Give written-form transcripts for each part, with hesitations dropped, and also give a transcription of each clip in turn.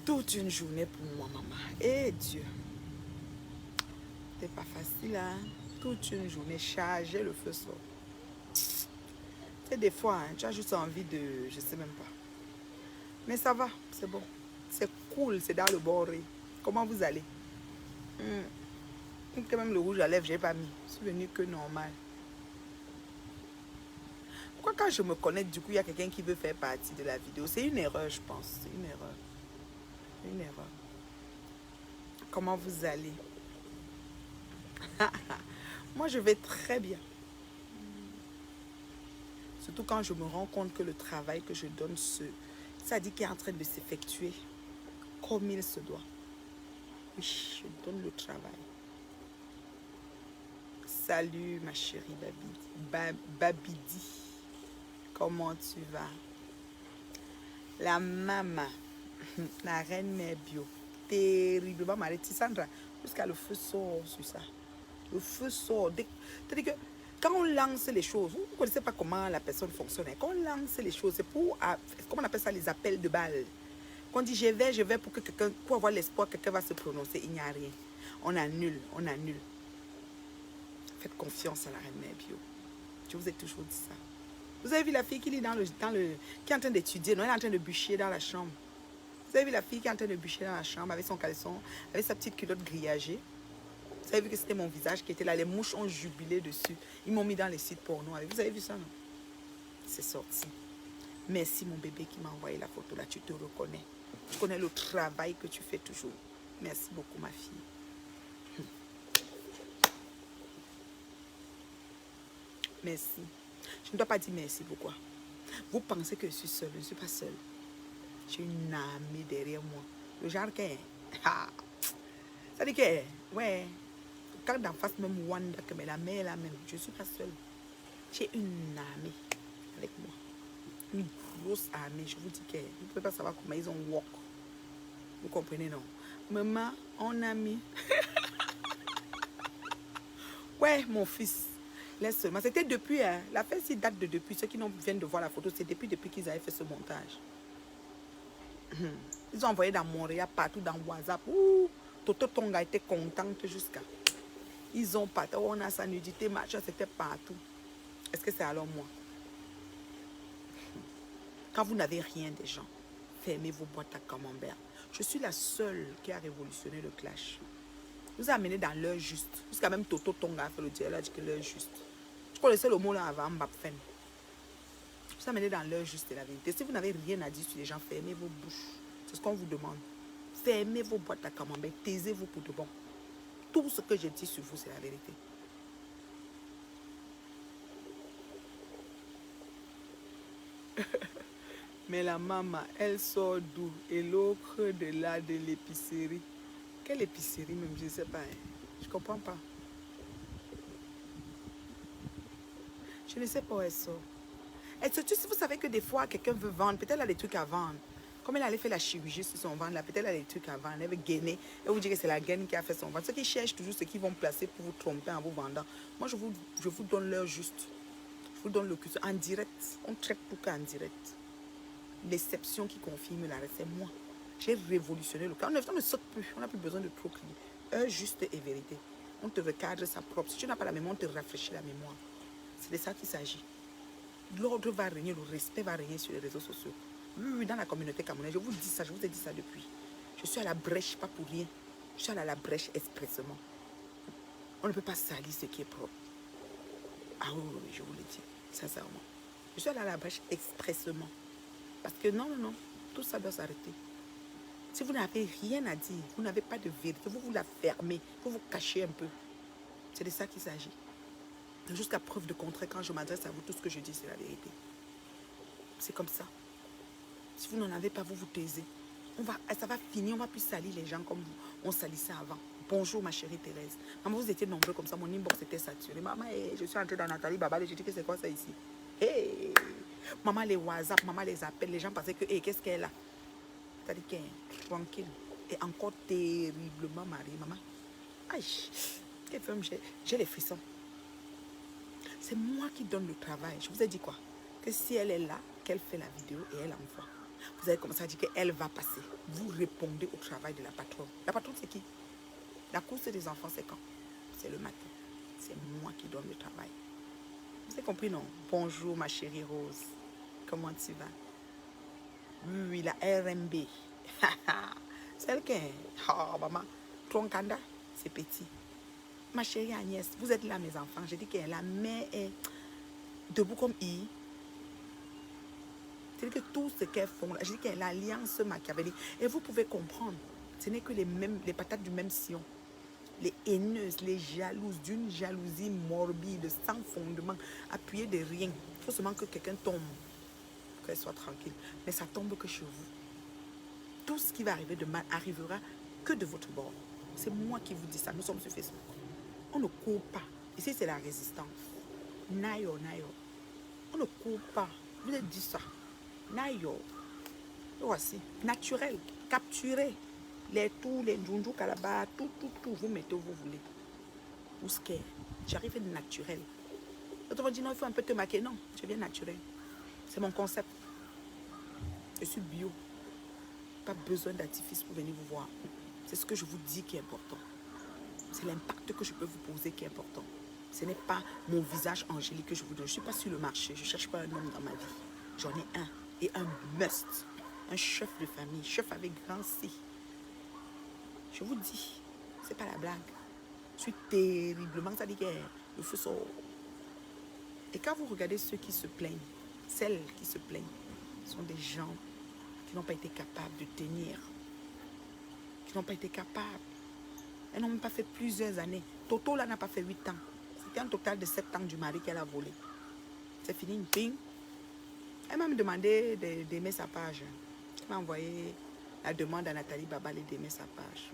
Toute une journée pour moi, maman. Eh Dieu. C'était pas facile, hein. Toute une journée chargée, le feu sort. C'est des fois, hein, tu as juste envie de... Je sais même pas. Mais ça va, c'est bon. C'est cool, c'est dans le bord. Comment vous allez? Quand même le rouge à lèvres, j'ai pas mis. Je suis venue que normal. Pourquoi quand je me connecte, du coup, il y a quelqu'un qui veut faire partie de la vidéo? C'est une erreur, je pense. C'est une erreur. Une erreur. Comment vous allez? Moi, je vais très bien. Surtout quand je me rends compte que le travail que je donne, ça dit qu'il est en train de s'effectuer comme il se doit. Oui, je donne le travail. Salut ma chérie Babidi. Comment tu vas? La maman, la reine mère bio, terriblement malade. Sandra, jusqu'à le feu sort sur ça. Le feu sort. C'est-à-dire que quand on lance les choses, vous ne connaissez pas comment la personne fonctionne. Quand on lance les choses, c'est pour, comment on appelle ça, les appels de balles. Quand on dit je vais pour que quelqu'un, pour avoir l'espoir que quelqu'un va se prononcer, il n'y a rien. On annule, on annule. Faites confiance à la reine mère bio. Je vous ai toujours dit ça. Vous avez vu la fille qui est qui est en train d'étudier, non, elle est en train de bûcher dans la chambre. Vous avez vu la fille qui est en train de bûcher dans la chambre avec son caleçon, avec sa petite culotte grillagée. Vous avez vu que c'était mon visage qui était là, les mouches ont jubilé dessus. Ils m'ont mis dans les sites porno. Vous avez vu ça, non? C'est sorti. Merci mon bébé qui m'a envoyé la photo là, tu te reconnais. Tu connais le travail que tu fais toujours. Merci beaucoup ma fille. Merci. Je ne dois pas dire merci, pourquoi? Vous pensez que je suis seule, je ne suis pas seule. J'ai une amie derrière moi. Le genre que... Ça dit que... Ouais. Quand d'en face même Wanda, que la mère là même, je ne suis pas seule. J'ai une amie avec moi. Une grosse amie. Je vous dis que vous ne pouvez pas savoir comment ils ont walk. Vous comprenez, non? Maman, on a mis... Ouais, mon fils. Laisse seulement. C'était depuis, hein, la fête ci date de depuis. Ceux qui viennent de voir la photo, c'est depuis qu'ils avaient fait ce montage. Ils ont envoyé dans Montréal, partout dans WhatsApp. Ouh, Toto Tonga était contente jusqu'à. Ils ont parti. On a sa nudité, machin, c'était partout. Est-ce que c'est alors moi? Quand vous n'avez rien des gens, fermez vos boîtes à camembert. Je suis la seule qui a révolutionné le clash. Vous amenez dans l'heure juste. Jusqu'à même Toto Tonga a fait le dialogue, a dit que l'heure juste. Je connaissais le mot là avant, Mbapfen. Vous amenez dans l'heure juste et la vérité. Si vous n'avez rien à dire sur les gens, fermez vos bouches. C'est ce qu'on vous demande. Fermez vos boîtes à camembert. Taisez-vous pour de bon. Tout ce que je dis sur vous, c'est la vérité. Mais la maman, elle sort d'où? Et l'autre de là, de l'épicerie. Quelle épicerie même? Je ne sais pas. Je ne comprends pas. Je ne sais pas où elle sort. Et surtout, si vous savez que des fois, quelqu'un veut vendre, peut-être elle a des trucs à vendre. Comme elle allait faire la chirurgie sur son ventre, là, peut-être elle a des trucs à vendre. Elle veut gainer. Elle vous dit que c'est la gaine qui a fait son ventre. Ceux qui cherchent toujours ce qu'ils vont placer pour vous tromper en vous vendant. Moi, je vous donne l'heure juste. Je vous donne le cursus. En direct. On traite tout qu'en direct. L'exception qui confirme la reste, c'est moi. J'ai révolutionné le cas. On ne saute plus. On n'a plus besoin de trop crier. Heure juste et vérité. On te recadre sa propre. Si tu n'as pas la mémoire, on te rafraîchit la mémoire. C'est de ça qu'il s'agit. L'ordre va régner, le respect va régner sur les réseaux sociaux. Oui, dans la communauté camerounaise, je vous dis ça, je vous ai dit ça depuis. Je suis à la brèche, pas pour rien. Je suis à la brèche expressément. On ne peut pas salir ce qui est propre. Ah oui, je vous le dis, sincèrement. Je suis à la brèche expressément. Parce que non, tout ça doit s'arrêter. Si vous n'avez rien à dire, vous n'avez pas de vérité, vous la fermez, vous vous cachez un peu. C'est de ça qu'il s'agit. Jusqu'à preuve de contraire, quand je m'adresse à vous, tout ce que je dis, c'est la vérité. C'est comme ça. Si vous n'en avez pas, vous vous taisez. Ça va finir, on ne va plus salir les gens comme on salissait avant. Bonjour ma chérie Thérèse. Maman, vous étiez nombreux comme ça, mon inbox était saturé. Maman, je suis entrée dans Nathalie Babal et je dis que c'est quoi ça ici? Hey. Maman, les WhatsApp, maman les appelle, les gens pensaient que, qu'est-ce qu'elle a? C'est-à-dire qu'elle est tranquille. Et encore terriblement mariée, maman. Aïe, j'ai les frissons. C'est moi qui donne le travail. Je vous ai dit quoi? Que si elle est là, qu'elle fait la vidéo et elle envoie. Vous avez commencé à dire qu'elle va passer. Vous répondez au travail de la patronne. La patronne, c'est qui? La course des enfants, c'est quand? C'est le matin. C'est moi qui donne le travail. Vous avez compris, non? Bonjour, ma chérie Rose. Comment tu vas? Oui, la RMB. Celle qui est... Oh, maman. Troncanda, c'est petit. Ma chérie Agnès, vous êtes là, mes enfants. J'ai dit que la mère est debout comme I. C'est-à-dire que tout ce qu'elles font, je dis qu'elle a l'alliance machiavélique. Et vous pouvez comprendre, ce n'est que les patates du même sillon. Les haineuses, les jalouses, d'une jalousie morbide, sans fondement, appuyée de rien. Il faut seulement que quelqu'un tombe, qu'elle soit tranquille. Mais ça tombe que chez vous. Tout ce qui va arriver de mal arrivera que de votre bord. C'est moi qui vous dis ça. Nous sommes sur Facebook. On ne court pas. Ici, c'est la résistance. Nayo, nayo. On ne court pas. Je vous ai dit ça. Nayo. Voici. Naturel. Capturez. Tous les djunjou kalaba, tout. Vous mettez où vous voulez. Ou ce qu'est. J'arrive naturel. L'autre va dire non, il faut un peu te maquiller. Non, je viens naturel. C'est mon concept. Je suis bio. Pas besoin d'artifice pour venir vous voir. C'est ce que je vous dis qui est important. C'est l'impact que je peux vous poser qui est important. Ce n'est pas mon visage angélique que je vous donne. Je ne suis pas sur le marché. Je ne cherche pas un homme dans ma vie. J'en ai un. Et un must. Un chef de famille. Chef avec grand C. Je vous dis. Ce n'est pas la blague. Je suis terriblement sadiquaire. Le feu sort. Et quand vous regardez ceux qui se plaignent, celles qui se plaignent, sont des gens qui n'ont pas été capables de tenir. Qui n'ont pas été capables. Elles n'ont même pas fait plusieurs années. Toto, là, n'a pas fait 8 ans. C'était un total de 7 ans du mari qu'elle a volé. C'est fini, ping. Elle m'a demandé d'aimer sa page. Elle m'a envoyé la demande à Nathalie Babale d'aimer sa page.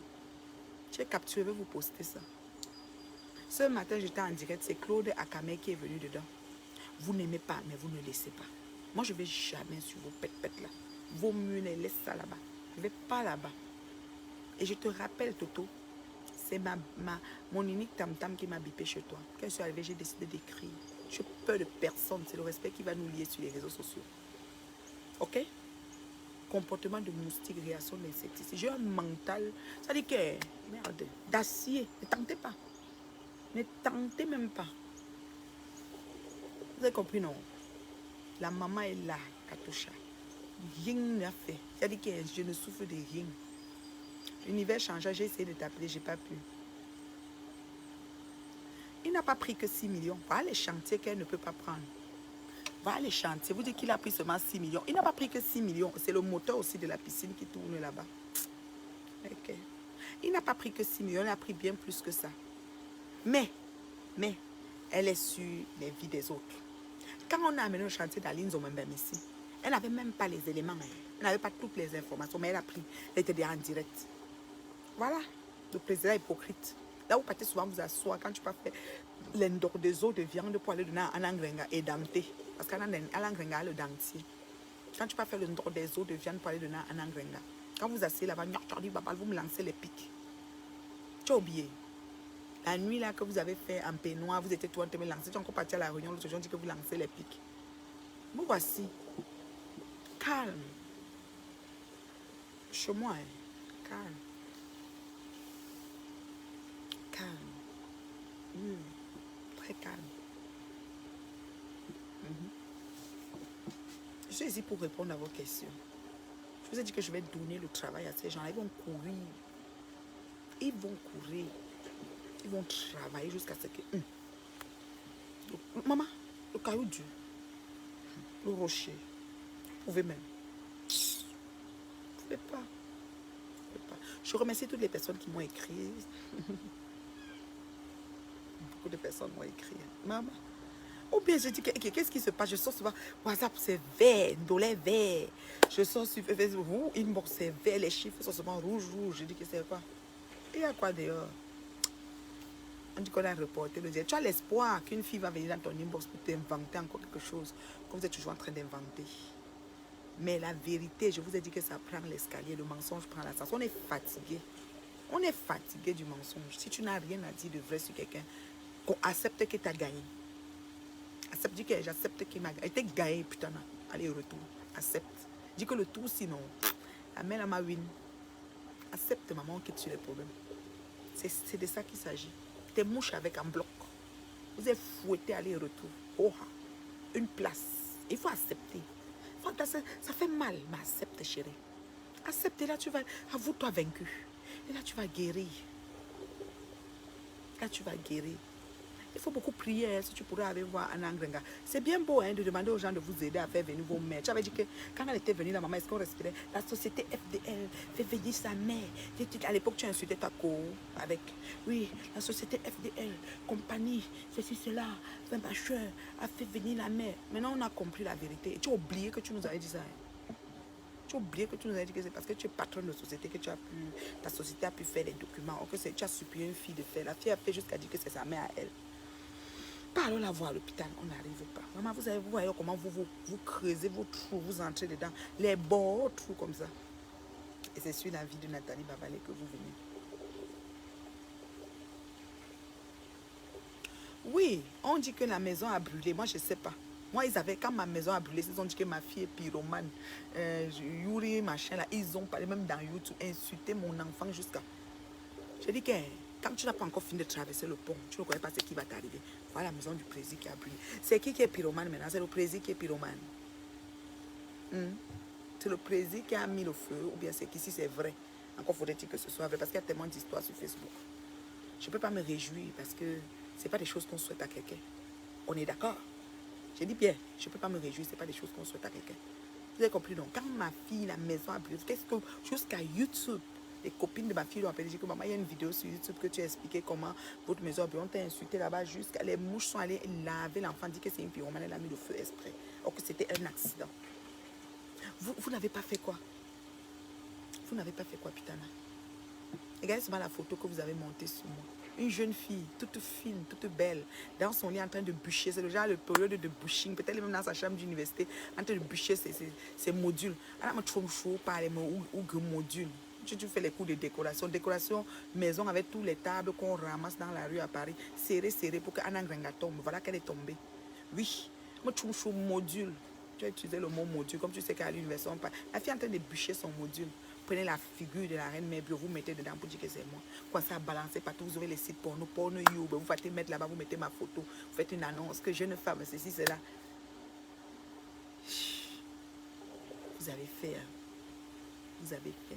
J'ai capturé, je vais vous poster ça. Ce matin, j'étais en direct. C'est Claude Akame qui est venu dedans. Vous n'aimez pas, mais vous ne laissez pas. Moi, je ne vais jamais sur vos pètes là. Vaut mieux les laisser ça là-bas. Je ne vais pas là-bas. Et je te rappelle, Toto, c'est mon unique tam-tam qui m'a bipé chez toi. Quand je suis arrivée, j'ai décidé d'écrire. Je n'ai peur de personne. C'est le respect qui va nous lier sur les réseaux sociaux. Ok? Comportement de moustique, réaction d'insecticide. J'ai un mental, ça dit que, merde, d'acier. Ne tentez pas. Ne tentez même pas. Vous avez compris, non? La maman est là, Katusha. Rien n'a fait. Ça dit que je ne souffre de rien. L'univers changeait, j'ai essayé de t'appeler, je n'ai pas pu. Il n'a pas pris que 6 millions. Voilà les chantiers qu'elle ne peut pas prendre. Voilà les chantiers. Vous dites qu'il a pris seulement 6 millions. Il n'a pas pris que 6 millions. C'est le moteur aussi de la piscine qui tourne là-bas. Ok. Il n'a pas pris que 6 millions. Il a pris bien plus que ça. Mais, elle est sur les vies des autres. Quand on a amené le chantier d'Aline Zomembem ici, elle n'avait même pas les éléments. Elle n'avait pas toutes les informations, mais elle a pris. Elle était déjà en direct. Voilà, le président hypocrite. Là où vous partez souvent vous asseoir, quand tu peux faire l'endor des os de viande pour aller donner à Anangrenga et denté. Parce qu'Anangrenga a le dentier. Quand tu peux faire l'endor des os de viande pour aller donner à Anangrenga. Quand vous asseyez là-bas, vous me lancez les pics. Tu as oublié. La nuit là que vous avez fait en peignoir, vous étiez tout en train de me lancer. Tu as encore parti à la réunion, l'autre jour, on dit que vous lancez les pics. Vous voici. Calme. Chez moi, hein. Calme. Calme. Très calme. Je suis ici pour répondre à vos questions. Je vous ai dit que je vais donner le travail à ces gens-là. Ils vont courir. Ils vont courir. Ils vont travailler jusqu'à ce que... Maman, le caillou dur. Le rocher. Vous pouvez même. Vous ne pouvez pas. Je remercie toutes les personnes qui m'ont écrit. Beaucoup de personnes m'ont écrit. Maman. Ou bien je dis, qu'est-ce qui se passe? Je sors souvent, WhatsApp c'est vert, dollar vert. Je sors sur Facebook, inbox c'est vert, les chiffres sont souvent rouge. Je dis que c'est quoi? Il y a quoi dehors? On dit qu'on a reporté le dire. Tu as l'espoir qu'une fille va venir dans ton inbox pour t'inventer encore quelque chose, comme vous êtes toujours en train d'inventer. Mais la vérité, je vous ai dit que ça prend l'escalier, le mensonge prend l'ascenseur. On est fatigué. On est fatigué du mensonge. Si tu n'as rien à dire de vrai sur quelqu'un, qu'on accepte que tu as gagné. Accepte, dis que j'accepte qu'il m'a gagné. Il t'a gagné, putain. Allez, retour. Accepte. Dis que le tout, sinon, la mère la ma win. Accepte, maman, que tu as les problèmes. C'est de ça qu'il s'agit. Tes mouches avec un bloc. Vous êtes fouettés aller-retour. Oh, une place. Il faut accepter. Ça fait mal, mais accepte, chérie. Accepte, et là, tu vas... Avoue-toi vaincu. Et là, tu vas guérir. Là, tu vas guérir. Il faut beaucoup prier, si tu pourrais aller voir un Angrenga. C'est bien beau de demander aux gens de vous aider à faire venir vos mères. Tu avais dit que quand elle était venue, la maman, est-ce qu'on respirait? La société FDL fait venir sa mère. À l'époque, tu insultais ta co avec, oui, la société FDL, compagnie, ceci, cela, un bacheur a fait venir la mère. Maintenant, on a compris la vérité. Et tu as oublié que tu nous avais dit ça. Tu as oublié que tu nous avais dit que c'est parce que tu es patronne de société que ta société a pu faire les documents. Ou que tu as supplié une fille de faire. La fille a fait jusqu'à dire que c'est sa mère à elle. Pas alors la voir à l'hôpital, on n'arrive pas. Maman, vous voyez comment vous creusez vos trous, vous entrez dedans, les beaux trous comme ça. Et c'est sur la vie de Nathalie Babalé que vous venez. Oui, on dit que la maison a brûlé. Moi, je ne sais pas. Moi, quand ma maison a brûlé, ils ont dit que ma fille est pyromane. Yuri, machin, là, ils ont parlé même dans YouTube, insulté mon enfant jusqu'à... Je dis que... Quand tu n'as pas encore fini de traverser le pont, tu ne connais pas ce qui va t'arriver. Voilà la maison du président qui a brûlé. C'est qui est pyromane maintenant? C'est le président qui est pyromane. C'est le président qui a mis le feu, ou bien c'est qu'ici c'est vrai. Encore faudrait-il que ce soit vrai, parce qu'il y a tellement d'histoires sur Facebook. Je ne peux pas me réjouir parce que ce n'est pas des choses qu'on souhaite à quelqu'un. On est d'accord? J'ai dit bien, je ne peux pas me réjouir, ce n'est pas des choses qu'on souhaite à quelqu'un. Vous avez compris donc? Quand ma fille, la maison a brûlé, qu'est-ce que jusqu'à YouTube, les copines de ma fille lui ont appelé, dit que maman, il y a une vidéo sur YouTube que tu as expliqué comment votre maison a brûlé. On t'a insulté là-bas jusqu'à... Les mouches sont allées laver l'enfant, dit que c'est une pyromane, elle a mis le feu exprès. Or que c'était un accident. Vous n'avez pas fait quoi? Vous n'avez pas fait quoi, putain là? Regardez seulement la photo que vous avez montée sur moi. Une jeune fille, toute fine, toute belle, dans son lit en train de bûcher. C'est le genre de période de bûching. Peut-être même dans sa chambre d'université, en train de bûcher ses modules. Elle a un chaud par les modules. Tu fais les cours de décoration. Décoration maison avec tous les tables qu'on ramasse dans la rue à Paris. Serré, pour qu'un Angrenga tombe. Voilà qu'elle est tombée. Oui, mon module. Tu as utilisé le mot module. Comme tu sais qu'à l'université, la fille est en train de bûcher son module. Prenez la figure de la reine mère, vous mettez dedans pour dire que c'est moi. Quand ça a balancé partout, vous avez les sites porno you, vous faites mettre là-bas, vous mettez ma photo, vous faites une annonce que jeune femme, ceci, cela. Vous avez fait, hein. Vous avez fait.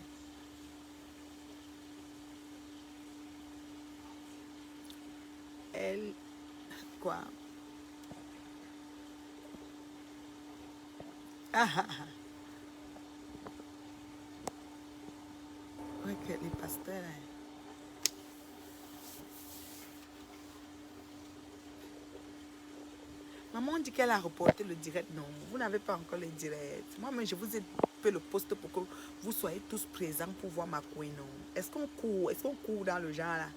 Elle, quoi? Ouais, que les pasteurs, hein. Maman dit qu'elle a reporté le direct. Non, vous n'avez pas encore le direct. Moi-même, je vous ai fait le post pour que vous soyez tous présents pour voir ma queen. Est-ce qu'on court? Est-ce qu'on court dans le genre là?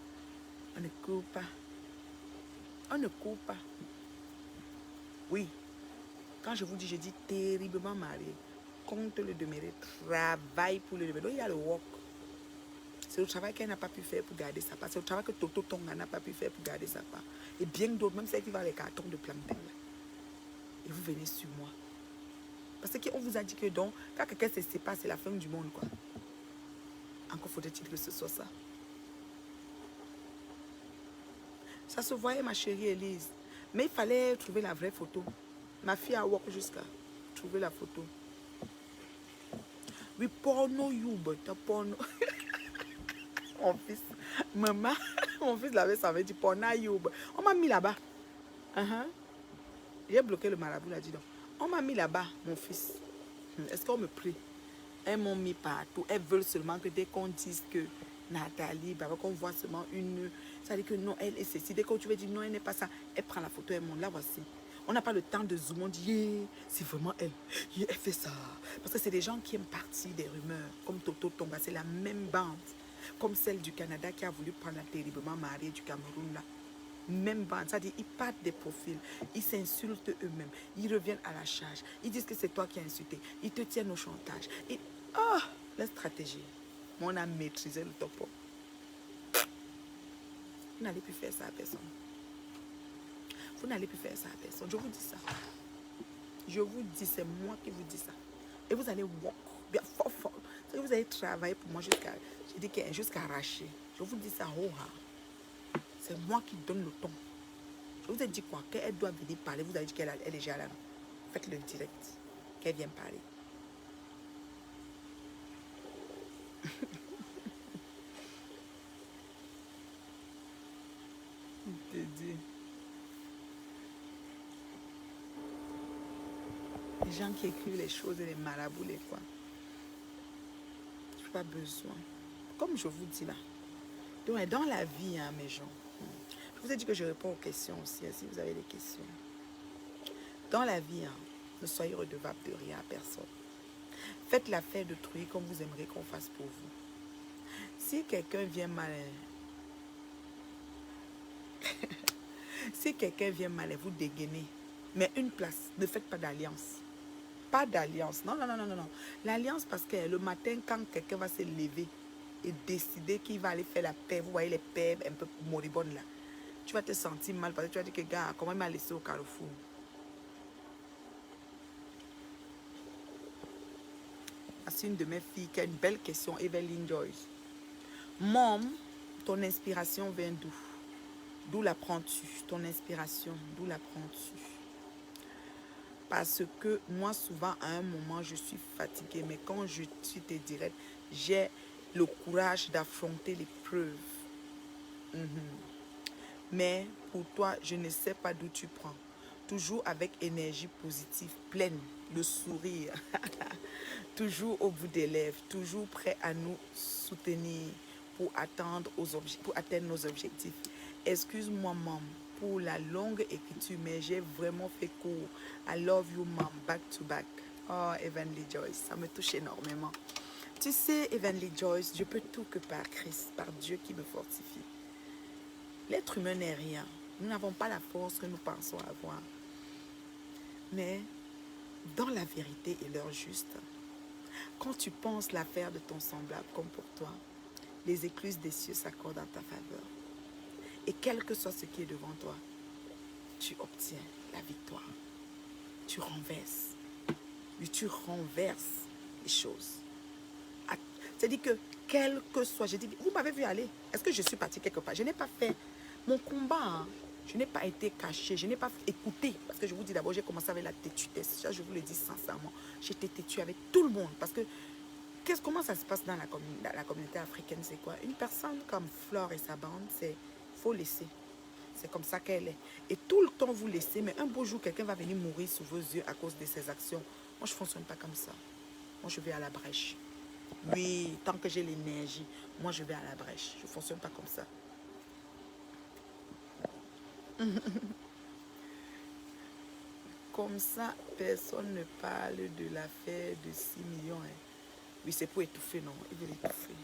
On ne court pas. On ne court pas. Oui. Quand je vous dis, je dis terriblement marié. Compte le demeurer. Travaille pour le demeurer. Donc, il y a le work. C'est le travail qu'elle n'a pas pu faire pour garder sa part. C'est le travail que Toto Tonga n'a pas pu faire pour garder sa part. Et bien d'autres, même celles qui vont les cartons de plantain. Et vous venez sur moi. Parce qu'on vous a dit que donc, quand quelqu'un se sépare, c'est la fin du monde, quoi. Encore faudrait-il que ce soit ça. Ça se voyait, ma chérie Elise. Mais il fallait trouver la vraie photo. Ma fille a walk jusqu'à trouver la photo. Oui, porno youb, porno. Mon fils, maman, mon fils l'avait, ça veut dire porno youb. On m'a mis là-bas. J'ai bloqué le marabout, là, dis donc. On m'a mis là-bas, mon fils. Est-ce qu'on me prie? Elles m'ont mis partout. Elles veulent seulement que dès qu'on dise que Nathalie, qu'on voit seulement une... Ça dit que non, elle est ceci. Dès que tu veux dire non, elle n'est pas ça, elle prend la photo, elle monte. Là, voici. On n'a pas le temps de zoomer. On dit, yeah, c'est vraiment elle. Yeah, elle fait ça. Parce que c'est des gens qui aiment partir des rumeurs. Comme Toto Tonga, c'est la même bande. Comme celle du Canada qui a voulu prendre la terriblement mariée du Cameroun, là. Même bande, c'est-à-dire ils partent des profils, ils s'insultent eux-mêmes, ils reviennent à la charge, ils disent que c'est toi qui as insulté, ils te tiennent au chantage. Et, oh, la stratégie. On a maîtrisé le topo. Vous n'allez plus faire ça à personne. Vous n'allez plus faire ça à personne. Je vous dis ça. Je vous dis, c'est moi qui vous dis ça. Et vous allez walk bien fort, fort. Vous allez travailler pour moi jusqu'à arracher. Je vous dis ça, oh, c'est moi qui donne le ton. Je vous ai dit quoi? Qu'elle doit venir parler. Vous avez dit qu'elle est déjà là. Faites le direct. Qu'elle vienne parler. Je te dis. Les gens qui écrivent les choses et les marabouts, les quoi. Je n'ai pas besoin. Comme je vous dis là. Donc, dans la vie, hein, mes gens. Je vous ai dit que je réponds aux questions aussi, hein, si vous avez des questions. Dans la vie, hein, ne soyez redevable de rien à personne. Faites l'affaire d'autrui comme vous aimeriez qu'on fasse pour vous. Si quelqu'un vient mal, si quelqu'un vient mal et vous dégainez, mais une place, ne faites pas d'alliance. Pas d'alliance. Non, non, non, non, non. L'alliance parce que le matin, quand quelqu'un va se lever et décider qu'il va aller faire la paix, vous voyez les paix un peu moribondes là, tu vas te sentir mal parce que tu vas dire que gars, comment il m'a laissé au carrefour. C'est une de mes filles qui a une belle question, Evelyn Joyce. Mom, ton inspiration vient d'où? D'où la prends-tu? Ton inspiration, d'où la prends-tu? Parce que moi, souvent, à un moment, je suis fatiguée. Mais quand je suis te dirais, j'ai le courage d'affronter l'épreuve. Mais pour toi, je ne sais pas d'où tu prends. Toujours avec énergie positive, pleine, le sourire. Toujours au bout des lèvres, toujours prêt à nous soutenir pour atteindre nos objectifs. Excuse-moi, maman, pour la longue écriture, mais j'ai vraiment fait court. I love you, mom, back to back. Oh, Evanly Joyce, ça me touche énormément. Tu sais, Evanly Joyce, je peux tout que par Christ, par Dieu qui me fortifie. L'être humain n'est rien. Nous n'avons pas la force que nous pensons avoir. Mais dans la vérité et l'heure juste, quand tu penses l'affaire de ton semblable comme pour toi, les écluses des cieux s'accordent en ta faveur. Et quel que soit ce qui est devant toi, tu obtiens la victoire. Tu renverses. Oui, tu renverses les choses. C'est-à-dire que quel que soit, j'ai dit, vous m'avez vu aller. Est-ce que je suis partie quelque part? Je n'ai pas fait mon combat. Hein. Je n'ai pas été cachée, je n'ai pas écouté. Parce que je vous dis d'abord, j'ai commencé avec la têtutesse. Ça, je vous le dis sincèrement. J'étais têtue avec tout le monde. Parce que, comment ça se passe dans la communauté africaine? C'est quoi? Une personne comme Flore et sa bande, c'est faut laisser. C'est comme ça qu'elle est. Et tout le temps, vous laissez. Mais un beau jour, quelqu'un va venir mourir sous vos yeux à cause de ses actions. Moi, je ne fonctionne pas comme ça. Moi, je vais à la brèche. Oui, tant que j'ai l'énergie, moi, je vais à la brèche. Je ne fonctionne pas comme ça. Comme ça, personne ne parle de l'affaire de 6 millions. Hein. Oui, c'est pour étouffer, non. Il veut l'étouffer.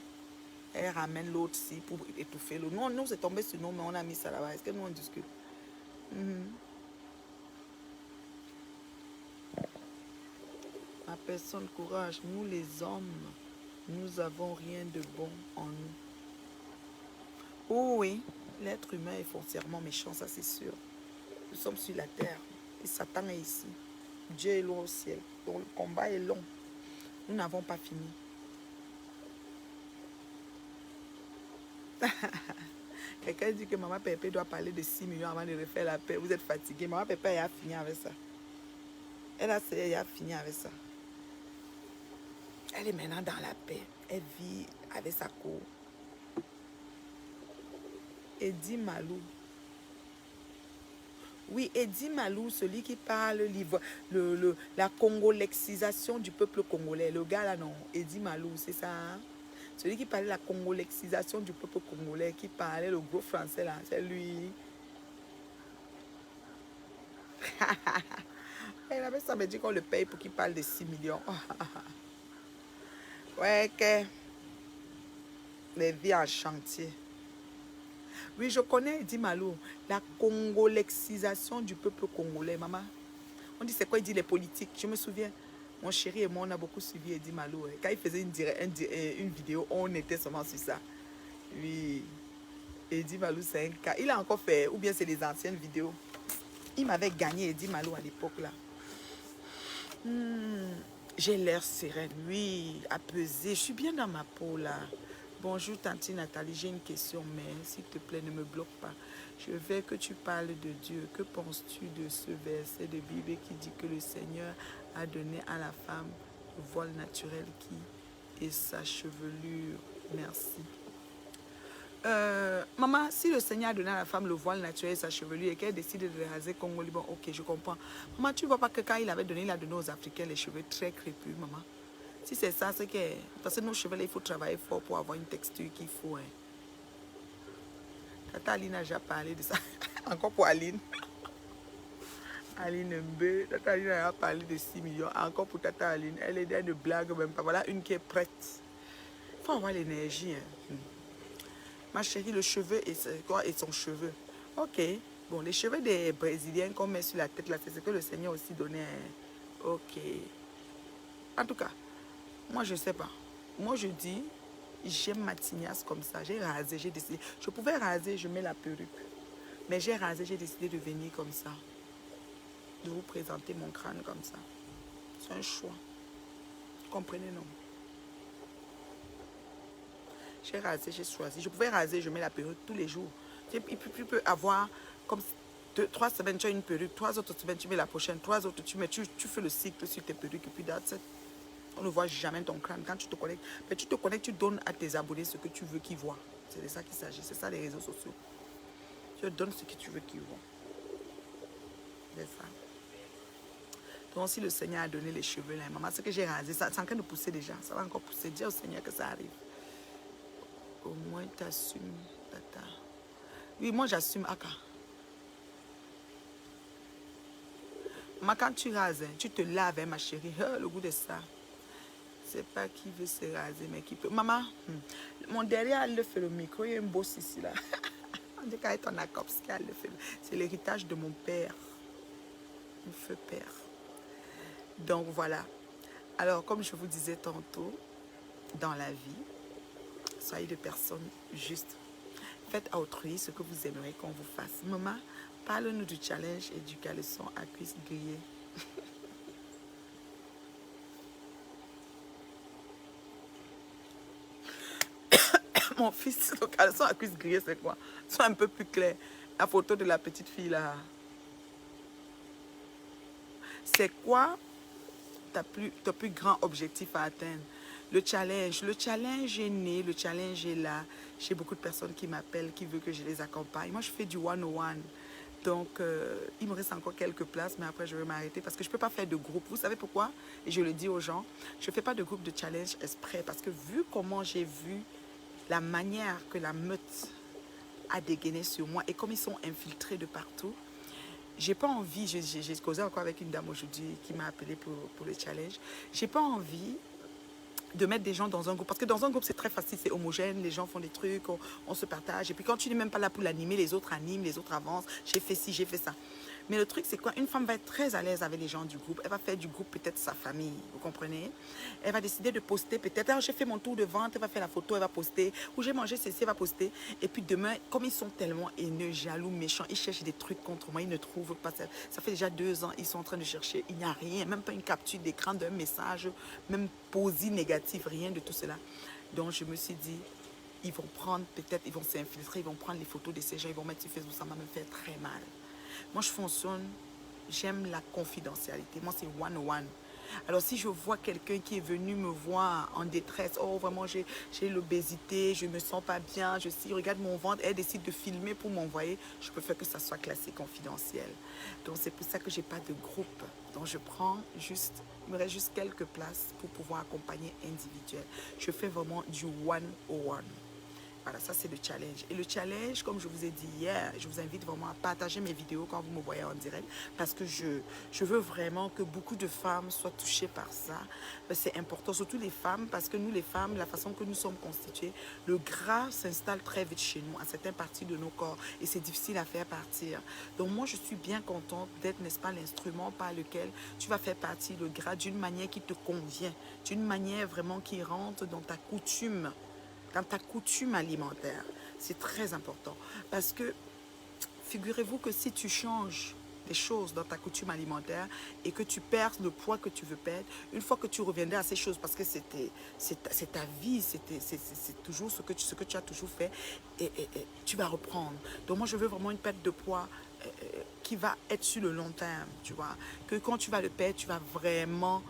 Elle ramène l'autre ici pour étouffer l'autre. Non, nous, c'est tombé sur nous, mais on a mis ça là-bas. Est-ce que nous, on discute? Ma personne, courage. Nous, les hommes, nous avons rien de bon en nous. Oh oui, l'être humain est foncièrement méchant, ça c'est sûr. Nous sommes sur la terre et Satan est ici. Dieu est loin au ciel. Donc le combat est long. Nous n'avons pas fini. Quelqu'un dit que Maman Pépé doit parler de 6 millions avant de refaire la paix. Vous êtes fatigué. Maman Pépé elle a fini avec ça. Elle a fini avec ça. Elle est maintenant dans la paix. Elle vit avec sa cour. Eddie Malou. Oui, Eddie Malou, celui qui parle la congolexisation du peuple congolais. Le gars là, non. Eddie Malou, c'est ça. Hein? Celui qui parlait de la congolexisation du peuple congolais, qui parlait le gros français là, c'est lui. Elle avait ça me dit qu'on le paye pour qu'il parle de 6 millions. Ouais, que les vies en chantier. Oui, je connais Eddie Malou, la congolexisation du peuple congolais, maman. On dit c'est quoi, il dit les politiques. Je me souviens, mon chéri et moi, on a beaucoup suivi Eddie Malou. Quand il faisait une vidéo, on était seulement sur ça. Oui, Eddie Malou, c'est un cas. Il a encore fait, ou bien c'est les anciennes vidéos. Il m'avait gagné Eddie Malou à l'époque là. J'ai l'air sereine, oui, apaisée. Je suis bien dans ma peau là. Bonjour, Tante Nathalie, j'ai une question, mais s'il te plaît, ne me bloque pas. Je veux que tu parles de Dieu. Que penses-tu de ce verset de Bible qui dit que le Seigneur a donné à la femme le voile naturel qui est sa chevelure? Merci. Maman, si le Seigneur a donné à la femme le voile naturel et sa chevelure et qu'elle décide de le raser Congolais, bon, ok, je comprends. Maman, tu ne vois pas que quand il avait donné, il a donné aux Africains les cheveux très crépus, maman. Si c'est ça, c'est que... Parce que nos cheveux, là, il faut travailler fort pour avoir une texture qu'il faut. Hein. Tata Aline a déjà parlé de ça. Encore pour Aline. Aline Mbe. Tata Aline a parlé de 6 millions. Encore pour Tata Aline. Elle est de blague même pas. Voilà une qui est prête. Il faut avoir l'énergie. Hein. Ma chérie, le cheveu et son cheveu. Ok. Bon, les cheveux des Brésiliens qu'on met sur la tête, là, c'est ce que le Seigneur aussi donnait. Hein. Ok. En tout cas, moi, je ne sais pas. Moi, je dis, j'aime ma tignasse comme ça. J'ai rasé, j'ai décidé. Je pouvais raser, je mets la perruque. Mais j'ai rasé, j'ai décidé de venir comme ça. De vous présenter mon crâne comme ça. C'est un choix. Vous comprenez, non? J'ai rasé, j'ai choisi. Je pouvais raser, je mets la perruque tous les jours. Tu peux avoir comme 3 semaines, tu as une perruque. 3 autres semaines, tu mets la prochaine. 3 autres, tu fais le cycle sur tes perruques. Et puis, on ne voit jamais ton crâne. Quand tu te connectes, mais tu te connectes, tu donnes à tes abonnés ce que tu veux qu'ils voient. C'est de ça qu'il s'agit. C'est ça les réseaux sociaux. Tu donnes ce que tu veux qu'ils voient. C'est ça. Donc, si le Seigneur a donné les cheveux, là, maman, ce que j'ai rasé, ça c'est en train de pousser déjà. Ça va encore pousser. Dis au Seigneur que ça arrive. Au moins, tu assumes, tata. Oui, moi, j'assume, Aka. Maman, quand tu rases, tu te laves, hein, ma chérie. Le goût de ça. C'est pas qui veut se raser, mais qui peut. Maman, mon derrière, elle le fait le micro. Il y a une bosse ici, là. On dit qu'elle est en Akopski, elle le fait. C'est l'héritage de mon père. Mon feu père. Donc, voilà. Alors, comme je vous disais tantôt, dans la vie, soyez des personnes justes. Faites à autrui ce que vous aimeriez qu'on vous fasse. Maman, parle-nous du challenge et du caleçon à cuisse grillée. Mon fils, le caleçon à cuisse grillée, c'est quoi? Sois un peu plus clair. La photo de la petite fille là. C'est quoi ton plus grand objectif à atteindre? Le challenge est né, le challenge est là. J'ai beaucoup de personnes qui m'appellent, qui veulent que je les accompagne. Moi, je fais du one-on-one. Donc, il me reste encore quelques places, mais après, je vais m'arrêter parce que je ne peux pas faire de groupe. Vous savez pourquoi? Et je le dis aux gens, je ne fais pas de groupe de challenge exprès parce que vu comment j'ai vu la manière que la meute a dégainé sur moi et comme ils sont infiltrés de partout, j'ai pas envie, j'ai causé encore avec une dame aujourd'hui qui m'a appelé pour le challenge, j'ai pas envie de mettre des gens dans un groupe. Parce que dans un groupe, c'est très facile, c'est homogène, les gens font des trucs, on se partage. Et puis quand tu n'es même pas là pour l'animer, les autres animent, les autres avancent. J'ai fait ci, j'ai fait ça. Mais le truc, c'est quoi? Une femme va être très à l'aise avec les gens du groupe. Elle va faire du groupe peut-être sa famille, vous comprenez? Elle va décider de poster peut-être. Alors, j'ai fait mon tour de vente, elle va faire la photo, elle va poster. Ou j'ai mangé ceci, elle va poster. Et puis demain, comme ils sont tellement haineux, jaloux, méchants, ils cherchent des trucs contre moi, ils ne trouvent pas. Ça fait déjà 2 ans, ils sont en train de chercher. Il n'y a rien, même pas une capture d'écran d'un message, même posie négative, rien de tout cela. Donc, je me suis dit, ils vont prendre, peut-être, ils vont s'infiltrer, ils vont prendre les photos de ces gens, ils vont mettre sur Facebook, ça va me faire très mal. Moi, je fonctionne, j'aime la confidentialité. Moi, c'est one-on-one. Alors, si je vois quelqu'un qui est venu me voir en détresse, oh, vraiment, j'ai l'obésité, je ne me sens pas bien, regarde mon ventre, elle décide de filmer pour m'envoyer, je préfère que ça soit classé confidentiel. Donc, c'est pour ça que je n'ai pas de groupe. Donc, je prends juste, il me reste juste quelques places pour pouvoir accompagner individuel. Je fais vraiment du one-on-one. Voilà, ça c'est le challenge. Et le challenge, comme je vous ai dit hier, je vous invite vraiment à partager mes vidéos quand vous me voyez en direct parce que je veux vraiment que beaucoup de femmes soient touchées par ça. C'est important, surtout les femmes, parce que nous les femmes, la façon que nous sommes constituées, le gras s'installe très vite chez nous, à certaines parties de nos corps et c'est difficile à faire partir. Donc moi, je suis bien contente d'être, n'est-ce pas, l'instrument par lequel tu vas faire partir le gras d'une manière qui te convient, d'une manière vraiment qui rentre dans ta coutume alimentaire. C'est très important. Parce que, figurez-vous que si tu changes des choses dans ta coutume alimentaire et que tu perds le poids que tu veux perdre, une fois que tu reviendras à ces choses, parce que c'est ta vie, c'est toujours ce que tu as toujours fait, et tu vas reprendre. Donc moi, je veux vraiment une perte de poids qui va être sur le long terme, tu vois. Que quand tu vas le perdre, tu vas vraiment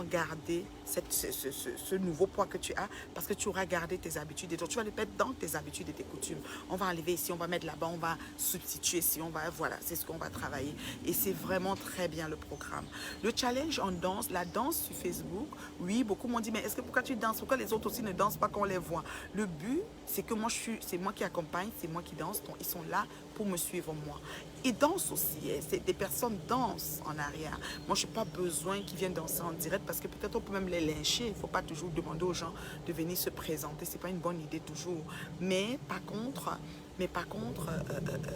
garder ce nouveau poids que tu as parce que tu auras gardé tes habitudes. Et donc, tu vas le mettre dans tes habitudes et tes coutumes. On va enlever ici, on va mettre là-bas, on va substituer ici, voilà, c'est ce qu'on va travailler. Et c'est vraiment très bien le programme. Le challenge en danse, la danse sur Facebook, oui, beaucoup m'ont dit, mais pourquoi tu danses? Pourquoi les autres aussi ne dansent pas quand on les voit? Le but, c'est que c'est moi qui accompagne, c'est moi qui danse, donc ils sont là pour me suivre moi. Ils dansent aussi, des personnes dansent en arrière. Moi, je n'ai pas besoin qu'ils viennent danser en direct parce que peut-être on peut même les lyncher. Il ne faut pas toujours demander aux gens de venir se présenter. Ce n'est pas une bonne idée toujours. Mais par contre,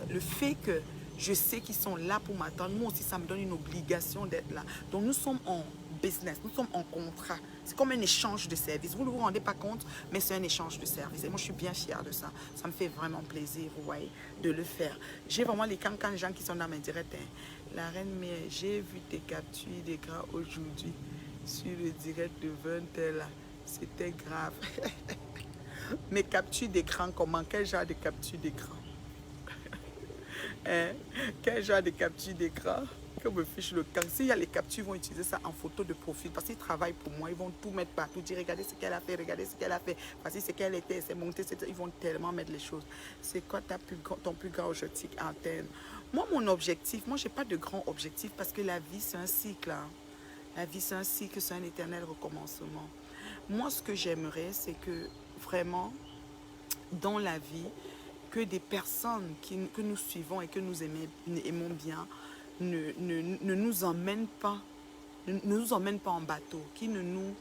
le fait que je sais qu'ils sont là pour m'attendre, moi aussi, ça me donne une obligation d'être là. Donc, nous sommes en business, nous sommes en contrat. C'est comme un échange de services. Vous ne vous rendez pas compte, mais c'est un échange de services. Et moi, je suis bien fière de ça. Ça me fait vraiment plaisir, vous voyez, de le faire. J'ai vraiment les cancans de gens qui sont dans mes directs. La reine, mais j'ai vu tes captures d'écran aujourd'hui sur le direct de 20h là. C'était grave. Mes captures d'écran, comment? Quel genre de capture d'écran? Hein? Quel genre de capture d'écran? Que me fiche le camp. S'il y a les captures, ils vont utiliser ça en photo de profil parce qu'ils travaillent pour moi. Ils vont tout mettre partout. Dire, regardez ce qu'elle a fait, regardez ce qu'elle a fait. Voici ce qu'elle était, c'est monté. Ils vont tellement mettre les choses. C'est quoi ton plus grand objectif à atteindre? Moi, mon objectif, moi, je n'ai pas de grand objectif parce que la vie, c'est un cycle. Hein. La vie, c'est un cycle, c'est un éternel recommencement. Moi, ce que j'aimerais, c'est que vraiment, dans la vie, que des personnes que nous suivons et que nous aimons bien ne nous emmènent pas, ne nous emmènent pas en bateau, qui ne nous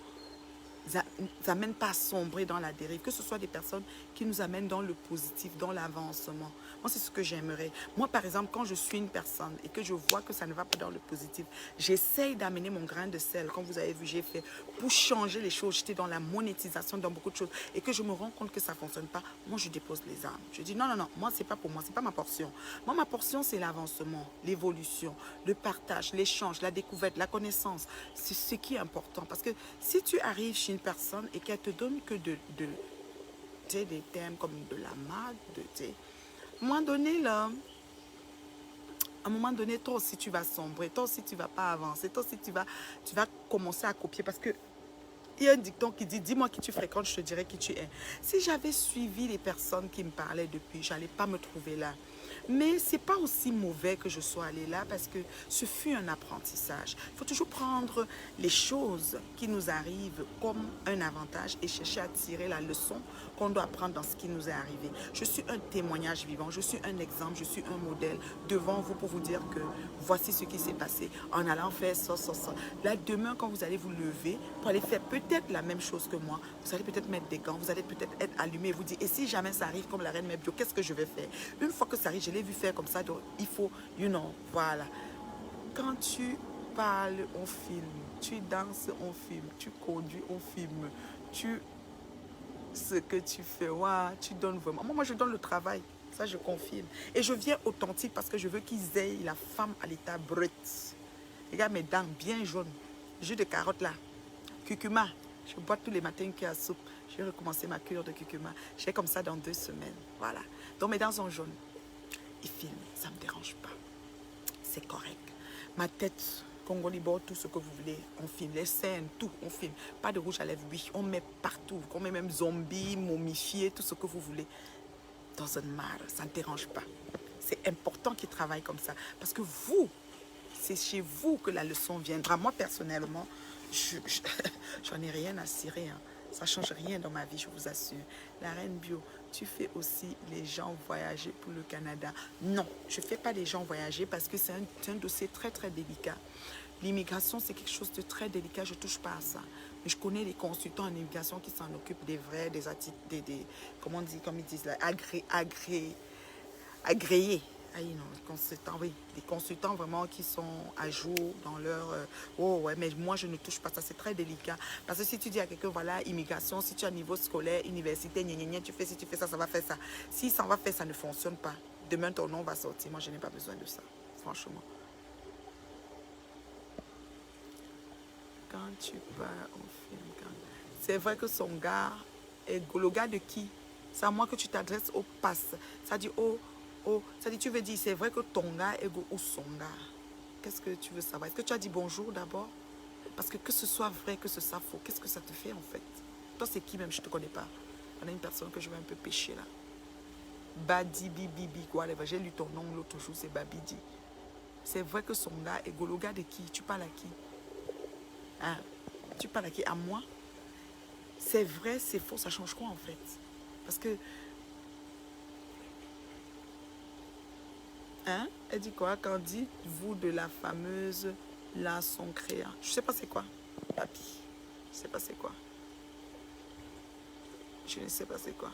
amènent pas à sombrer dans la dérive, que ce soit des personnes qui nous amènent dans le positif, dans l'avancement. Moi, c'est ce que j'aimerais. Moi, par exemple, quand je suis une personne et que je vois que ça ne va pas dans le positif, j'essaye d'amener mon grain de sel, comme vous avez vu, j'ai fait, pour changer les choses. J'étais dans la monétisation, dans beaucoup de choses, et que je me rends compte que ça ne fonctionne pas. Moi, je dépose les armes. Je dis non, non, non, moi, c'est pas pour moi, c'est pas ma portion. Moi, ma portion, c'est l'avancement, l'évolution, le partage, l'échange, la découverte, la connaissance. C'est ce qui est important. Parce que si tu arrives chez une personne et qu'elle te donne que des termes comme de la mode, à un moment donné, toi aussi tu vas sombrer, toi aussi tu vas pas avancer, toi aussi tu vas commencer à copier parce que il y a un dicton qui dit, dis-moi qui tu fréquentes, je te dirai qui tu es. Si j'avais suivi les personnes qui me parlaient depuis, je n'allais pas me trouver là. Mais ce n'est pas aussi mauvais que je sois allée là parce que ce fut un apprentissage. Il faut toujours prendre les choses qui nous arrivent comme un avantage et chercher à tirer la leçon qu'on doit apprendre dans ce qui nous est arrivé. Je suis un témoignage vivant, je suis un exemple, je suis un modèle devant vous pour vous dire que voici ce qui s'est passé en allant faire ça. Là, demain, quand vous allez vous lever pour aller faire peut-être la même chose que moi, vous allez peut-être mettre des gants, vous allez peut-être être allumé et vous dire, et si jamais ça arrive comme la reine Mebio, qu'est-ce que je vais faire? Une fois que ça arrive, je l'ai vu faire comme ça, donc il faut, voilà. Quand tu parles, on filme. Tu danses, on filme. Tu conduis, on filme. Ce que tu fais, ouais, tu donnes vraiment. Moi, je donne le travail. Ça, je confirme. Et je viens authentique parce que je veux qu'ils aient la femme à l'état brut. Regarde mes dents bien jaunes. Jus de carotte là. Curcuma. Je bois tous les matins qu'il y a soupe. Je vais recommencer ma cure de curcuma. Je fais comme ça dans 2 semaines. Voilà. Donc mes dents sont jaunes. Ils filment. Ça ne me dérange pas. C'est correct. Ma tête, Congolibor, tout ce que vous voulez, on filme. Les scènes, tout, on filme. Pas de rouge à lèvres, oui. On met partout. On met même zombies, momifiés, tout ce que vous voulez. Doesn't matter. Ça ne dérange pas. C'est important qu'ils travaillent comme ça. Parce que vous, c'est chez vous que la leçon viendra. Moi, personnellement, j'en ai rien à cirer. Hein. Ça ne change rien dans ma vie, je vous assure. La Reine Bio, tu fais aussi les gens voyager pour le Canada. Non, je ne fais pas les gens voyager parce que c'est un dossier très, très délicat. L'immigration, c'est quelque chose de très délicat. Je ne touche pas à ça. Mais je connais les consultants en immigration qui s'en occupent, des vrais, comment on dit, comme ils disent là, agréés. Ah non, les consultants, oui, des consultants vraiment qui sont à jour dans leur... oh ouais, mais moi je ne touche pas ça, c'est très délicat. Parce que si tu dis à quelqu'un, voilà, immigration, si tu es à niveau scolaire, université, tu fais, si tu fais ça, ça va faire ça. Si ça va faire, ça ne fonctionne pas. Demain, ton nom va sortir. Moi, je n'ai pas besoin de ça, franchement. quand tu pars au film. C'est vrai que son gars est le gars de qui? C'est à moi que tu t'adresses au passe. Ça dit, ça dit, tu veux dire, c'est vrai que ton gars est ou son gars. Qu'est-ce que tu veux savoir? Est-ce que tu as dit bonjour d'abord? Parce que ce soit vrai, que ce soit faux, qu'est-ce que ça te fait en fait? Toi, c'est qui même? Je ne te connais pas. On a une personne que je vais un peu pêcher là. Badi Bibi, quoi. J'ai lu ton nom l'autre jour, c'est Babidi. C'est vrai que son gars est le gars de qui? Tu parles à qui? Hein? Tu parles à qui? À moi? C'est vrai, c'est faux, ça change quoi en fait? Parce que... Hein? Elle dit quoi? Qu'en dites-vous de la fameuse laçon créa? Je sais pas c'est quoi, papi. Je sais pas c'est quoi. Je ne sais pas c'est quoi.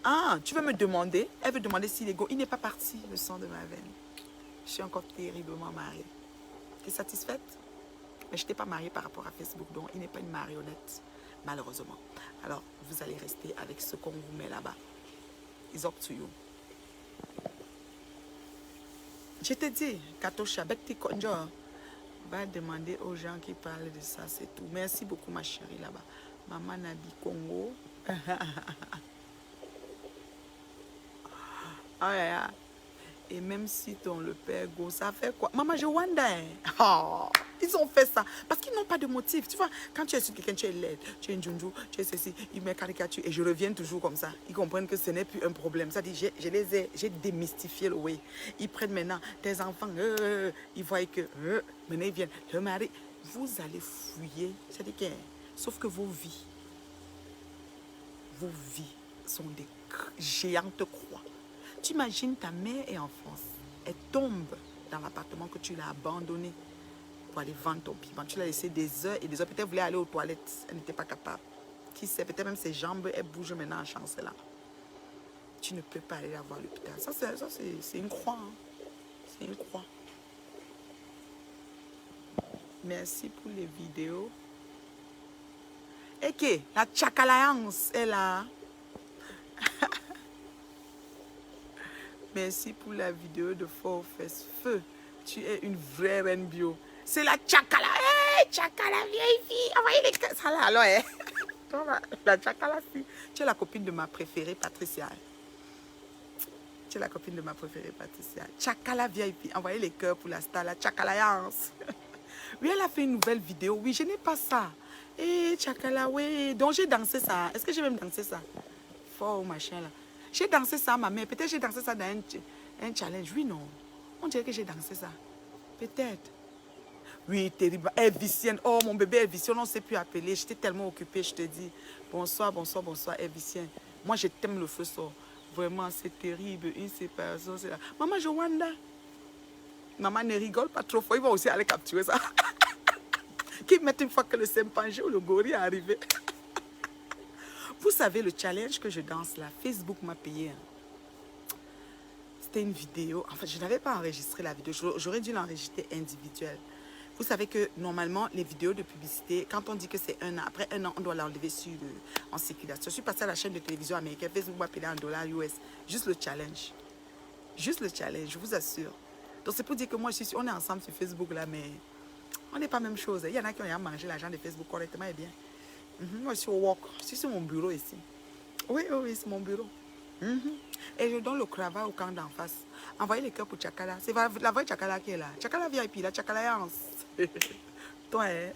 Ah, tu veux me demander? Elle veut demander si l'ego... Il n'est pas parti, le sang de ma veine. Je suis encore terriblement mariée. Tu es satisfaite? Mais je n'étais pas mariée par rapport à Facebook, donc il n'est pas une marionnette, malheureusement. Alors, vous allez rester avec ce qu'on vous met là-bas. It's up to you. Je te dis, Katosha, Bekti Konjo, va demander aux gens qui parlent de ça, c'est tout. Merci beaucoup, ma chérie, là-bas. Maman Nabi Congo. Ah, yeah. Et même si ton le père go, ça fait quoi? Maman, je wonder. Oh, ils ont fait ça. Parce qu'ils n'ont pas de motif. Tu vois, quand tu es sur quelqu'un, tu es laide, tu es une junju, tu es ceci, ils mettent caricature et je reviens toujours comme ça. Ils comprennent que ce n'est plus un problème. Ça dit, j'ai démystifié le way. Ils prennent maintenant tes enfants, ils voient que maintenant ils viennent, le mari. Vous allez fouiller. C'est-à-dire que, sauf que vos vies sont des géantes croix. Tu imagines ta mère est en France, elle tombe dans l'appartement que tu l'as abandonné pour aller vendre ton piment. Tu l'as laissé des heures et des heures. Peut-être voulait aller aux toilettes, elle n'était pas capable. Qui sait, peut-être même ses jambes, elles bougent maintenant en chancela. Tu ne peux pas aller la voir à l'hôpital. Ça c'est une croix. Hein. C'est une croix. Merci pour les vidéos. Et que la tchakalaance est là. Merci pour la vidéo de Fort Fest. Feu, tu es une vraie reine bio. C'est la Tchakala. Hey, Tchakala, vieille fille. Envoyez les caisses. Ça là, alors, hein. La Tchakala, tu es la copine de ma préférée, Patricia. Tu es la copine de ma préférée, Patricia. Tchakala, vieille fille. Envoyez les cœurs pour la star, la Tchakalaance. Oui, elle a fait une nouvelle vidéo. Oui, je n'ai pas ça. Eh, Tchakala, oui. Donc, j'ai dansé ça. Est-ce que j'ai même dansé ça? Fort machin, là. J'ai dansé ça, ma mère. Peut-être j'ai dansé ça dans un challenge. Oui, non. On dirait que j'ai dansé ça. Peut-être. Oui, terrible. Elle est vicienne. Oh, mon bébé est vicienne. On ne sait plus appeler. J'étais tellement occupée, je te dis. Bonsoir, bonsoir, bonsoir. Elle est vicienne. Moi, je t'aime le feu sort. Vraiment, c'est terrible. Une séparation, c'est là. Maman, je wanda. Maman ne rigole pas trop fort. Il va aussi aller capturer ça. Qui met une fois que le chimpanzé ou le gorille est arrivé. Vous savez, le challenge que je danse là, Facebook m'a payé. C'était une vidéo. En fait, je n'avais pas enregistré la vidéo. J'aurais dû l'enregistrer individuelle. Vous savez que normalement, les vidéos de publicité, quand on dit que c'est un an, après un an, on doit l'enlever en circulation. Je suis passée à la chaîne de télévision américaine. Facebook m'a payé $1 US. Juste le challenge. Juste le challenge, je vous assure. Donc, c'est pour dire que moi, on est ensemble sur Facebook là, mais on n'est pas la même chose. Il y en a qui ont mangé l'argent de Facebook correctement et bien. Moi, je suis au walk. Je suis sur mon bureau ici. Oui, oui, c'est mon bureau. Et je donne le cravate au camp d'en face. Envoyez les cœurs pour Tchakala. C'est la vraie Tchakala qui est là. Tchakala VIP, la Tchakalaance. Toi, hein?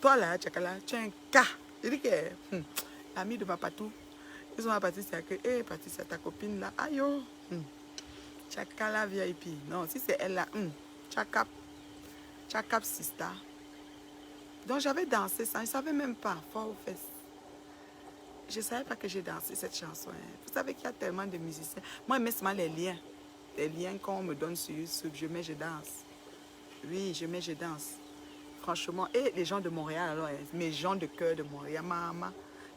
Toi, là, Tchakala, tu es un cas. Je dis que l'ami de ma patou, ils ont à Patricia que, hé, Patricia, ta copine là, aïe, oh. Tchakala VIP. Non, si c'est elle là, Tchakap Sista. Donc j'avais dansé ça, je ne savais même pas, Fort Fest. Je ne savais pas que j'ai dansé cette chanson. Hein. Vous savez qu'il y a tellement de musiciens. Moi, je mets seulement les liens qu'on me donne sur YouTube, je mets, je danse. Oui, je mets, je danse. Franchement, et les gens de Montréal, alors, mes gens de cœur de Montréal, maman,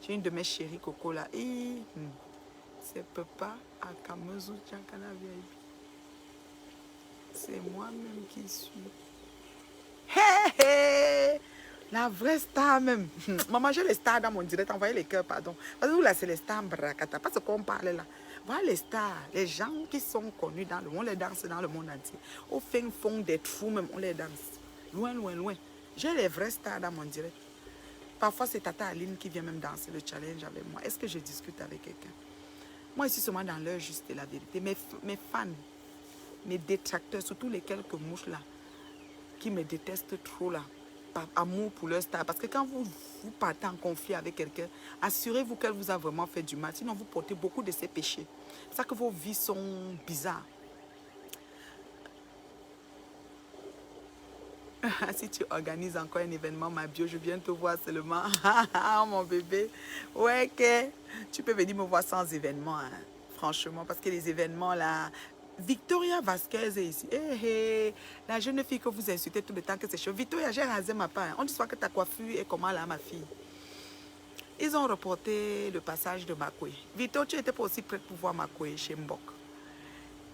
j'ai une de mes chéries Coco là. C'est Papa à Kamezu Tchakala VIP. C'est moi-même qui suis. Hé, hé! La vraie star même. Maman, j'ai les stars dans mon direct. Envoyez les cœurs, pardon. Parce que vous là, c'est les stars Brakata. Pas ce qu'on parle là. Voilà les stars, les gens qui sont connus dans le monde, on les danse dans le monde entier. Au fin fond des trous même, on les danse. Loin, loin, loin. J'ai les vrais stars dans mon direct. Parfois, c'est Tata Aline qui vient même danser le challenge avec moi. Est-ce que je discute avec quelqu'un? Moi, je suis seulement dans l'heure juste et la vérité. Mes fans, mes détracteurs, surtout les quelques mouches là, qui me détestent trop là, par amour pour leur star. Parce que quand vous partez en conflit avec quelqu'un, assurez-vous qu'elle vous a vraiment fait du mal. Sinon, vous portez beaucoup de ses péchés. C'est ça que vos vies sont bizarres. Si tu organises encore un événement, ma bio, je viens te voir seulement. Mon bébé. Ouais, que tu peux venir me voir sans événement, hein. Franchement, parce que les événements là. Victoria Vasquez est ici. La jeune fille que vous insultez tout le temps que c'est chaud. Victoria, j'ai rasé ma part. On dit soit que ta coiffure est comment là, ma fille. Ils ont reporté le passage de Makwe. Victoria, tu n'étais pas aussi prête pour voir Makwe chez Mbok.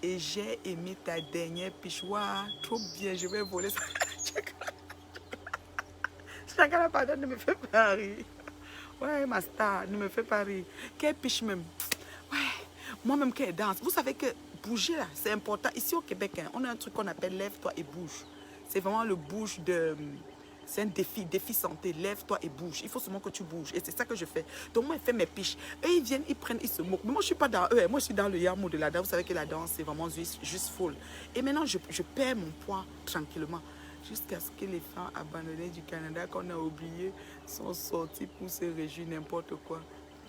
Et j'ai aimé ta dernière pichoua. Trop bien, je vais voler ça. Chacun pardon, ne me fait pas rire. Ouais, ma star, ne me fait pas rire. Quelle piche même. Ouais, moi-même qu'elle danse. Vous savez que bouger là, c'est important. Ici au Québec, hein, on a un truc qu'on appelle lève-toi et bouge. C'est vraiment le bouge de... C'est un défi santé. Lève-toi et bouge. Il faut seulement que tu bouges. Et c'est ça que je fais. Donc moi, je fais mes piches. Eux, ils viennent, ils prennent, ils se moquent. Mais moi, je ne suis pas dans eux. Moi, je suis dans le yamo de la danse. Vous savez que la danse, c'est vraiment juste folle. Et maintenant, je perds mon poids tranquillement. Jusqu'à ce que les femmes abandonnées du Canada qu'on a oubliées sont sorties pour se réjouir n'importe quoi.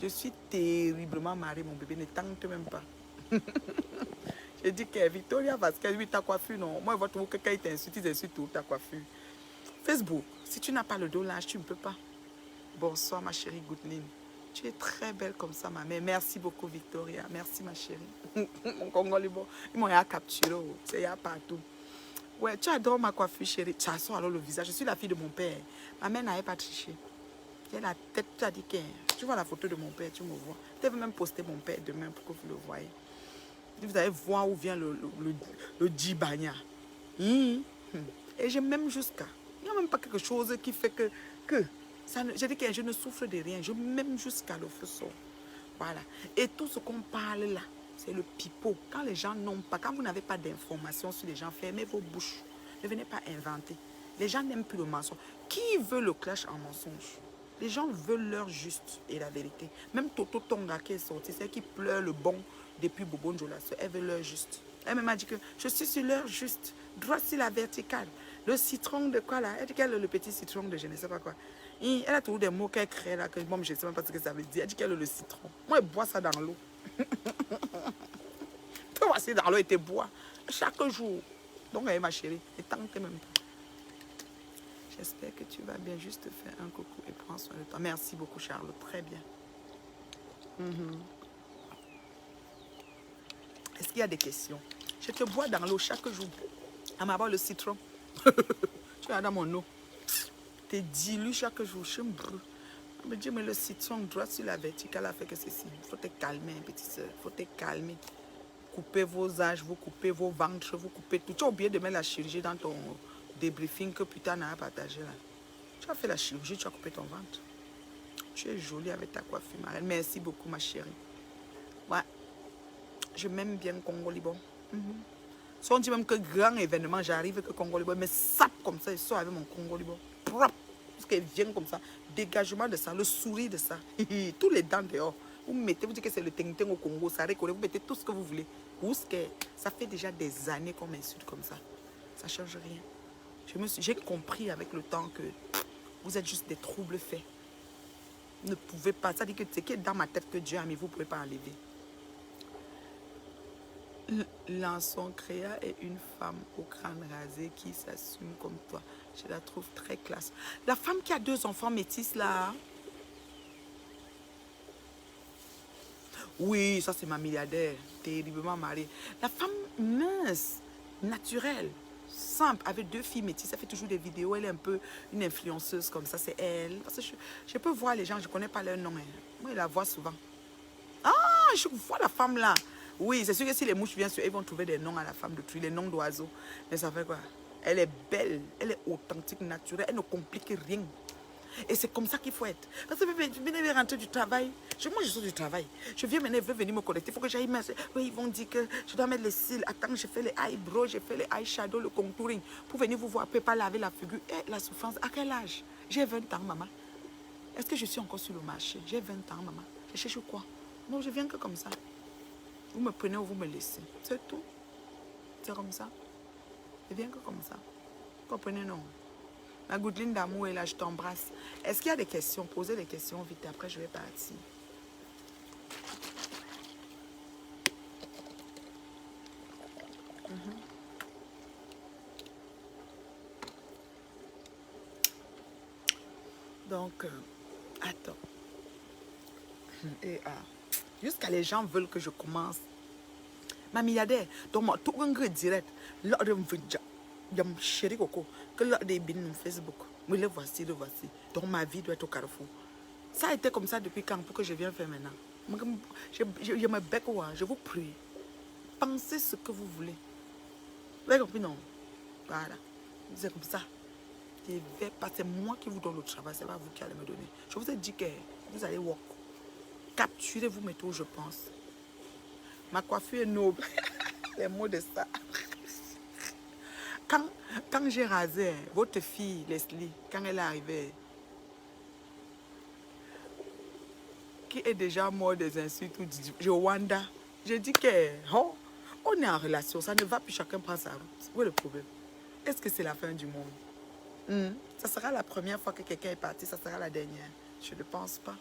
Je suis terriblement mariée, mon bébé. Ne tente même pas. Je dis que Victoria Vasquez, oui, ta coiffure, non. Moi, je vois toujours que quelqu'un t'insulte, ils insultent tout ta coiffure. Facebook, si tu n'as pas le dos large, tu ne peux pas. Bonsoir, ma chérie Goodline. Tu es très belle comme ça, ma mère. Merci beaucoup, Victoria. Merci, ma chérie. Mon Congolais, bon, ils m'ont capturé. C'est là partout. Ouais, tu adores ma coiffure, chérie. Tu as alors le visage. Je suis la fille de mon père. Ma mère n'avait pas triché. J'ai la tête, tu as dit que... Tu vois la photo de mon père, tu me vois. Tu veux même poster mon père demain pour que vous le voyez. Vous allez voir où vient le djibanya. Et j'aime même jusqu'à... Il n'y a même pas quelque chose qui fait que je dis que je ne souffre de rien. Je m'aime jusqu'à le feu sort. Voilà. Et tout ce qu'on parle là, c'est le pipeau. Quand les gens n'ont pas, quand vous n'avez pas d'informations sur les gens, fermez vos bouches. Ne venez pas inventer. Les gens n'aiment plus le mensonge. Qui veut le clash en mensonge? Les gens veulent leur juste et la vérité. Même Toto Tonga qui est sorti, c'est qui pleure le bon depuis Bobo Ndjola. Elle veut leur juste. Elle m'a dit que je suis sur leur juste. Droit sur la verticale. Le citron de quoi là? Elle dit qu'elle est le petit citron de je ne sais pas quoi. Et elle a toujours des mots qu'elle crée là, que moi je ne sais même pas ce que ça veut dire. Elle dit qu'elle est le citron. Moi, elle boit ça dans l'eau. Tu vois, c'est dans l'eau et tu bois chaque jour. Donc, elle est ma chérie. Et tant que même pas. J'espère que tu vas bien. Juste te faire un coucou et prends soin de toi. Merci beaucoup, Charlotte. Très bien. Est-ce qu'il y a des questions? Je te bois dans l'eau chaque jour. À m'avoir le citron. Tu as dans mon eau. Tu dilues chaque jour. Je me brûle. Je me dis, mais le citron droit sur la verticale a fait que ceci. Il faut te calmer, petite soeur. Il faut te calmer. Coupez vos âges, vous coupez vos ventres, vous coupez tout. Tu as oublié de mettre la chirurgie dans ton débriefing que putain n'a partagé là. Tu as fait la chirurgie, tu as coupé ton ventre. Tu es jolie avec ta coiffure, ma reine. Merci beaucoup, ma chérie. Ouais. Je m'aime bien Congo Liban. Si on dit même que grand événement, j'arrive que Congo Liban, mais sape comme ça, il sort avec mon Congo Liban. Propre. Parce qu'elle vient comme ça. Dégagement de ça, le sourire de ça. Tous les dents dehors. Vous mettez, vous dites que c'est le ting-ting au Congo, ça récolle, vous mettez tout ce que vous voulez. Ça fait déjà des années qu'on m'insulte comme ça. Ça ne change rien. J'ai compris avec le temps que vous êtes juste des troubles faits. Vous ne pouvez pas. Ça dit que c'est qui est dans ma tête que Dieu a mis, vous ne pouvez pas enlever. Lançon Créa est une femme au crâne rasé qui s'assume comme toi. Je la trouve très classe. La femme qui a 2 enfants métis là. Oui, ça c'est ma milliardaire, terriblement mariée. La femme mince, naturelle, simple, avec 2 filles métisses, ça fait toujours des vidéos, elle est un peu une influenceuse comme ça, c'est elle. Parce que je peux voir les gens, je ne connais pas leur nom. Hein. Moi, je la vois souvent. Ah, je vois la femme là. Oui, c'est sûr que si les mouches viennent sur elles, ils vont trouver des noms à la femme de truie, les noms d'oiseaux. Mais ça fait quoi? Elle est belle, elle est authentique, naturelle, elle ne complique rien. Et c'est comme ça qu'il faut être. Parce que venez rentrer du travail. Moi, je sors du travail. Je viens maintenant, je veux venir me connecter. Il faut que j'aille mettre. Oui, ils vont dire que je dois mettre les cils. Attends, j'ai fait les eyebrows, j'ai fait les eyeshadows, le contouring. Pour venir vous voir, après pas laver la figure. Et la souffrance, à quel âge? J'ai 20 ans, maman. Est-ce que je suis encore sur le marché? J'ai 20 ans, maman. Je cherche quoi? Non, je viens que comme ça. Vous me prenez ou vous me laissez. C'est tout. C'est comme ça. Je viens que comme ça. Vous comprenez, non? Ma goudeline d'amour est là, je t'embrasse. Est-ce qu'il y a des questions? Posez des questions vite, après je vais partir. Donc, attends. Et jusqu'à les gens veulent que je commence. Ma milliardaire, donc tout un gros direct. Là, je me dis, chérie Coco, que là, des bins Facebook. Mais le voici, le voici. Donc ma vie doit être au carrefour. Ça a été comme ça depuis quand pour que je vienne faire maintenant. Je me bec, je vous prie. Pensez ce que vous voulez. Vous avez compris, non? Voilà. C'est comme ça. Je vais pas, c'est moi qui vous donne le travail, c'est pas vous qui allez me donner. Je vous ai dit que vous allez walk. Capturez vous mettez où je pense. Ma coiffure est noble. Les mots de ça. Quand j'ai rasé, votre fille, Leslie, quand elle est arrivée, qui est déjà mort des insultes, je Wanda, j'ai dit que, oh, on est en relation, ça ne va plus, chacun prend sa route. Où est le problème? Est-ce que c'est la fin du monde? Ça sera la première fois que quelqu'un est parti, ça sera la dernière. Je ne pense pas.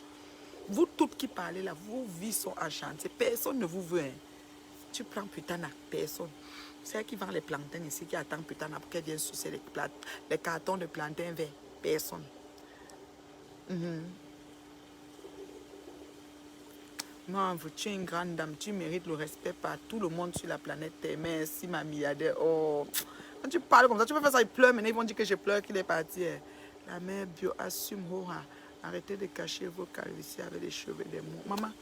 Vous toutes qui parlez là, vos vies sont enchantées. Personne ne vous veut. Hein. Tu prends Putana, personne. C'est elle qui vend les plantains ici, qui attend Putana pour qu'elle vienne sucer les cartons de plantains verts. Personne. Non, tu es une grande dame, tu mérites le respect par tout le monde sur la planète Terre. Merci, ma milliardaire. Oh, quand tu parles comme ça, tu peux faire ça, il pleure, maintenant ils vont dire que je pleure, qu'il est parti. La mère bio assume, arrêtez de cacher vos calvities avec les cheveux des mots. Maman,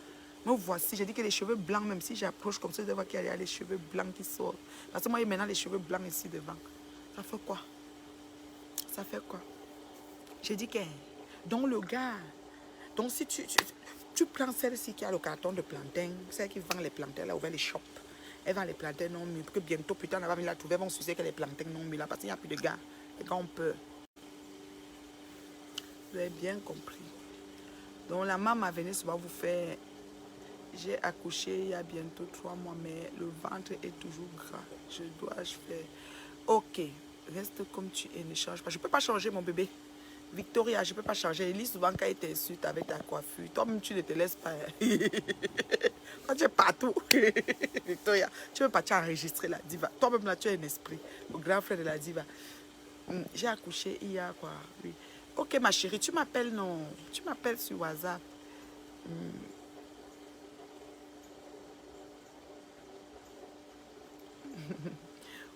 me voici, j'ai dit que les cheveux blancs, même si j'approche comme ça, je vois qu'il y a les cheveux blancs qui sortent. Parce que moi, il y a maintenant les cheveux blancs ici devant. Ça fait quoi? Ça fait quoi? J'ai dit que, donc le gars, donc si tu prends celle-ci qui a le carton de plantain, celle qui vend les plantains, elle a ouvert les shops. Elle vend les plantains non mûrs, parce que bientôt, putain, on va venir la trouver, ils vont sucer que les plantains non mûrs là, parce qu'il n'y a plus de gars. Les gars ont peur. Vous avez bien compris. Donc la maman venue souvent vous faire. J'ai accouché il y a bientôt 3 mois, mais le ventre est toujours gras. Je dois faire. Ok, reste comme tu es, ne change pas. Je ne peux pas changer mon bébé. Victoria, je ne peux pas changer. Elise, souvent quand elle t'insulte avec ta coiffure, toi-même tu ne te laisses pas. Quand tu es partout, Victoria, tu ne peux pas t'enregistrer la diva. Toi-même là, tu es un esprit. Le grand frère de la diva. J'ai accouché il y a quoi? Oui. Ok, ma chérie, tu m'appelles, non? Tu m'appelles sur WhatsApp.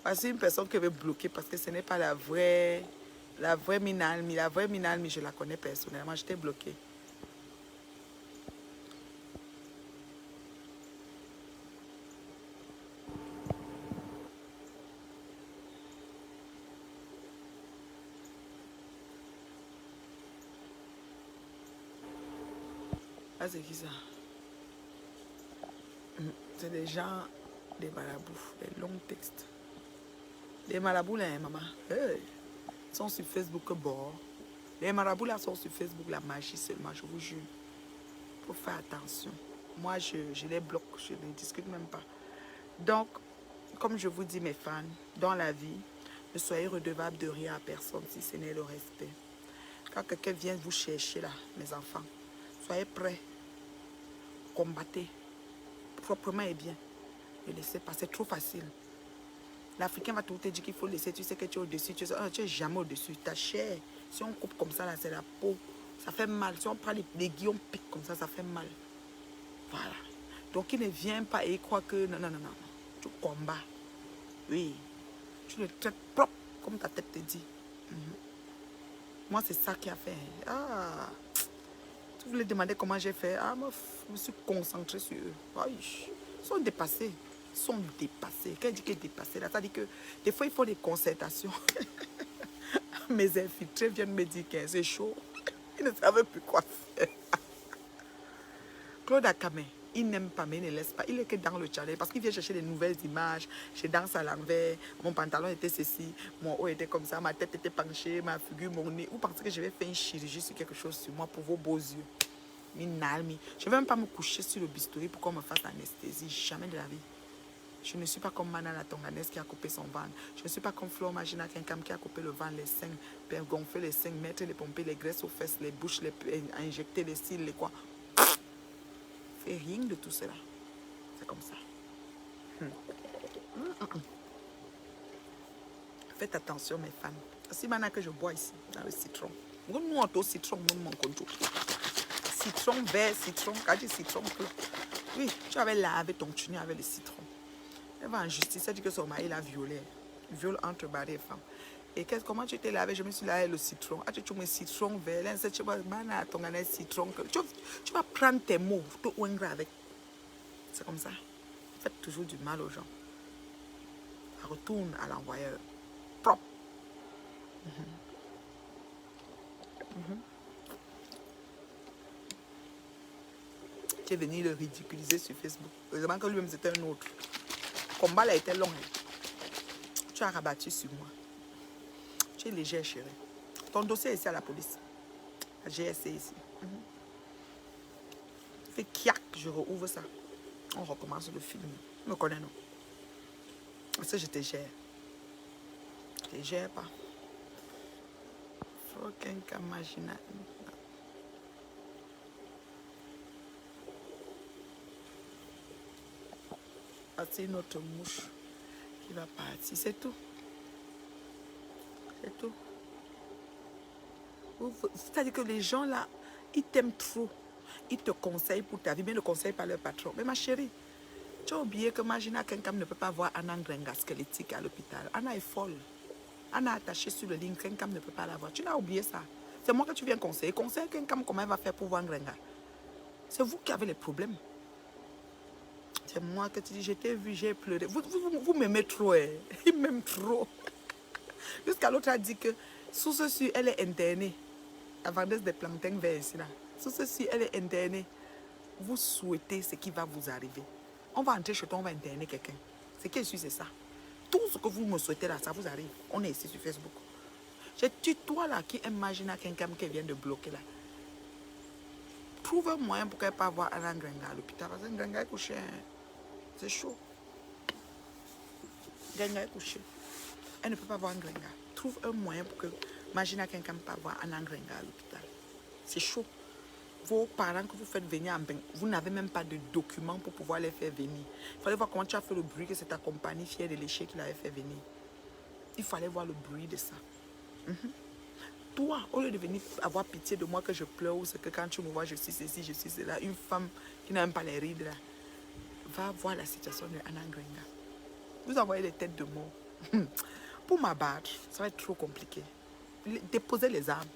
Voici une personne qui veut bloquer parce que ce n'est pas la vraie Minalmi. La vraie Minalmi, je la connais personnellement. Je t'ai bloqué. Ah, c'est qui ça? C'est des gens, des marabouts, des longs textes. Les marabouts, là, maman, hey, sont sur Facebook, bon. Les marabouts, là, sont sur Facebook, la magie seulement, je vous jure. Il faut faire attention. Moi, je les bloque, je ne discute même pas. Donc, comme je vous dis, mes fans, dans la vie, ne soyez redevables de rien à personne si ce n'est le respect. Quand quelqu'un vient vous chercher, là, mes enfants, soyez prêts. Combattez proprement et bien. Ne laissez pas, c'est trop facile. L'Africain va tout te dire qu'il faut laisser, tu sais que tu es au-dessus, tu es jamais au-dessus. Ta chair, si on coupe comme ça, là, c'est la peau. Ça fait mal. Si on prend les guillons piques comme ça fait mal. Voilà. Donc il ne vient pas et il croit que non. Tu combats. Oui. Tu le traites propre comme ta tête te dit. Moi, c'est ça qui a fait. Ah. Tu voulais demander comment j'ai fait. Ah, moi, je me suis concentrée sur eux. Aïe. Ils sont dépassés. Ils sont dépassés. Quand je dis que dépassé, là, ça dit que des fois, il faut des concertations. Mes infiltrés viennent me dire que c'est chaud. Ils ne savent plus quoi faire. Claude Akame, il n'aime pas, mais il ne laisse pas. Il est que dans le challenge parce qu'il vient chercher des nouvelles images. Je danse à l'envers. Mon pantalon était ceci. Mon haut était comme ça. Ma tête était penchée. Ma figure, mon nez. Vous pensez que je vais faire une chirurgie sur quelque chose sur moi pour vos beaux yeux? Je ne vais même pas me coucher sur le bistouri pour qu'on me fasse l'anesthésie. Jamais de la vie. Je ne suis pas comme Mana la Tonganaise qui a coupé son ventre. Je ne suis pas comme Flor Magina Kenkam qui a coupé le ventre, les seins, gonfler les seins, mettre les pompées, les graisses aux fesses, les bouches, injecter les cils, les quoi. Fais rien de tout cela. C'est comme ça. Faites attention, mes femmes. Si maintenant que je bois ici, dans le citron. Nous, on citron, mon contour. Citron vert, citron, quand je dis citron, oui, tu avais lavé ton tunier avec le citron. Elle va en justice, elle dit que son mari l'a violé. Viol entre mari et femme. Et comment tu t'es lavé? Je me suis lavé le citron. Ah, tu mets citron vert. Là, tu vas citron. Tu vas prendre tes mots, te oingre avec. C'est comme ça. Faites toujours du mal aux gens. Ça retourne à l'envoyeur. Propre. Tu es venu le ridiculiser sur Facebook. Heureusement que lui-même c'était un autre. Le combat là était long. Tu as rabattu sur moi. Tu es légère, chérie. Ton dossier est ici à la police. La GSC ici. Fait kiak, je rouvre ça. On recommence le film. Tu me connais, non? Parce que je te gère. Je te gère pas. Faut qu'un imagine. C'est notre mouche qui va partir. C'est tout. C'est tout. C'est-à-dire que les gens là, ils t'aiment trop. Ils te conseillent pour ta vie, mais ne conseillent pas leur patron. Mais ma chérie, tu as oublié que Magina Kenkam ne peut pas voir Anna Ngrenga squelettique à l'hôpital. Anna est folle. Anna est attachée sur le ligne. Kenkam ne peut pas la voir. Tu n'as oublié ça. C'est moi que tu viens conseiller. Conseille Kenkam comment elle va faire pour voir Ngrenga. C'est vous qui avez les problèmes. C'est moi que tu dis, je t'ai vu, j'ai pleuré. Vous m'aimez trop, hein. Il m'aime trop. Jusqu'à l'autre a dit que sous ceci, elle est internée. La vendeuse des plantains verts ici, là. Sous ceci, elle est internée. Vous souhaitez ce qui va vous arriver. On va entrer chez toi, on va interner quelqu'un. Ce qui est sûr, c'est ça. Tout ce que vous me souhaitez là, ça vous arrive. On est ici sur Facebook. J'ai dit, toi là, qui imagine quelqu'un qui vient de bloquer là. Trouve un moyen pour qu'elle puisse avoir Anna Ngrenga à l'hôpital. Parce que Ngrenga est couché. C'est chaud. Ngrenga est couché. Elle ne peut pas voir Ngrenga. Trouve un moyen pour que Magina quelqu'un peut avoir Anna Ngrenga à l'hôpital. C'est chaud. Vos parents que vous faites venir en bain, vous n'avez même pas de documents pour pouvoir les faire venir. Il fallait voir comment tu as fait le bruit que c'est ta compagnie fière de lécher qui l'avait fait venir. Il fallait voir le bruit de ça. Toi, au lieu de venir avoir pitié de moi que je pleure, ou c'est que quand tu me vois, je suis ceci, je suis cela, une femme qui n'a même pas les rides là, va voir la situation de Anna Ngrenga. Vous envoyez des têtes de mort. Pour m'abattre, ça va être trop compliqué. Déposez les armes.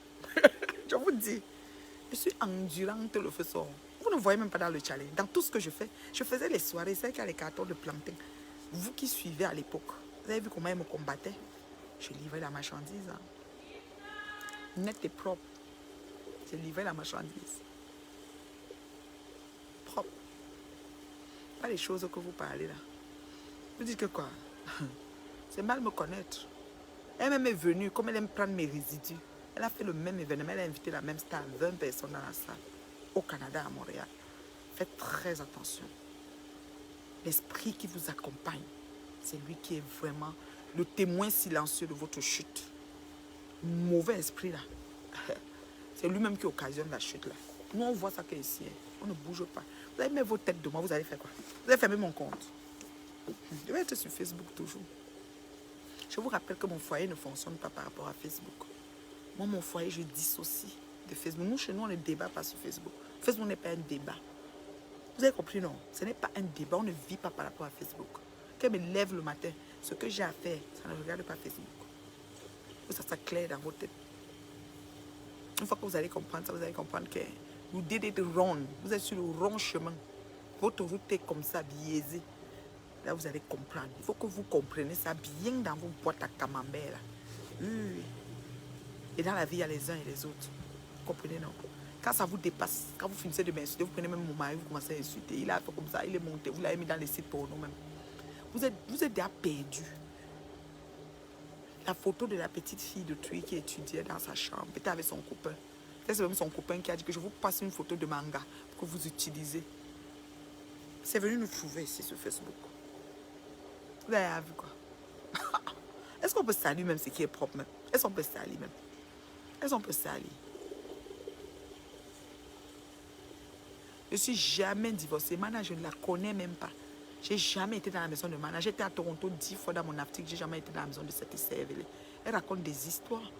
Je vous dis, je suis endurante, le feu sort. Vous ne voyez même pas dans le challenge. Dans tout ce que je fais, je faisais les soirées, c'est qu'il y a les cartons de plantain. Vous qui suivez à l'époque, vous avez vu comment ils me combattaient? Je livrais la marchandise. Hein. Net et propre. Je livrais la marchandise. Propre. Pas les choses que vous parlez là. Vous dites que quoi? C'est mal me connaître. Elle-même est venue, comme elle aime prendre mes résidus. Elle a fait le même événement, elle a invité la même star, 20 personnes dans la salle, au Canada, à Montréal. Faites très attention. L'esprit qui vous accompagne, c'est lui qui est vraiment le témoin silencieux de votre chute. Mauvais esprit là. C'est lui-même qui occasionne la chute là. Nous on voit ça qu'ici, on ne bouge pas. Vous allez mettre vos têtes de moi, vous allez faire quoi? Vous allez fermer mon compte. Je vais être sur Facebook toujours. Je vous rappelle que mon foyer ne fonctionne pas par rapport à Facebook. Moi, mon foyer, je dissocie de Facebook. Nous, chez nous, on ne débat pas sur Facebook. Facebook n'est pas un débat. Vous avez compris, non? Ce n'est pas un débat. On ne vit pas par rapport à Facebook. Quand je me lève le matin, ce que j'ai à faire, ça ne regarde pas Facebook. Ça s'éclaire dans votre tête. Une fois que vous allez comprendre ça, vous allez comprendre que vous did it wrong. Vous êtes sur le wrong chemin. Votre route est comme ça, biaisée. Là, vous allez comprendre. Il faut que vous compreniez ça bien dans vos boîtes à camembert. Oui. Et dans la vie, il y a les uns et les autres. comprenez, non? Quand ça vous dépasse, quand vous finissez de m'insulter, vous prenez même mon mari, vous commencez à insulter. Il a fait comme ça, il est monté, vous l'avez mis dans les sites porno même. Vous êtes déjà perdu. La photo de la petite fille de Tui qui étudiait dans sa chambre, peut-être avec son copain. C'est même son copain qui a dit que je vous passe une photo de manga pour que vous utilisez. C'est venu nous trouver ici sur Facebook. Vous avez vu quoi? Est-ce qu'on peut salir même ce qui est propre même? Est-ce qu'on peut salir même? Est-ce qu'on peut salir? Je ne suis jamais divorcée. Mana, je ne la connais même pas. Je n'ai jamais été dans la maison de Mana. J'étais à Toronto 10 fois dans mon Afrique. Je n'ai jamais été dans la maison de cette Cervelé. Elle raconte des histoires.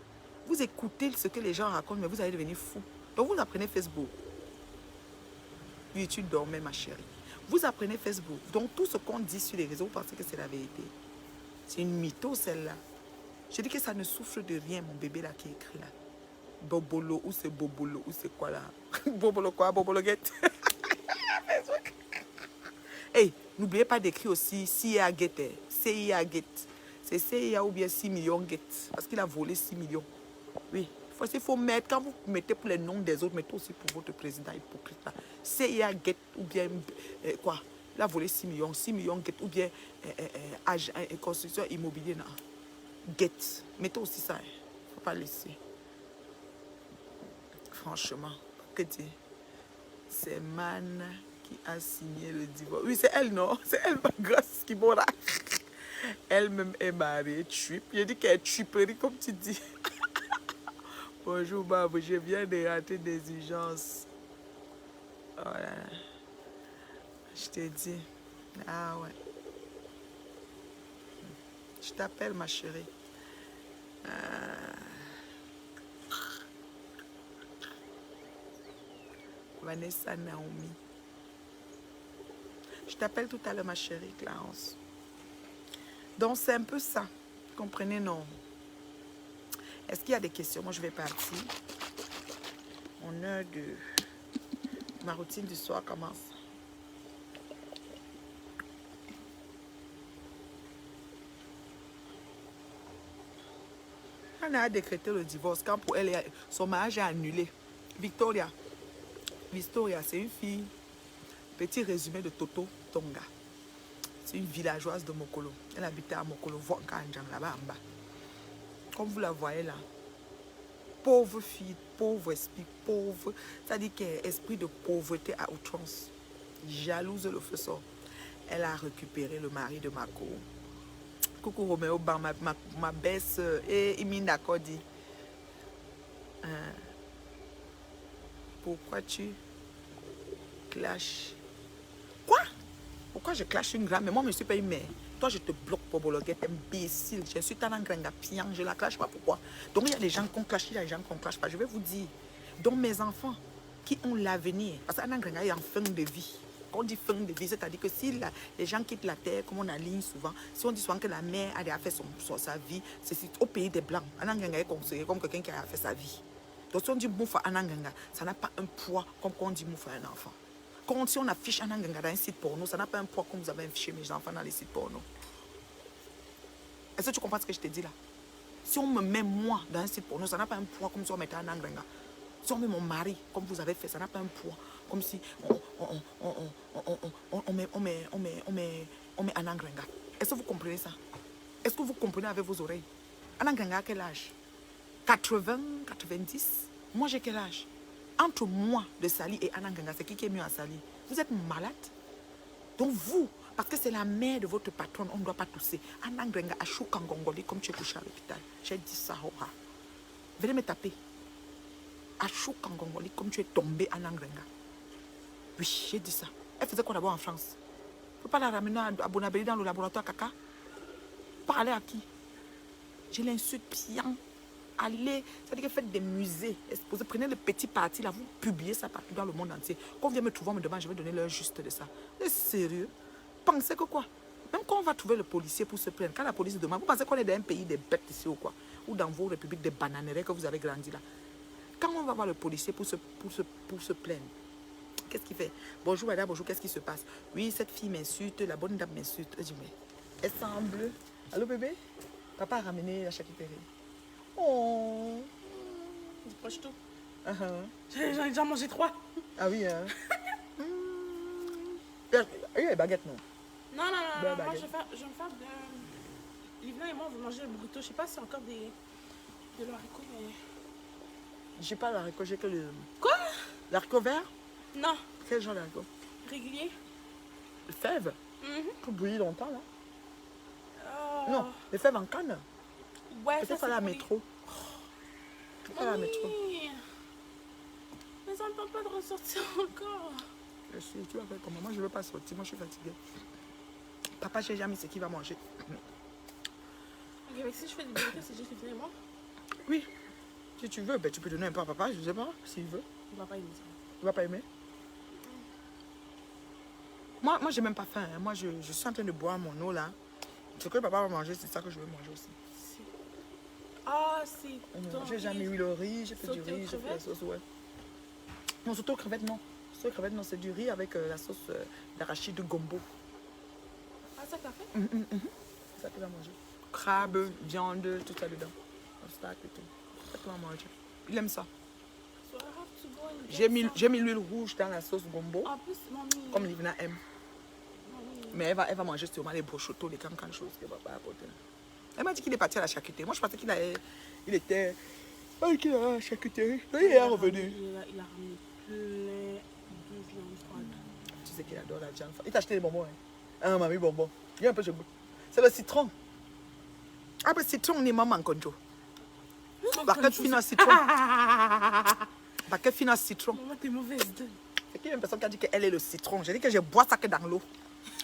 Vous écoutez ce que les gens racontent, mais vous allez devenir fou. Donc vous apprenez Facebook. Oui, tu dormais, ma chérie. Vous apprenez Facebook. Donc tout ce qu'on dit sur les réseaux, vous pensez que c'est la vérité. C'est une mytho, celle-là. Je dis que ça ne souffre de rien, mon bébé là qui est écrit là. Bobolo, ou c'est Bobolo, ou c'est quoi là? Bobolo quoi? Bobolo get. Hey, n'oubliez pas d'écrire aussi CIA get. CIA get. C'est CIA ou bien 6 millions get. Parce qu'il a volé 6 millions. Oui. Il faut mettre, quand vous mettez pour les noms des autres, mettez aussi pour votre président hypocrite là. CIA get ou bien quoi? Il a volé 6 millions. 6 millions get ou bien construction immobilière. Get. Mettez aussi ça. Il ne faut pas laisser. Franchement, que dire? C'est Man qui a signé le divorce. Oui, c'est elle, non? C'est elle, ma grosse qui là. Elle-même est mariée, trip. Je dis qu'elle est triperie, comme tu dis. Bonjour, Babou. Je viens de rater des urgences. Oh là là. Je te dis. Ah ouais. Je t'appelle, ma chérie. Vanessa Naomi. Je t'appelle tout à l'heure, ma chérie Clarence. Donc, c'est un peu ça. Comprenez, non? Est-ce qu'il y a des questions? Moi, je vais partir. Mon heure de... Ma routine du soir commence. On a décrété le divorce quand pour elle, son mariage est annulé. Victoria, c'est une fille. Petit résumé de Toto Tonga. C'est une villageoise de Mokolo. Elle habitait à Mokolo, là-bas en bas. Comme vous la voyez là. Pauvre fille, pauvre esprit, pauvre. C'est-à-dire qu'elle a esprit de pauvreté à outrance. Jalouse le feu sort. Elle a récupéré le mari de Mako. Coucou Roméo, ma belle-sœur. Et Imine Akodi. Pourquoi tu clashes? Quoi? Pourquoi je clash une grande? Mais moi, je ne suis pas une mère. Toi, je te bloque pour Bologuette, imbécile. Je suis talent gringa pian, je la clash pas. Pourquoi? Donc, il y a des gens qu'on clash, il y a des gens qu'on clash pas. Je vais vous dire. Donc, mes enfants qui ont l'avenir, parce qu'un gringa est en fin de vie. Quand on dit fin de vie, c'est-à-dire que si les gens quittent la terre, comme on aligne souvent, si on dit souvent que la mère a déjà fait sa vie, c'est au pays des Blancs. Un gringa est considéré comme quelqu'un qui a fait sa vie. Donc, si on dit Moufa Ananganga, ça n'a pas un poids comme quand on dit Moufa un enfant. Quand si on affiche Ananganga dans un site porno, ça n'a pas un poids comme vous avez affiché mes enfants dans les sites porno. Est-ce que tu comprends ce que je te dis là? Si on me met moi dans un site porno, ça n'a pas un poids comme si on mettait Ananganga. Si on met mon mari, comme vous avez fait, ça n'a pas un poids. Comme si on met Ananganga. Est-ce que vous comprenez ça? Est-ce que vous comprenez avec vos oreilles? Ananganga à quel âge? 80, 90? Moi, j'ai quel âge? Entre moi, de Sali et Ananganga, c'est qui est mieux à Sali? Vous êtes malade? Donc vous, parce que c'est la mère de votre patronne, on ne doit pas tousser. Ananganga a chou kangongoli comme tu es couché à l'hôpital. J'ai dit ça, Hora. Venez me taper. A chou kangongoli comme tu es tombé Ananganga. Oui, j'ai dit ça. Elle faisait quoi d'abord en France? Tu ne peux pas la ramener à Bonabéli dans le laboratoire caca? Parler à qui? Je l'insulte bien. Allez, c'est-à-dire que faites des musées, exposez, prenez le petit parti là, vous publiez ça partout dans le monde entier. Quand on vient me trouver, on me demande, je vais donner l'heure juste de ça. C'est sérieux? Pensez que quoi? Même quand on va trouver le policier pour se plaindre, quand la police demande, vous pensez qu'on est dans un pays des bêtes ici ou quoi? Ou dans vos républiques des bananeraies que vous avez grandi là? Quand on va voir le policier pour se plaindre, qu'est-ce qu'il fait? Bonjour madame, bonjour, qu'est-ce qui se passe? Oui, cette fille m'insulte, la bonne dame m'insulte. Je dis, mais elle semble. Allô bébé? Papa a ramené la charcuterie. Oh, c'est proche tout. J'en ai déjà mangé 3. Ah oui, hein. Il y a les baguettes, non? Non, non, non, Ben, non. Moi, baguette. je vais me faire de... Livna et moi, on veut manger le burrito. Je sais pas si c'est encore de l'haricot, mais... J'ai pas l'haricot, j'ai que le... Quoi? L'haricot vert? Non, Quel genre d'haricot? régulier. Les fèves? Pour bouillir longtemps, là? Oh. Non, les fèves en canne. Ouais, ça, Peut-être c'est aller à la pour les- métro. Peut-être aller à la métro. Mamie. Mais ça ne peut pas de ressortir encore. Je suis, tu vas faire comment? Moi, je veux pas sortir, moi, je suis fatiguée. Papa, j'ai jamais ce qu'il va manger. Ok, mais si je fais des burritos, c'est juste Livna et moi. Oui, si tu veux, ben, tu peux donner un peu à papa, je sais pas, s'il veut. Il va pas aimer ça. Il va pas aimer. Moi, j'ai même pas faim. Hein. Moi, je suis en train de boire mon eau, là. Ce que papa va manger, c'est ça que je veux manger aussi. Ah, c'est... J'ai jamais eu le riz, j'ai fait du Sauté aux riz, j'ai fait la crevettes? sauce, ouais. Non, surtout aux crevettes, non. Surtout aux crevettes, non, c'est du riz avec la sauce d'arachide de gombo. Ah, ça t'as fait? C'est ça qu'il va manger. Crabe, viande, tout ça dedans. Un steak et tout. C'est ça qu'il va manger. Il aime ça. So I have to go and get J'ai mis l'huile rouge dans la sauce gombo, En plus, mamie... comme Livna aime. Mamie. Mais elle va manger sûrement les brochotos, les cancan choses qu'elle va pas apporter. Elle m'a dit qu'il est parti à la charcuterie. Moi, je pensais qu'il était... qu'il est à la charcuterie. Il est revenu. Il a ramené plein de viande froide. Tu sais qu'il adore la viande. Il t'a acheté des bonbons, hein? Ah, mamie, bonbons. Il y a un peu de goût. C'est le citron. Ah, mais citron, on est maman, conjo. Baquet fina citron. Baquet fina citron. Maman, t'es mauvaise. C'est qu'il y a une personne qui a dit qu'elle est le citron. J'ai dit que je bois ça que dans l'eau.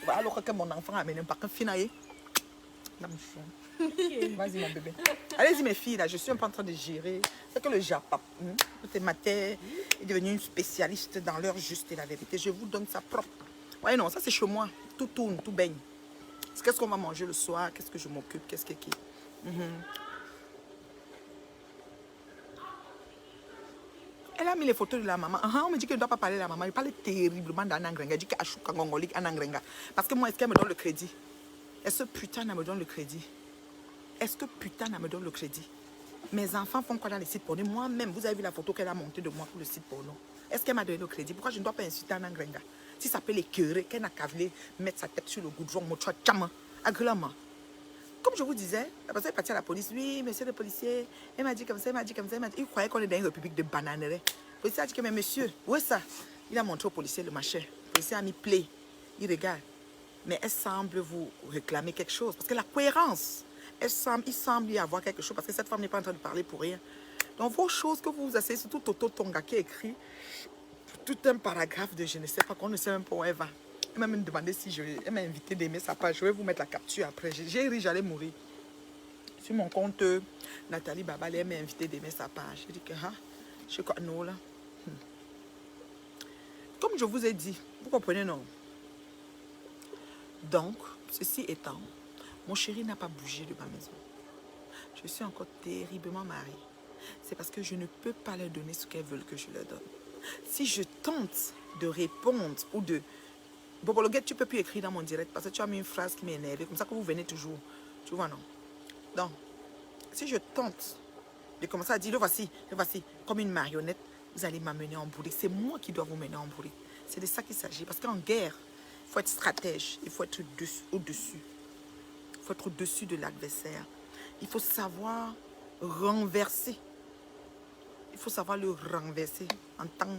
Alors que mon enfant a amené un baquet finaillé. Vas-y, mon bébé. Allez-y, mes filles, là, je suis un peu en train de gérer. C'est que le Japon, toute mater est devenue une spécialiste dans l'heure juste et la vérité. Je vous donne ça propre. Ouais, non, ça c'est chez moi. Tout tourne, tout baigne. Qu'est-ce qu'on va manger le soir? Qu'est-ce que je m'occupe? Qu'est-ce qui? Elle a mis les photos de la maman. On me dit qu'elle ne doit pas parler de la maman. Elle parle terriblement d'Anangrenga. Elle dit qu'Achouka Gongolik Anangrenga. Parce que moi, est-ce qu'elle me donne le crédit? Est-ce que putain, elle me donne le crédit? Est-ce que putain, elle me donne le crédit? Mes enfants font quoi dans les sites porno? Moi-même, vous avez vu la photo qu'elle a montée de moi pour le site porno. Est-ce qu'elle m'a donné le crédit? Pourquoi je ne dois pas insulter Anangrenga? Si ça peut l'écœurer, qu'elle n'a qu'à venir mettre sa tête sur le goudron, motra tchama, agréablement. Comme je vous disais, la personne est partie à la police. Oui, monsieur le policier, elle m'a dit comme ça, elle m'a dit comme ça. Il croyait qu'on est dans une république de bananerais. Le policier a dit que, mais monsieur, où est ça? Il a montré au policier le machin. Le policier a mis play. Il regarde. Mais elle semble vous réclamer quelque chose. Parce que la cohérence, il semble y avoir quelque chose. Parce que cette femme n'est pas en train de parler pour rien. Donc, vos choses que vous asseyez, surtout Toto Tonga qui a écrit tout un paragraphe de je ne sais pas, qu'on ne sait même pas où elle va. Elle m'a même demandé si elle m'a invité d'aimer sa page. Je vais vous mettre la capture après. J'ai ri, j'allais mourir. Sur mon compte, Nathalie Babal, elle m'a invité d'aimer sa page. J'ai dit que, je sais quoi, non, là. Comme je vous ai dit, vous comprenez, non? Donc, ceci étant, mon chéri n'a pas bougé de ma maison. Je suis encore terriblement mariée. C'est parce que je ne peux pas leur donner ce qu'elles veulent que je leur donne. Si je tente de répondre ou de... Bobologuette, tu ne peux plus écrire dans mon direct parce que tu as mis une phrase qui m'énerve. Comme ça que vous venez toujours. Tu vois, non? Donc, si je tente de commencer à dire, le voici, comme une marionnette, vous allez m'amener en bourrique. C'est moi qui dois vous mener en bourrique. C'est de ça qu'il s'agit. Parce qu'en guerre, il faut être stratège. Il faut être au-dessus. Il faut être au-dessus de l'adversaire. Il faut savoir renverser. Il faut savoir le renverser en temps.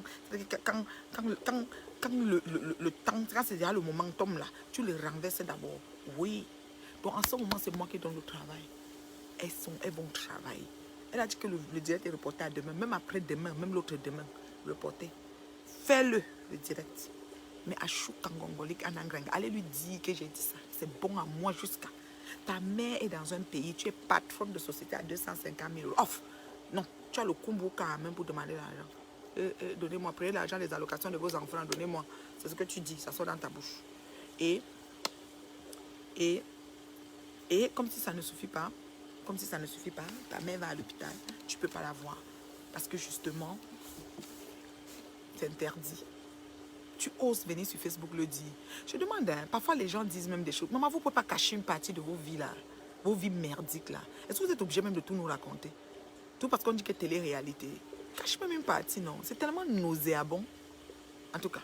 Quand le temps, quand c'est déjà le momentum là, tu le renverses d'abord. Oui. Donc en ce moment, c'est moi qui donne le travail. Elles vont travailler. Elle a dit que le direct est reporté à demain, même après-demain, même l'autre demain, reporté. Fais-le, le direct. Mais à Choukangongolik, Anangrenga, allez lui dire que j'ai dit ça. C'est bon à moi jusqu'à. Ta mère est dans un pays, tu es patronne de société à 250 000 €. Off. Non, tu as le combo quand même pour demander l'argent. Donnez-moi, prenez l'argent des allocations de vos enfants, donnez-moi. C'est ce que tu dis, ça sort dans ta bouche. Et comme si ça ne suffit pas, ta mère va à l'hôpital, tu ne peux pas la voir. Parce que justement, c'est interdit. Tu oses venir sur Facebook le dire. Je demande, parfois les gens disent même des choses. Maman, vous ne pouvez pas cacher une partie de vos vies là, vos vies merdiques là. Est-ce que vous êtes obligé même de tout nous raconter? Tout parce qu'on dit que télé-réalité. cache même une partie, non. C'est tellement nauséabond. En tout cas,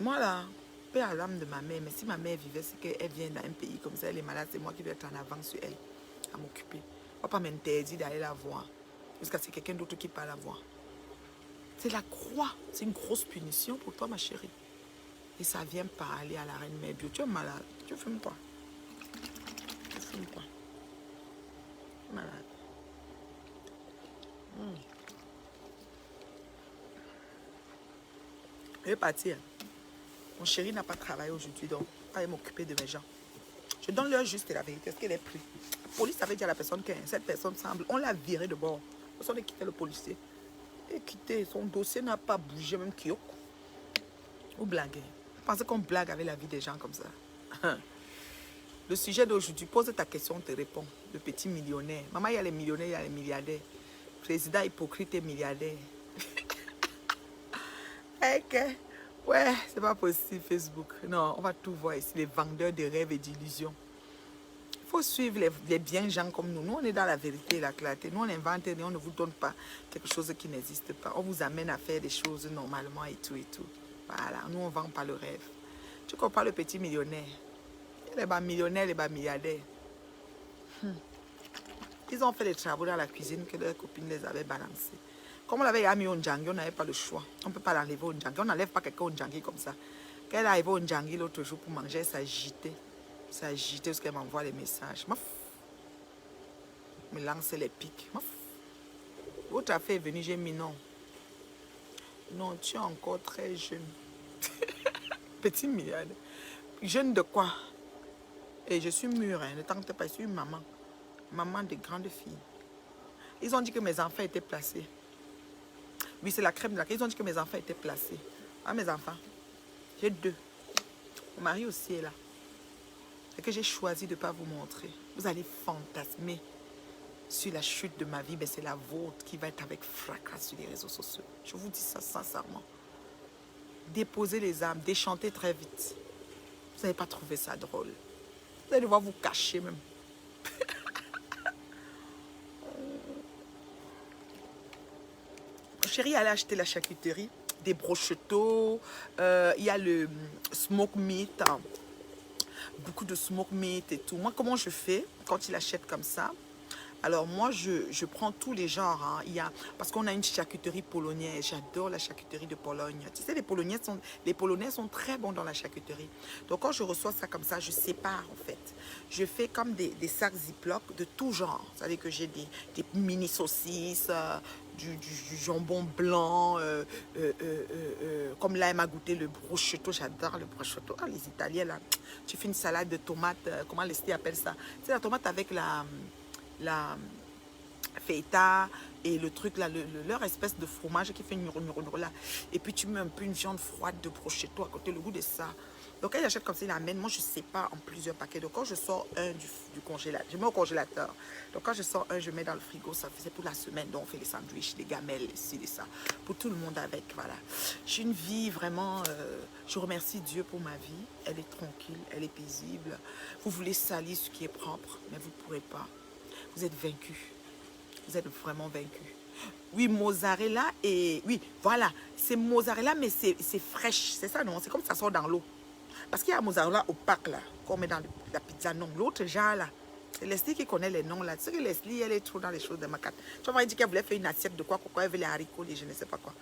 moi là, paix à l'âme de ma mère, mais si ma mère vivait, c'est qu'elle vient d'un pays comme ça, elle est malade, c'est moi qui dois être en avance sur elle, à m'occuper. On ne va pas m'interdire d'aller la voir, jusqu'à ce que c'est quelqu'un d'autre qui part la voir. C'est la croix, c'est une grosse punition pour toi, ma chérie. Et ça vient parler à la reine mère bio. Tu es malade, tu fumes quoi? Tu fumes quoi? Tu es malade. Je vais partir. Mon chéri n'a pas travaillé aujourd'hui, donc je vais m'occuper de mes gens. Je donne leur juste la vérité. Est-ce qu'elle est prise? La police avait dit à la personne que cette personne semble. On l'a viré de bord. On a quitté le policier. Et quitté. Son dossier n'a pas bougé, même Kyoko. Vous blaguez. Vous pensez qu'on blague avec la vie des gens comme ça? Le sujet d'aujourd'hui, pose ta question, on te répond. Le petit millionnaire. Maman, il y a les millionnaires, il y a les milliardaires. Président hypocrite et milliardaire. Ok. Ouais, c'est pas possible, Facebook. Non, on va tout voir ici, les vendeurs de rêves et d'illusions. Il faut suivre les bien gens comme nous. Nous, on est dans la vérité et la clarté. Nous, on invente et on ne vous donne pas quelque chose qui n'existe pas. On vous amène à faire des choses normalement et tout et tout. Voilà, nous, on ne vend pas le rêve. Tu comprends le petit millionnaire? Les bas millionnaires, les bas milliardaires. Ils ont fait des travaux dans la cuisine que leurs copines les avaient balancés. Comme on l'avait mis au Ndjangi, on n'avait pas le choix. On ne peut pas l'enlever au Ndjangi. On n'enlève pas quelqu'un au Ndjangi comme ça. Quand elle est arrivée au Ndjangi l'autre jour pour manger, elle s'agitait. Elle s'agitait parce qu'elle m'envoie les messages. Maf. Me lancer les pics. Maf. Votre affaire est venue, j'ai mis non. Non, tu es encore très jeune. Petit milliardaire. Jeune de quoi? Et je suis mûre, hein. Ne tente pas, je suis une maman. Maman de grande fille. Ils ont dit que mes enfants étaient placés. Oui, c'est la crème de la crème. Ils ont dit que mes enfants étaient placés. Ah, mes enfants. J'ai 2. Mon mari aussi est là. Et que j'ai choisi de ne pas vous montrer. Vous allez fantasmer sur la chute de ma vie, mais c'est la vôtre qui va être avec fracas sur les réseaux sociaux. Je vous dis ça sincèrement. Déposez les âmes, déchantez très vite. Vous n'allez pas trouver ça drôle. Vous allez devoir vous cacher même. Chérie, allait acheter la charcuterie, des brocheteaux, il y a le smoke meat, hein, beaucoup de smoke meat et tout. Moi, comment je fais quand il achète comme ça? Alors moi, je prends tous les genres. Hein. Parce qu'on a une charcuterie polonaise. J'adore la charcuterie de Pologne. Tu sais, les Polonais sont très bons dans la charcuterie. Donc quand je reçois ça comme ça, je sépare en fait. Je fais comme des sacs Ziploc de tout genre. Vous savez que j'ai des mini saucisses, du jambon blanc. Comme là, elle m'a goûté le prosciutto. J'adore le prosciutto. Ah, les Italiens là. Tu fais une salade de tomates. Comment les Stis appellent ça? C'est la tomate avec la feta et le truc là, leur espèce de fromage qui fait une là. Et puis tu mets un peu une viande froide de prosciutto à côté, le goût de ça. Donc quand il achète comme ça, il amène. Moi je sais pas en plusieurs paquets. Donc quand je sors un du congélateur, je mets au congélateur. Donc quand je sors un, je mets dans le frigo. Ça faisait pour la semaine. Donc on fait les sandwichs, les gamelles, ici et ça. Pour tout le monde avec, voilà. J'ai une vie vraiment, je remercie Dieu pour ma vie. Elle est tranquille, elle est paisible. Vous voulez salir ce qui est propre, mais vous ne pourrez pas. Vous êtes vaincu. Vous êtes vraiment vaincu. Oui, mozzarella et... Oui, voilà. C'est mozzarella, mais c'est fraîche. C'est ça, non? C'est comme ça sort dans l'eau. Parce qu'il y a mozzarella opaque, là, qu'on met dans la pizza. Non, l'autre genre, là. C'est Leslie qui connaît les noms, là. Tu sais que Leslie, elle est trop dans les choses de ma carte. Tu vois, elle dit qu'elle voulait faire une assiette de quoi, elle veut les haricots, les je ne sais pas quoi.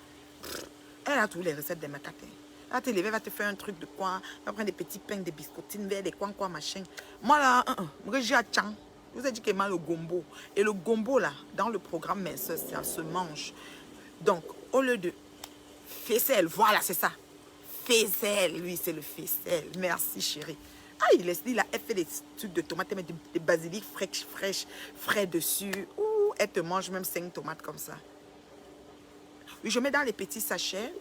Elle a toutes les recettes de ma carte. Elle va te lever, va te faire un truc de quoi. Elle va prendre des petits pains, des biscottines verts, des quoi, machin. Moi, là, j'ai à Tchang. Je vous ai dit qu'il y a le gombo. Et le gombo, là, dans le programme minceur, ça se mange. Donc, au lieu de faisselle, voilà, c'est ça. Faisselle, oui, c'est le faisselle. Merci, chérie. Ah, il laisse, il a fait des trucs de tomates, met des basilic frais dessus. Ouh, elle te mange même 5 tomates comme ça. Oui, je mets dans les petits sachets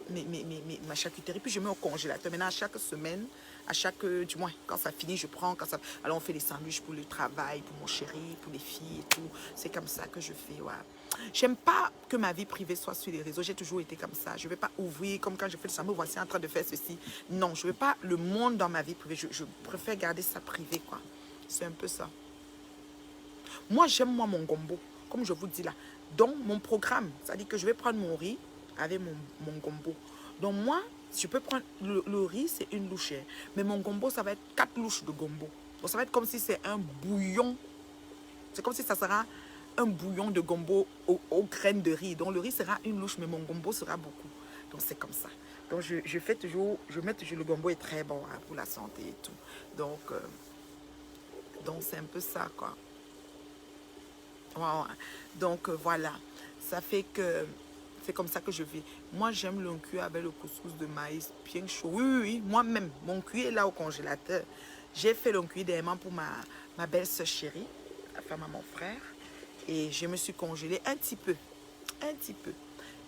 ma charcuterie, puis je mets au congélateur. Maintenant, à chaque semaine, du moins, quand ça finit, je prends. Alors, on fait des sandwichs pour le travail, pour mon chéri, pour les filles et tout. C'est comme ça que je fais, ouais. J'aime pas que ma vie privée soit sur les réseaux. J'ai toujours été comme ça. Je ne vais pas ouvrir comme quand je fais le sandwich, voici en train de faire ceci. Non, je ne veux pas le monde dans ma vie privée. Je préfère garder ça privé, quoi. C'est un peu ça. Moi, j'aime mon gombo. Comme je vous dis là, Donc, mon programme, c'est-à-dire que je vais prendre mon riz avec mon gombo. Donc, moi, je peux prendre le riz, c'est une louche. Hein. Mais mon gombo, ça va être 4 louches de gombo. Donc, ça va être comme si c'est un bouillon. C'est comme si ça sera un bouillon de gombo aux graines de riz. Donc, le riz sera une louche, mais mon gombo sera beaucoup. Donc, c'est comme ça. Donc, je mets toujours, le gombo est très bon hein, pour la santé et tout. Donc c'est un peu ça, quoi. Ouais. Donc, voilà. Ça fait que c'est comme ça que je vis. Moi, j'aime le cuit avec le couscous de maïs bien chaud. Oui, oui, oui. Moi-même, mon cuit est là au congélateur. J'ai fait le cuit d'aimant pour ma belle-sœur chérie, la femme à mon frère. Et je me suis congelée un petit peu. Un petit peu.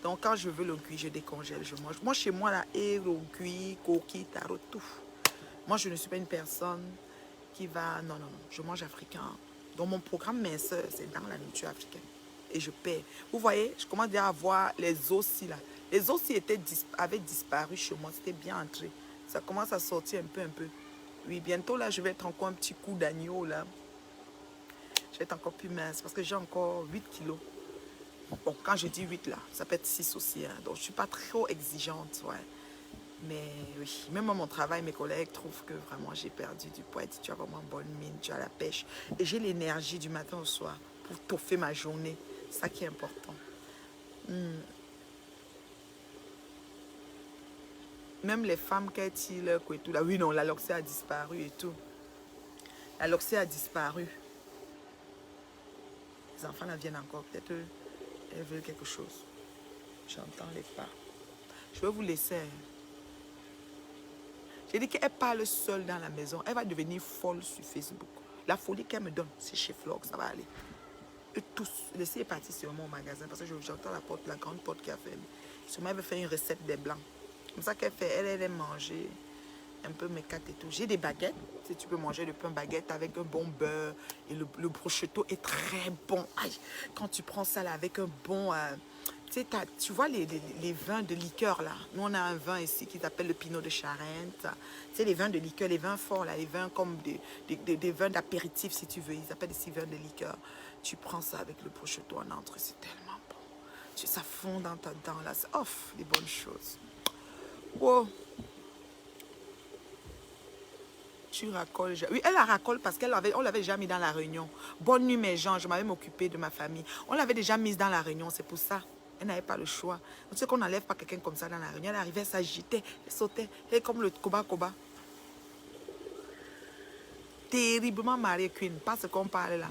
Donc, quand je veux le cuit, je décongèle, je mange. Moi, chez moi, là, et le cuit, coquille, tarot, tout. Moi, je ne suis pas une personne qui va... Non, non, non. Je mange africain. Donc, mon programme minceur, c'est dans la nourriture africaine. Et je paie. Vous voyez, je commence déjà à voir les os là. Les os avaient disparu chez moi. C'était bien entré. Ça commence à sortir un peu, un peu. Oui, bientôt, là, je vais être encore un petit coup d'agneau, là. Je vais être encore plus mince parce que j'ai encore 8 kilos. Bon, quand je dis 8 là, ça peut être 6 aussi. Hein. Donc, je ne suis pas trop exigeante. Ouais. Mais oui, même à mon travail, mes collègues trouvent que vraiment j'ai perdu du poids. Tu as vraiment bonne mine, tu as la pêche. Et j'ai l'énergie du matin au soir pour toffer ma journée. C'est ça qui est important. Même les femmes qui ont leur et tout là. Oui, non, la loxée a disparu et tout. La loxée a disparu. Les enfants là viennent encore. Peut-être elles veulent quelque chose. J'entends les pas. Je vais vous laisser. J'ai dit qu'elle parle seule dans la maison. Elle va devenir folle sur Facebook. La folie qu'elle me donne, c'est chez Vlog, ça va aller. Et tous, laissez est parti sur mon magasin parce que j'entends la grande porte qui a fermé. Sûrement, elle veut faire une recette des blancs. Comme ça qu'elle fait, elle aime manger un peu mes quatre et tout. J'ai des baguettes. Si tu peux manger le pain baguette avec un bon beurre. Et le prosciutto est très bon. Aïe, quand tu prends ça là avec un bon... tu vois les vins de liqueur là. Nous on a un vin ici qui s'appelle le Pinot de Charente. Tu sais les vins de liqueur, les vins forts là, les vins comme des vins d'apéritif si tu veux. Ils appellent ici vins de liqueur. Tu prends ça avec le prosciutto en entrée, c'est tellement bon. Ça fond dans ta dent là. C'est off, des bonnes choses. Wow. Tu racoles. Oui, elle la racole parce qu'on l'avait déjà mis dans la réunion. Bonne nuit mes gens, je m'avais m'occuper de ma famille. On l'avait déjà mise dans la réunion, c'est pour ça. Elle n'avait pas le choix. Tu sais qu'on n'enlève pas quelqu'un comme ça dans la réunion. Elle arrivait, elle s'agitait, elle sautait. Elle est comme le koba-koba. Terriblement mariée, Queen. Pas ce qu'on parle là.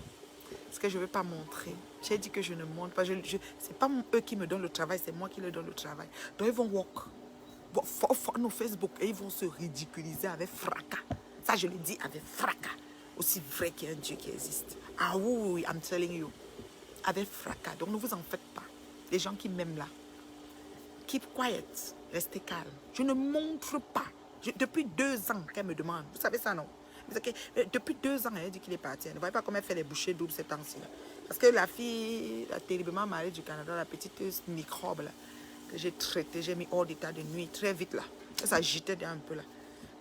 Ce que je ne vais pas montrer. J'ai dit que je ne montre pas. Ce n'est pas eux qui me donnent le travail, c'est moi qui leur donne le travail. Donc ils vont walk. Nos Facebook et ils vont se ridiculiser avec fracas. Ça, je le dis avec fracas. Aussi vrai qu'il y a un Dieu qui existe. Ah oui, I'm telling you. Avec fracas. Donc ne vous en faites pas. Les gens qui m'aiment là. Keep quiet. Restez calme. Je ne montre pas. Depuis 2 ans qu'elle me demande. Vous savez ça, non? Depuis 2 ans, elle dit qu'il est parti. Ne voyez pas comment elle fait les bouchées doubles ces temps-ci. Parce que la fille, la terriblement mariée du Canada, la petite microbe là, que j'ai traitée, j'ai mis hors d'état de nuit très vite là. Elle s'agitait un peu là.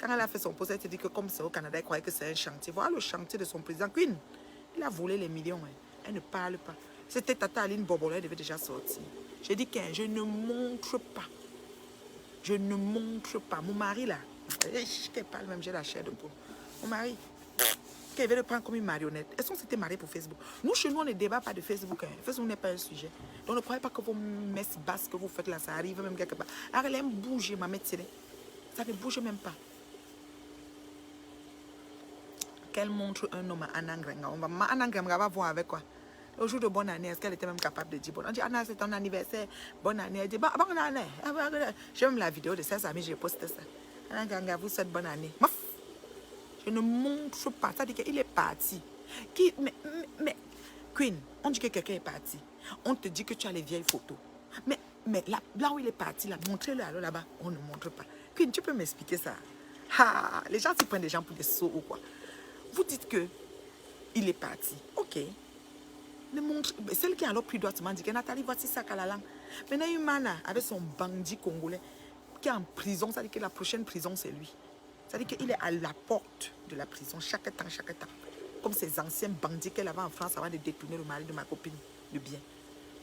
Quand elle a fait son poste, elle s'est dit que comme c'est au Canada, elle croyait que c'est un chantier. Voilà le chantier de son président. Queen, il a volé les millions. Hein. Elle ne parle pas. C'était Tata Aline Bobola, elle devait déjà sortir. J'ai dit que je ne montre pas. Je ne montre pas. Mon mari là, qu'elle parle même, j'ai la chair de poule. Mon mari, qu'elle veut le prendre comme une marionnette. Est-ce qu'on s'était marié pour Facebook? Nous, chez nous, on ne débat pas de Facebook. Hein. Facebook n'est pas un sujet. Donc ne croyez pas que vos messes basses que vous faites là, ça arrive même quelque part. Alors elle aime bouger, ma médecine. Ça ne bouge même pas. Qu'elle montre un homme à Anangrenga. Anangrenga va voir avec quoi? Le jour de bonne année, est-ce qu'elle était même capable de dire bonne année? On dit, Anna, c'est ton anniversaire, bonne année. Elle dit, bonne année. J'ai même la vidéo de ses amis, j'ai posté ça. Anangrenga, vous souhaite bonne année. Je ne montre pas. Ça dit qu'il est parti. Mais, Queen, on dit que quelqu'un est parti. On te dit que tu as les vieilles photos. Mais là où il est parti, là, montrez-le alors là-bas. On ne montre pas. Queen, tu peux m'expliquer ça? Ah, les gens s'y prennent des gens pour des sots ou quoi? Vous dites que il est parti. Ok. Mais montre. Celle qui a alors plus droitement dit que Nathalie, voici ça qu'à la langue. Maintenant, une mana avec son bandit congolais qui est en prison, ça dit que la prochaine prison, c'est lui. Ça dit qu'il est à la porte de la prison chaque temps. Comme ces anciens bandits qu'elle avait en France avant de détourner le mari de ma copine, le bien.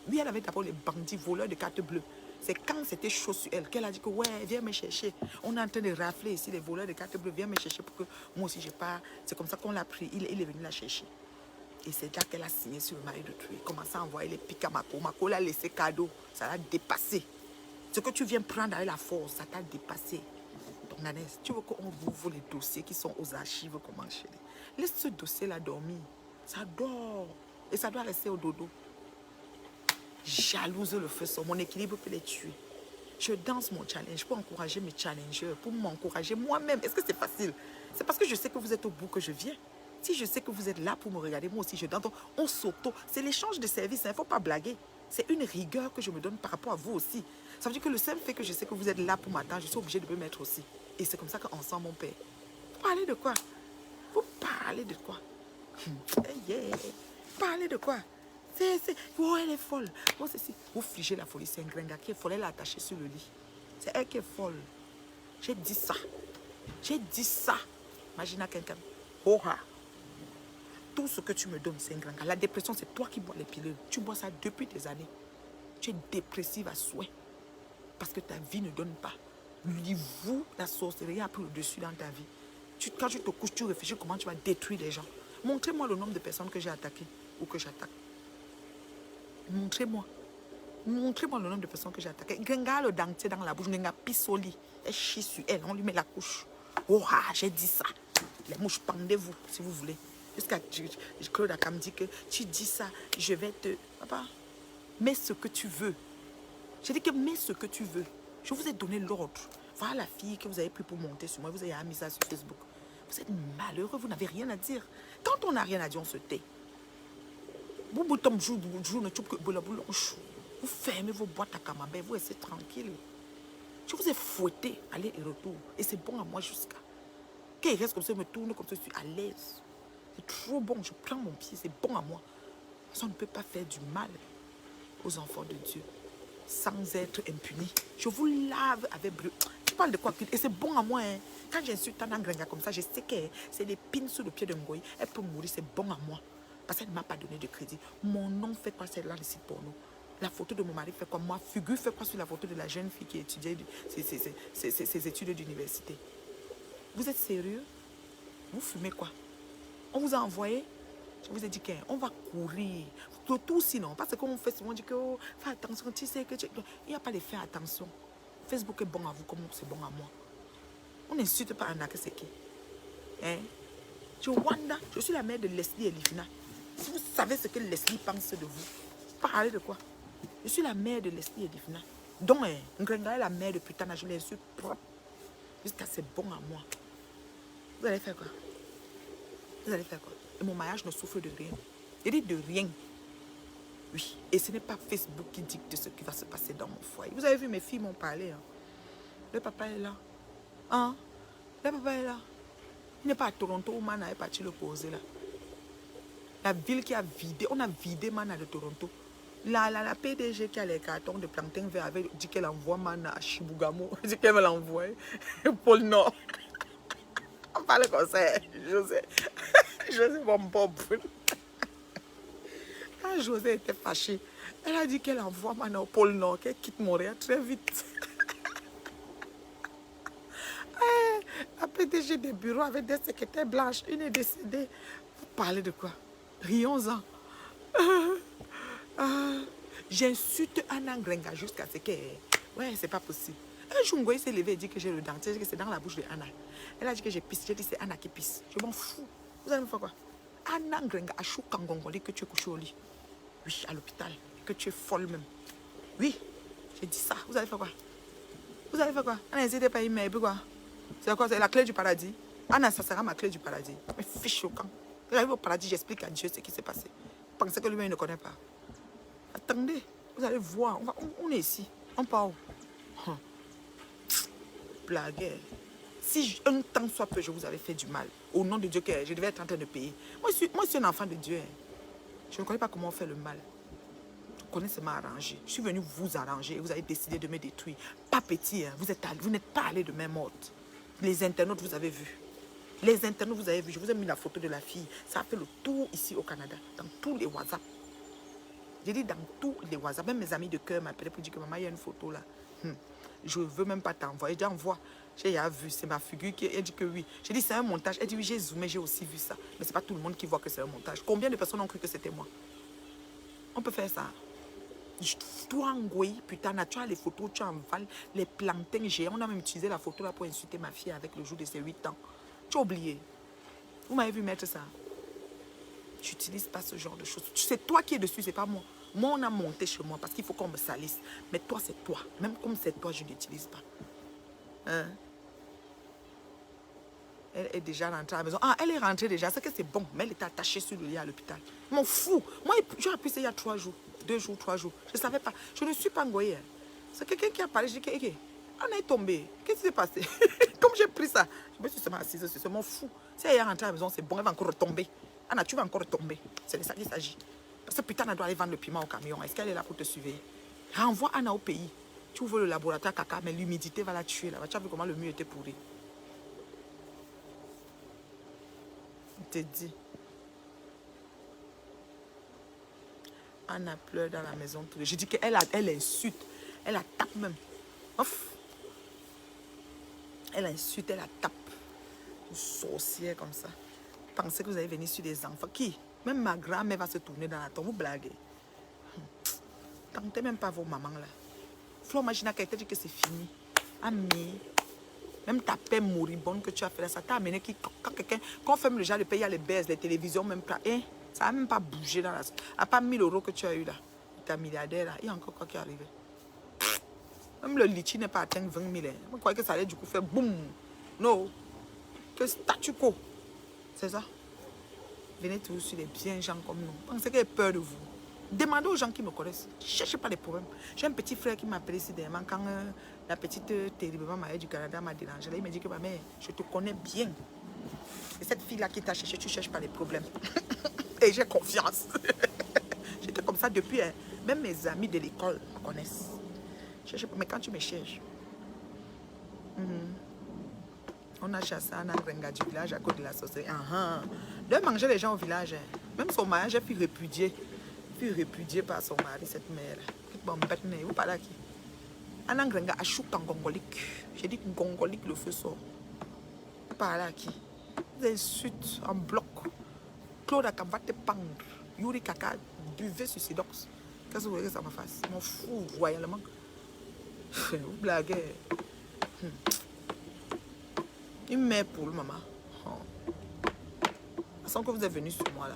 Oui, elle avait d'abord les bandits, voleurs de cartes bleues. C'est quand c'était chaud sur elle qu'elle a dit que ouais, viens me chercher. On est en train de rafler ici les voleurs de cartes bleues, viens me chercher pour que moi aussi j'ai pas. C'est comme ça qu'on l'a pris, il est venu la chercher. Et c'est là qu'elle a signé sur le mari de tuer. Commencé à envoyer les pics à Mako. Mako l'a laissé cadeau, ça l'a dépassé. Ce que tu viens prendre avec la force, ça t'a dépassé. Donc Nanès, tu veux qu'on ouvre les dossiers qui sont aux archives, comment chérie? Laisse ce dossier-là dormir. Ça dort. Et ça doit rester au dodo. Jalouse le feu sur mon équilibre peut les tuer. Je danse mon challenge pour encourager mes challengers, pour m'encourager moi-même. Est-ce que c'est facile? C'est parce que je sais que vous êtes au bout que je viens. Si je sais que vous êtes là pour me regarder, moi aussi je danse. Donc, on s'auto. C'est l'échange de services, il ne faut pas blaguer. C'est une rigueur que je me donne par rapport à vous aussi. Ça veut dire que le simple fait que je sais que vous êtes là pour m'attendre, je suis obligée de me mettre aussi. Et c'est comme ça qu'ensemble on paie. Vous parlez de quoi? Vous parlez de quoi? Parlez de quoi? Oh, elle est folle. Oh, vous figez la folie, c'est un gringa qui est folle. Elle est attachée sur le lit. C'est elle qui est folle. J'ai dit ça. J'ai dit ça. Imagine à quelqu'un. Oh, tout ce que tu me donnes, c'est un gringa. La dépression, c'est toi qui bois les pilules. Tu bois ça depuis des années. Tu es dépressive à souhait. Parce que ta vie ne donne pas. Vous, la sorcellerie a pris le dessus dans ta vie. Quand tu te couches, tu réfléchis comment tu vas détruire les gens. Montrez-moi le nombre de personnes que j'ai attaquées ou que j'attaque. Montrez-moi. Montrez-moi le nombre de personnes que j'ai attaquées. Gringa le dentier dans la bouche. Gringa pisse au lit. Elle chie sur elle. On lui met la couche. Oh, j'ai dit ça. Les mouches, pendez-vous si vous voulez. Jusqu'à Claude Aka me dit que tu dis ça, je vais te... Papa, mets ce que tu veux. J'ai dit que mets ce que tu veux. Je vous ai donné l'ordre. Voilà la fille que vous avez pris pour monter sur moi. Vous avez mis ça sur Facebook. Vous êtes malheureux, vous n'avez rien à dire. Quand on n'a rien à dire, on se tait. Vous fermez vos boîtes à camembert, vous restez tranquille. Je vous ai fouetté, aller et retour. Et c'est bon à moi jusqu'à. Quand il reste comme ça, il me tourne comme ça, je suis à l'aise. C'est trop bon, je prends mon pied, c'est bon à moi. Parce qu'on ne peut pas faire du mal aux enfants de Dieu sans être impuni. Je vous lave avec brûle. Tu parles de quoi? Et c'est bon à moi. Hein. Quand j'insulte un Gringa comme ça, je sais que c'est des pins sous le pied de Ngoï. Elle peut mourir, c'est bon à moi. Parce qu'elle ne m'a pas donné de crédit. Mon nom fait quoi? C'est là le site porno. La photo de mon mari fait quoi? Moi, figure fait quoi sur la photo de la jeune fille qui étudiait ses études d'université? Vous êtes sérieux? Vous fumez quoi? On vous a envoyé? Je vous ai dit qu'on va courir. Tout sinon. Parce qu'on fait souvent, on dit que oh, fais attention, tu sais que tu... Il n'y a pas de faire attention. Facebook est bon à vous comme c'est bon à moi. On n'insulte pas Anna que c'est qui. Hein? Je Wanda, je suis la mère de Leslie et Livina. Si vous savez ce que Leslie pense de vous, parlez de quoi? Je suis la mère de Leslie et Livina. Donc, Ngrenga est la mère de Putana, je l'insulte propre. Jusqu'à c'est bon à moi. Vous allez faire quoi? Vous allez faire quoi? Et mon mariage ne souffre de rien. Il dit de rien. Oui. Et ce n'est pas Facebook qui dicte ce qui va se passer dans mon foyer. Vous avez vu, mes filles m'ont parlé. Hein. Le papa est là. Hein? Le papa est là. Il n'est pas à Toronto où Mana est parti le poser là. La ville qui a vidé. On a vidé Mana de Toronto. La PDG qui a les cartons de plantain vert avait dit qu'elle envoie Mana à Chibougamau. Elle dit qu'elle va l'envoyer. Pôle Nord. On parle comme ça. José. José mon bob. Quand José était fâchée, elle a dit qu'elle envoie Mana au pôle Nord, qu'elle quitte Montréal très vite. La PDG des bureaux avec des secrétaires blanches, une est décédée. Vous parlez de quoi? Rions-en. J'insulte Anna Grenga jusqu'à ce que... Ouais, c'est pas possible. Un jour, Ngoï s'est levé et dit que j'ai le dentier, que c'est dans la bouche de Anna. Elle a dit que j'ai pisse. J'ai dit c'est Anna qui pisse. Je m'en fous. Vous allez me faire quoi? Anna Grenga a chou kangongoli que tu es couché au lit. Oui, à l'hôpital. Que tu es folle même. Oui, j'ai dit ça. Vous allez faire quoi? Vous allez faire quoi? Anna, n'hésitez pas à y mettre quoi? C'est quoi? C'est la clé du paradis. Anna, ça sera ma clé du paradis. Mais fiche au camp. J'arrive au paradis, j'explique à Dieu ce qui s'est passé. Pensez que lui-même ne connaît pas. Attendez, vous allez voir. On est ici. On part où? Blague. Si un temps soit peu, je vous avais fait du mal. Au nom de Dieu, que je devais être en train de payer. Moi, je suis un enfant de Dieu. Je ne connais pas comment on fait le mal. Je connais seulement arranger. Je suis venu vous arranger. Vous avez décidé de me détruire. Pas petit, hein. Vous n'êtes pas allé de même ordre. Les internautes, vous avez vu. Les internautes, vous avez vu. Je vous ai mis la photo de la fille. Ça a fait le tour ici au Canada. Dans tous les WhatsApp. J'ai dit dans tous les WhatsApp, même mes amis de cœur m'appelaient pour dire que maman, il y a une photo là. Je ne veux même pas t'envoyer. J'ai dit envoie. J'ai vu, c'est ma figure qui elle dit que oui. J'ai dit c'est un montage. Elle dit oui, j'ai zoomé, j'ai aussi vu ça. Mais c'est pas tout le monde qui voit que c'est un montage. Combien de personnes ont cru que c'était moi? On peut faire ça. Toi, Ngoï, putain, tu as les photos, tu envales les plantains géants. On a même utilisé la photo là pour insulter ma fille avec le jour de ses 8 ans. Tu as oublié. Vous m'avez vu mettre ça. Je n'utilise pas ce genre de choses. C'est toi qui es dessus, c'est pas moi. Moi, on a monté chez moi parce qu'il faut qu'on me salisse. Mais toi, c'est toi. Même comme c'est toi, je n'utilise pas. Hein? Elle est déjà rentrée à la maison. Ah, elle est rentrée déjà. C'est que c'est bon. Mais elle était attachée sur le lit à l'hôpital. M'en fous. Moi, j'ai appris ça il y a 3 jours. 2 jours, 3 jours. Je ne savais pas. Je ne suis pas engoyée. C'est quelqu'un qui a parlé. Je dis que, on est tombé. Qu'est-ce qui s'est passé? Comme j'ai pris ça, je me suis seulement assise. C'est mon fou. Si elle est rentrée à la maison, c'est bon. Elle va encore retomber. Anna, tu vas encore retomber. C'est de ça qu'il s'agit. Parce que putain, elle doit aller vendre le piment au camion. Est-ce qu'elle est là pour te surveiller? Renvoie Anna au pays. Tu ouvres le laboratoire caca, mais l'humidité va la tuer là. Tu as vu comment le mur était pourri? Je te dis. Anna pleure dans la maison. Je dis qu'elle elle insulte. Elle la tape même. Ouf. Elle insulte, elle la tape. Une sorcière comme ça. Pensez que vous allez venir sur des enfants. Qui? Même ma grand-mère va se tourner dans la tombe. Vous blaguez. Tentez même pas vos mamans là. Flo, imagine qu'elle t'a dit que c'est fini. Ami. Même ta paix moribonde que tu as fait là, ça t'a amené qui, quand quelqu'un, quand on ferme le genre de pays, il y a les baisses, les télévisions, même pas, hein, ça n'a même pas bougé dans la. À part 1000 € que tu as eu là, tu es milliardaire là, il y a encore quoi qui est arrivé. Même le litchi n'est pas atteint 20 000. Hein. Moi, je croyais que ça allait du coup faire boum. Non. Que statu quo. C'est ça. Venez toujours sur les biens gens comme nous. Pensez qu'il a peur de vous. Demandez aux gens qui me connaissent. Ne cherchez pas les problèmes. J'ai un petit frère qui m'a appelé ici dernièrement quand la petite terriblement mariée du Canada m'a dérangé. Il m'a dit que ma mère, je te connais bien. Et cette fille-là qui t'a cherché, tu ne cherches pas les problèmes. Et j'ai confiance. J'étais comme ça depuis. Hein. Même mes amis de l'école me connaissent. Cherche pas. Mais quand tu me cherches, on a chassé un Angrenga du village à cause de la sorcellerie. De manger les gens au village. Hein. Même son mariage, j'ai pu répudier. Puis répudiée par son mari, cette mère. Vous parlez à qui? Un Angrenga a chou en gongolique. J'ai dit que gongolique, le feu sort. Vous parlez à qui? Des insultes en bloc. Claude Aka va te pendre. Yuri Kaka, buvez sur Sidox. Qu'est-ce que vous voulez que ça me fasse? Je m'en fous royalement. Vous blaguez. Une mère pour le maman. Sans que vous êtes venu sur moi là.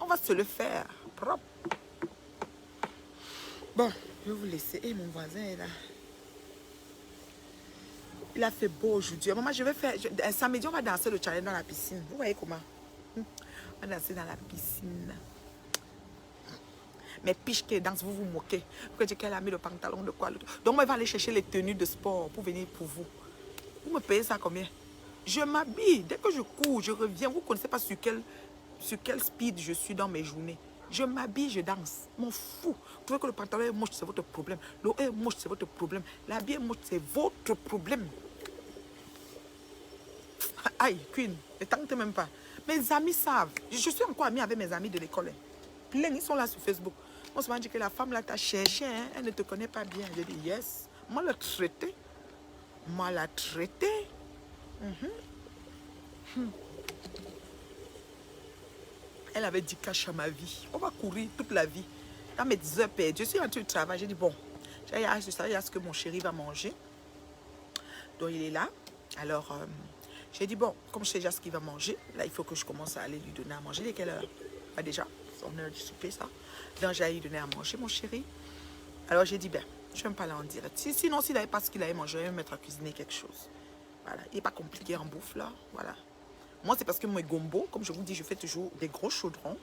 On va se le faire propre. Bon, je vais vous laisser. Et mon voisin est là. Il a fait beau aujourd'hui. Maman, je vais faire. Samedi, on va danser le challenge dans la piscine. Vous voyez comment? On va danser dans la piscine. Mais piche qui danse, vous vous moquez. Vous dites qu'elle a mis le pantalon de quoi? Donc, moi, je vais aller chercher les tenues de sport pour venir pour vous. Vous me payez ça combien? Je m'habille. Dès que je cours, je reviens. Vous ne connaissez pas sur quel speed je suis dans mes journées. Je m'habille, je danse. M'en fous. Vous trouvez que le pantalon est moche, c'est votre problème. L'eau est moche, c'est votre problème. L'habit est moche, c'est votre problème. Aïe, Queen, ne tentez même pas. Mes amis savent. Je suis encore amie avec mes amis de l'école. Plein, ils sont là sur Facebook. On se dit que la femme là t'a cherché, hein? Elle ne te connaît pas bien. Je dis yes. Moi, la traité. Moi, la traité. Elle avait dit cache à ma vie. On va courir toute la vie. Dans mes 10 heures perdues, je suis en train de travailler. J'ai dit bon, il y a ce que mon chéri va manger. Donc il est là. Alors, j'ai dit bon, comme je sais déjà ce qu'il va manger, là il faut que je commence à aller lui donner à manger. Il est quelle heure? Pas déjà, son heure du souper ça. Donc j'ai lui donner à manger, mon chéri. Alors j'ai dit ben, je ne vais pas aller en direct. Sinon, s'il n'avait pas ce qu'il avait mangé, je vais me mettre à cuisiner quelque chose. Voilà, il n'est pas compliqué en bouffe là. Voilà. Moi, c'est parce que mon gombo, comme je vous dis, je fais toujours des gros chaudrons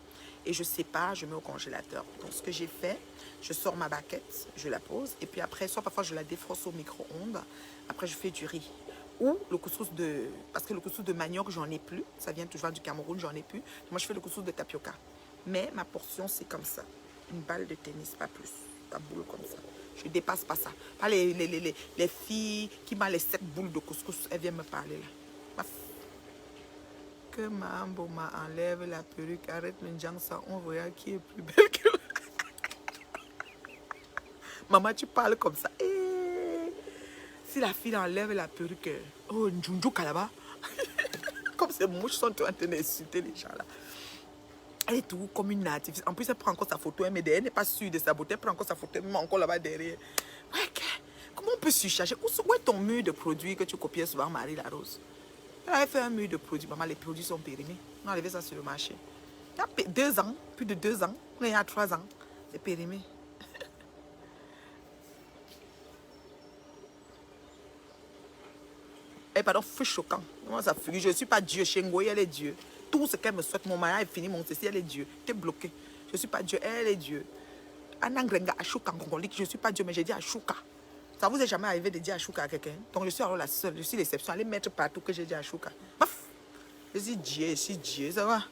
et je sépare, je mets au congélateur. Donc, ce que j'ai fait, je sors ma baguette, je la pose et puis après, soit parfois je la défrosse au micro-ondes. Après, je fais du riz ou le couscous de... Parce que le couscous de manioc, j'en ai plus. Ça vient toujours du Cameroun, j'en ai plus. Moi, je fais le couscous de tapioca. Mais ma portion, c'est comme ça. Une balle de tennis, pas plus. Pas boule comme ça. Je ne dépasse pas ça. Pas les filles qui m'ont les 7 boules de couscous, elles viennent me parler là. que Mambo enlève la perruque, arrête le ça, on verra qui est plus belle que... Maman, tu parles comme ça. Eh, si la fille enlève la perruque, oh, Njunju Kalaba. Comme ces mouches sont en train d'insulter les gens là. Elle est tout comme une native. En plus, elle prend encore sa photo, elle n'est pas sûre de sa beauté. Elle prend encore sa photo, elle met encore là-bas derrière. Ouais, comment on peut surcharger? Où est ton mur de produits que tu copiais souvent, Marie la Rose? Elle avait fait un mur de produits. Maman, les produits sont périmés. On a enlevé ça sur le marché. Il y a 2 ans, plus de 2 ans. Il y a 3 ans. C'est périmé. Eh, pardon, fou choquant. Comment ça fuit? Je ne suis pas Dieu. Chengoy, elle est Dieu. Tout ce qu'elle me souhaite, mon mariage est fini, mon ceci, elle est Dieu. Tu es bloqué. Je ne suis pas Dieu, elle est Dieu. Anangrenga, Ashuka, Ngongolique, je ne suis pas Dieu, mais j'ai dit Ashuka. Ça vous est jamais arrivé de dire Ashuka à quelqu'un? Donc je suis alors la seule, je suis l'exception. Allez mettre partout que j'ai dit Ashuka. Paf! Je suis Dieu, ça va?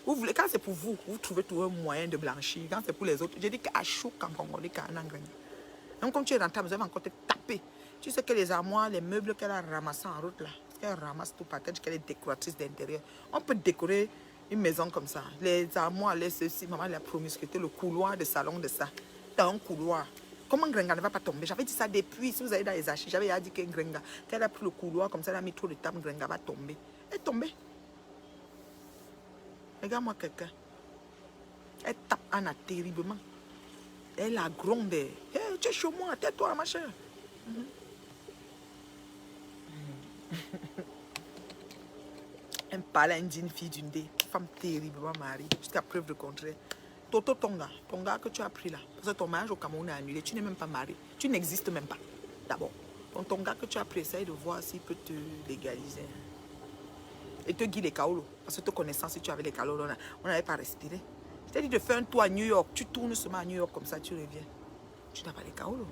Vous voulez, quand c'est pour vous, vous trouvez tout un moyen de blanchir. Quand c'est pour les autres, j'ai dit qu'Ashuka, Ngongolique, Anangrenga. Donc comme tu es rentable, vous allez encore te taper. Tu sais que les armoires, les meubles qu'elle a ramassés en route là, parce qu'elle ramasse tout par terre, qu'elle est décoratrice d'intérieur. On peut décorer une maison comme ça. Les armoires, les ceci, maman l'a promis que c'était le couloir de salon de ça. Dans un couloir. Comment Grenga ne va pas tomber? J'avais dit ça depuis, si vous allez dans les archives, j'avais dit que Grenga, qu'elle a pris le couloir comme ça, elle a mis trop de temps, Grenga va tomber. Elle est tombée. Regarde-moi quelqu'un. Elle tape Anna terriblement. Elle a grondé. Hey, tu es chez moi, tais-toi, ma chère. Elle parlait à une digne fille d'une dé, femme terriblement mariée, jusqu'à preuve de contraire. Toto Tonga que tu as pris là, parce que ton mariage au Cameroun est annulé, tu n'es même pas marié, tu n'existes même pas, d'abord. Ton Tonga que tu as pris, essaye de voir s'il peut te légaliser. Et te guide les kaolos, parce que te connaissant, si tu avais les kaolos, on n'avait pas respiré. Je t'ai dit de faire un tour à New York, tu tournes seulement à New York, comme ça tu reviens. Tu n'as pas les kaolos.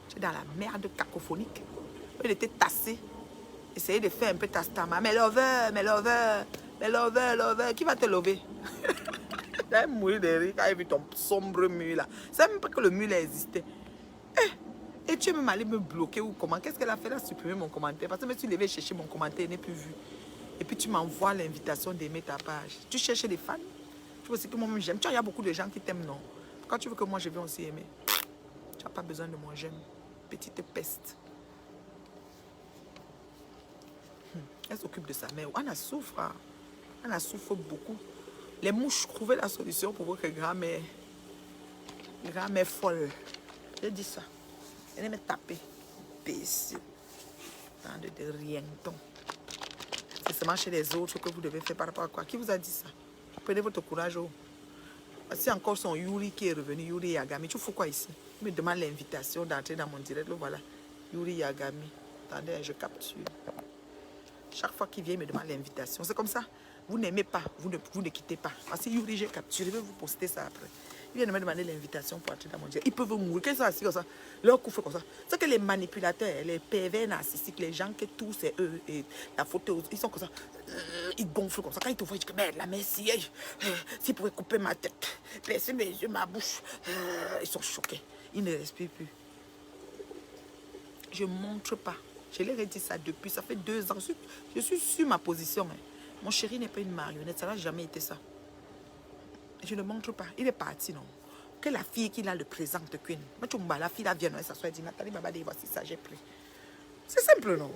Tu es dans la merde cacophonique. Il était tassé. Essayez de faire un peu ta stama. Mais lover, qui va te lover? Tu vas mourir de rire quand il a vu ton sombre mur là. C'est même pas que le mur existait. Et tu es même allé me bloquer ou comment? Qu'est-ce qu'elle a fait? Elle a supprimé mon commentaire. Parce que même si tu devais chercher mon commentaire, il n'est plus vu. Et puis tu m'envoies l'invitation d'aimer ta page. Tu cherches des fans? Tu vois aussi que moi-même j'aime. Tu vois, il y a beaucoup de gens qui t'aiment, non? Quand tu veux que moi je vienne aussi aimer, tu n'as pas besoin de moi, j'aime. Petite peste. Elle s'occupe de sa mère. Anna souffre. Hein. Anna souffre beaucoup. Les mouches trouvaient la solution pour votre grand-mère. Grand-mère folle. J'ai dit ça. Elle me taper. Imbécile. Tant de rien. C'est seulement chez les autres que vous devez faire par rapport à quoi? Qui vous a dit ça? Prenez votre courage. Oh. C'est encore son Yuri qui est revenu. Yuri Yagami. Tu fais quoi ici? Il me demande l'invitation d'entrer dans mon direct. Le voilà. Yuri Yagami. Attendez, je capture. Chaque fois qu'il vient, il me demande l'invitation. C'est comme ça. Vous n'aimez pas, vous ne quittez pas. Parce que Yuri, j'ai capturé, je vais vous poster ça après. Il vient de me demander l'invitation pour entrer dans mon direct. Ils peuvent mourir. Qu'est-ce que c'est comme ça? Leur coup fait comme ça. C'est que les manipulateurs, les pervers narcissiques, les gens que tous c'est eux, et la photo, ils sont comme ça. Ils gonflent comme ça. Quand ils te voient, ils disent, merde, la merci, s'ils pouvaient couper ma tête, percer mes yeux, ma bouche. Ils sont choqués. Ils ne respirent plus. Je ne montre pas. Je leur ai dit ça depuis, ça fait 2 ans. Je suis sur ma position. Hein. Mon chéri n'est pas une marionnette, ça n'a jamais été ça. Je ne montre pas. Il est parti, non. Que la fille qui a le présente, Queen. La fille là vient, elle s'assoit et dit, Nathalie, Baba, voici ça, j'ai pris. C'est simple, non.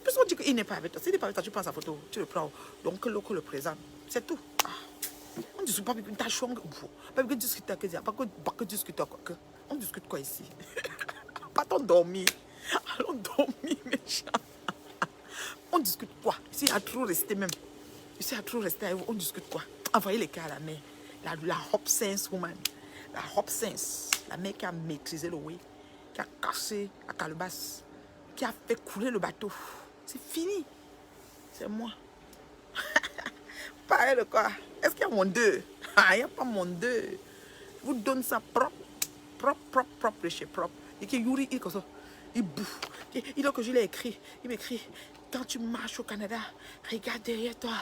Puis on dit qu'il n'est pas avec toi. S'il n'est pas avec toi, tu prends sa photo, tu le prends. Donc, l'autre le présente. C'est tout. Ah. On ne discute pas avec une tâche. Pas avec discuter avec pas que discuter quoi. On discute quoi ici? Pas-t-on dormir? Allons dormir, mes gens. On discute quoi? Ici, il y a trop resté même. Ici, il y a trop resté. On discute quoi? Envoyez les cas à la mer. La Hop Sense woman. La Hop Sense. La mère qui a maîtrisé le way. Qui a cassé la calebasse. Qui a fait couler le bateau. C'est fini. C'est moi. Pareil de quoi? Est-ce qu'il y a mon 2? Ah, il n'y a pas mon 2. Je vous donne ça propre. Propre de chez propre. Et que Yuri, il comme ça. Il bouffe. Il a que je l'ai écrit. Il m'écrit, quand tu marches au Canada, regarde derrière toi,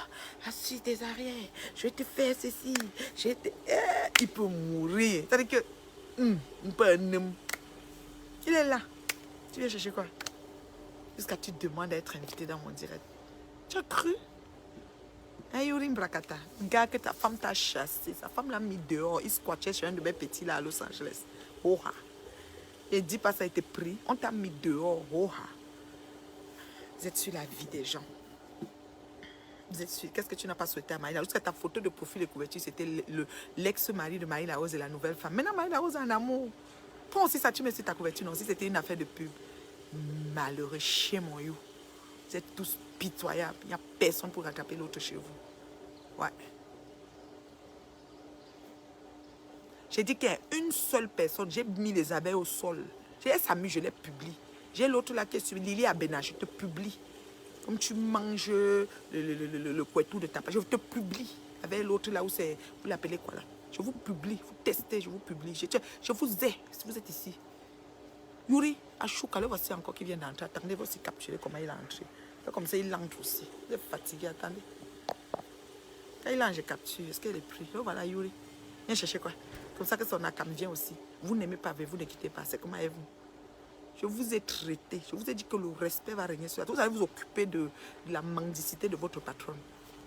assis tes arrières, je vais te faire ceci. Il peut mourir. C'est-à-dire que, il est là. Tu viens chercher quoi? Jusqu'à tu demandes d'être invité dans mon direct. Tu as cru? Hein, Yorim Brakata, gars que ta femme t'a chassé, sa femme l'a mis dehors, il squattait chez un de mes petits là à Los Angeles. Oha. Et dis pas ça a été pris, on t'a mis dehors. Oha. Vous êtes sur la vie des gens. Vous êtes sûr, qu'est-ce que tu n'as pas souhaité à Marie Larose? Parce que ta photo de profil de couverture, c'était l'ex-mari de Marie Larose et la nouvelle femme. Maintenant, Marie Larose est en amour. Toi aussi, ça, tu mets sur ta couverture, non? Si c'était une affaire de pub. Malheureux, chez mon you. Vous êtes tous pitoyables. Il n'y a personne pour rattraper l'autre chez vous. Ouais. J'ai dit qu'il y a une seule personne. J'ai mis les abeilles au sol. J'ai Samy, je les publie. J'ai l'autre là qui est sur Lily Abena, je te publie. Comme tu manges le couettou de ta page, je te publie. Avec l'autre là où c'est, vous l'appelez quoi là? Je vous publie, vous testez, je vous publie. Je vous ai, si vous êtes ici. Yuri, Achouka, le voici encore qui vient d'entrer. Attendez, vous aussi capturer comment il est entré. Comme ça, il entre aussi. Vous êtes fatigué, attendez. Quand il entre, je capture. Est-ce qu'elle est prise? Oh, voilà, Yuri. Viens chercher quoi? Comme ça que son akam vient aussi. Vous n'aimez pas avec vous, ne quittez pas. C'est comment est vous? Je vous ai traité. Je vous ai dit que le respect va régner sur la terre. Vous allez vous occuper de la mendicité de votre patronne.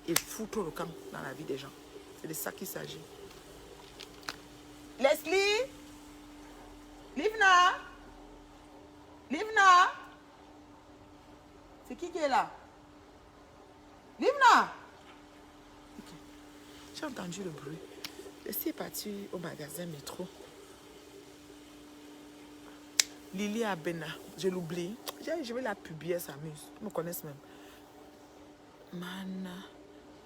Et foutre le camp dans la vie des gens. C'est de ça qu'il s'agit. Leslie? Livna? Livna? C'est qui est là? Livna? Okay. J'ai entendu le bruit. Leslie est partie au magasin métro. Lily Abena, je l'oublie. Je vais la publier, elle s'amuse. Ils me connaissent même. Mana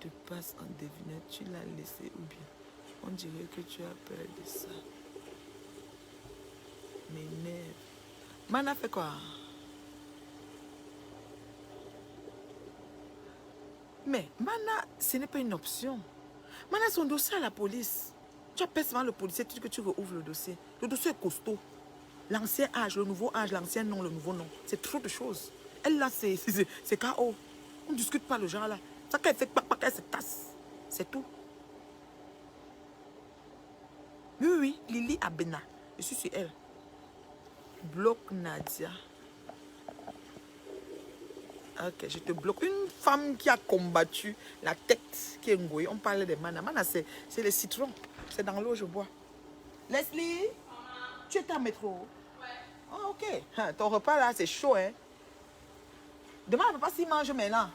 te passe en devinette, tu l'as laissé ou bien? On dirait que tu as peur de ça. M'énerve. Mana fait quoi? Mais Mana, ce n'est pas une option. Mana, son dossier à la police. Tu appelles souvent le policier, tu dis que tu rouvres le dossier. Le dossier est costaud. L'ancien âge, le nouveau âge, l'ancien nom, le nouveau nom. C'est trop de choses. Elle là, c'est KO. On ne discute pas le genre là. Ça qu'elle fait, elle se tasse. C'est tout. Oui, oui, Lily Abena. Je suis sur elle. Bloque Nadia. Ok, je te bloque. Une femme qui a combattu la tête qui est ngouée. On parlait de Mana. Mana, c'est le citron. C'est dans l'eau, je bois. Leslie, tu es en métro? Ouais. Ah, ok. Ton repas là, c'est chaud, hein? Demain, on ne peut pas s'y manger maintenant.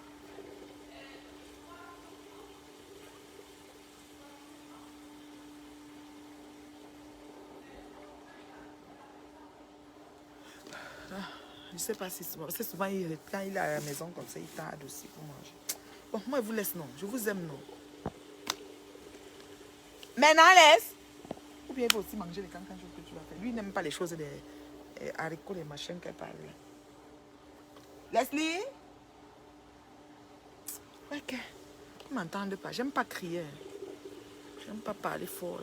Je ne sais pas si souvent. C'est souvent, quand il est à la maison comme ça, il tarde aussi pour manger. Bon, moi, je vous laisse, non. Je vous aime, non. Maintenant, laisse. Ou bien il faut aussi manger les cancans que tu vas faire. Lui, il n'aime pas les choses des haricots, les machins qu'elle parle. Leslie? Ok. Ils ne m'entendent pas. J'aime pas crier. J'aime pas parler fort.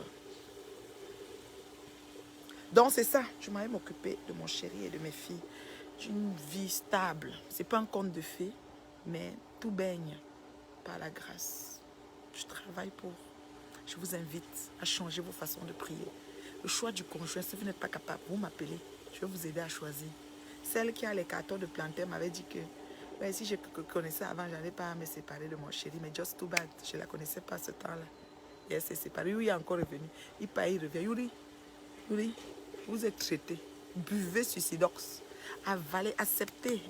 Donc, c'est ça. Je m'allais m'occuper de mon chéri et de mes filles. D'une vie stable. Ce n'est pas un conte de fées, mais tout baigne par la grâce. Je travaille pour. Je vous invite à changer vos façons de prier. Le choix du conjoint, si vous n'êtes pas capable, vous m'appelez. Je vais vous aider à choisir. Celle qui a les cartons de plantain m'avait dit que ouais, si je connaissais avant, je n'allais pas à me séparer de mon chéri. Mais just too bad. Je ne la connaissais pas ce temps-là. Et elle s'est séparée. Oui, il est encore revenu. Il part, il revient. Yuri, Yuri, vous êtes traité. Buvez suicidox. Avalez, acceptez.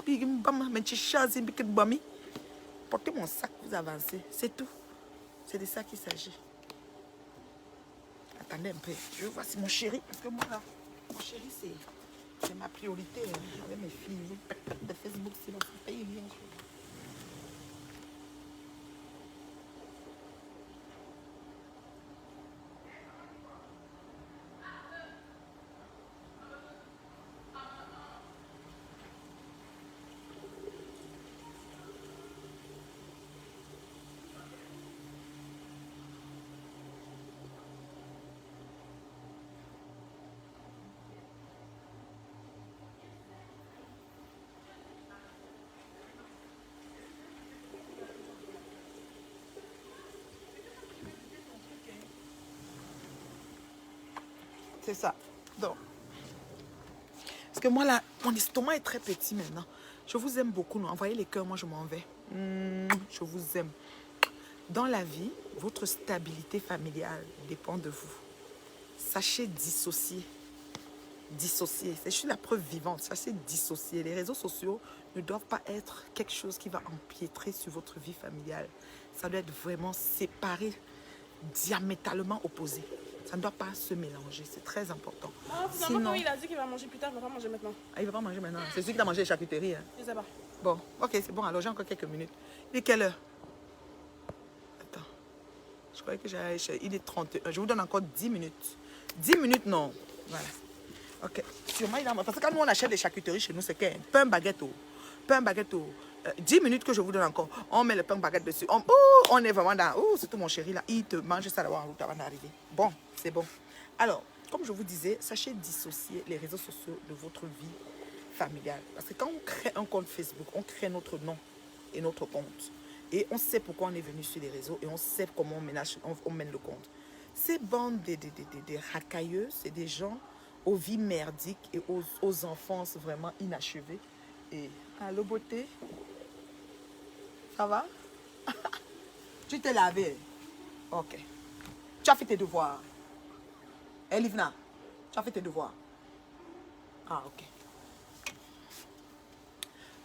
Portez mon sac, vous avancez. C'est tout. C'est de ça qu'il s'agit. Attendez un peu. Je vois si mon chéri. Parce que moi, là, mon chéri, c'est ma priorité. Avec mes filles. De Facebook, c'est notre pays. C'est ça. Donc, parce que moi, là, mon estomac est très petit maintenant. Je vous aime beaucoup. Non? Envoyez les cœurs, moi, je m'en vais. Je vous aime. Dans la vie, votre stabilité familiale dépend de vous. Sachez dissocier. Dissocier. Je suis la preuve vivante. Sachez dissocier. Les réseaux sociaux ne doivent pas être quelque chose qui va empiétrer sur votre vie familiale. Ça doit être vraiment séparé, diamétralement opposé. Ça ne doit pas se mélanger. C'est très important. Ah, finalement, quand il a dit qu'il va manger plus tard, il va pas manger maintenant. Ah, il ne va pas manger maintenant. C'est celui qui a mangé les charcuteries. Hein. Je sais pas. Bon, ok, c'est bon. Alors, j'ai encore quelques minutes. Il est quelle heure? Attends. Je croyais que j'allais... Il est 31. Je vous donne encore 10 minutes. 10 minutes, non. Voilà. Ok. Sûrement, il a... Parce que quand nous, on achète des charcuteries chez nous, c'est qu'un pain baguette. Pain baguette. 10 minutes que je vous donne encore. On met le pain baguette dessus. On est vraiment dans... Oh, surtout mon chéri, là. Il te mange ça d'abord en route avant d'arriver. Bon, c'est bon. Alors, comme je vous disais, sachez dissocier les réseaux sociaux de votre vie familiale. Parce que quand on crée un compte Facebook, on crée notre nom et notre compte. Et on sait pourquoi on est venu sur les réseaux et on sait comment on mène le compte. Ces bandes des racailleux, c'est des gens aux vies merdiques et aux enfances vraiment inachevées. Et allô beauté, ça va? Tu t'es lavé? Ok. Tu as fait tes devoirs? Livna, tu as fait tes devoirs? Ah, ok.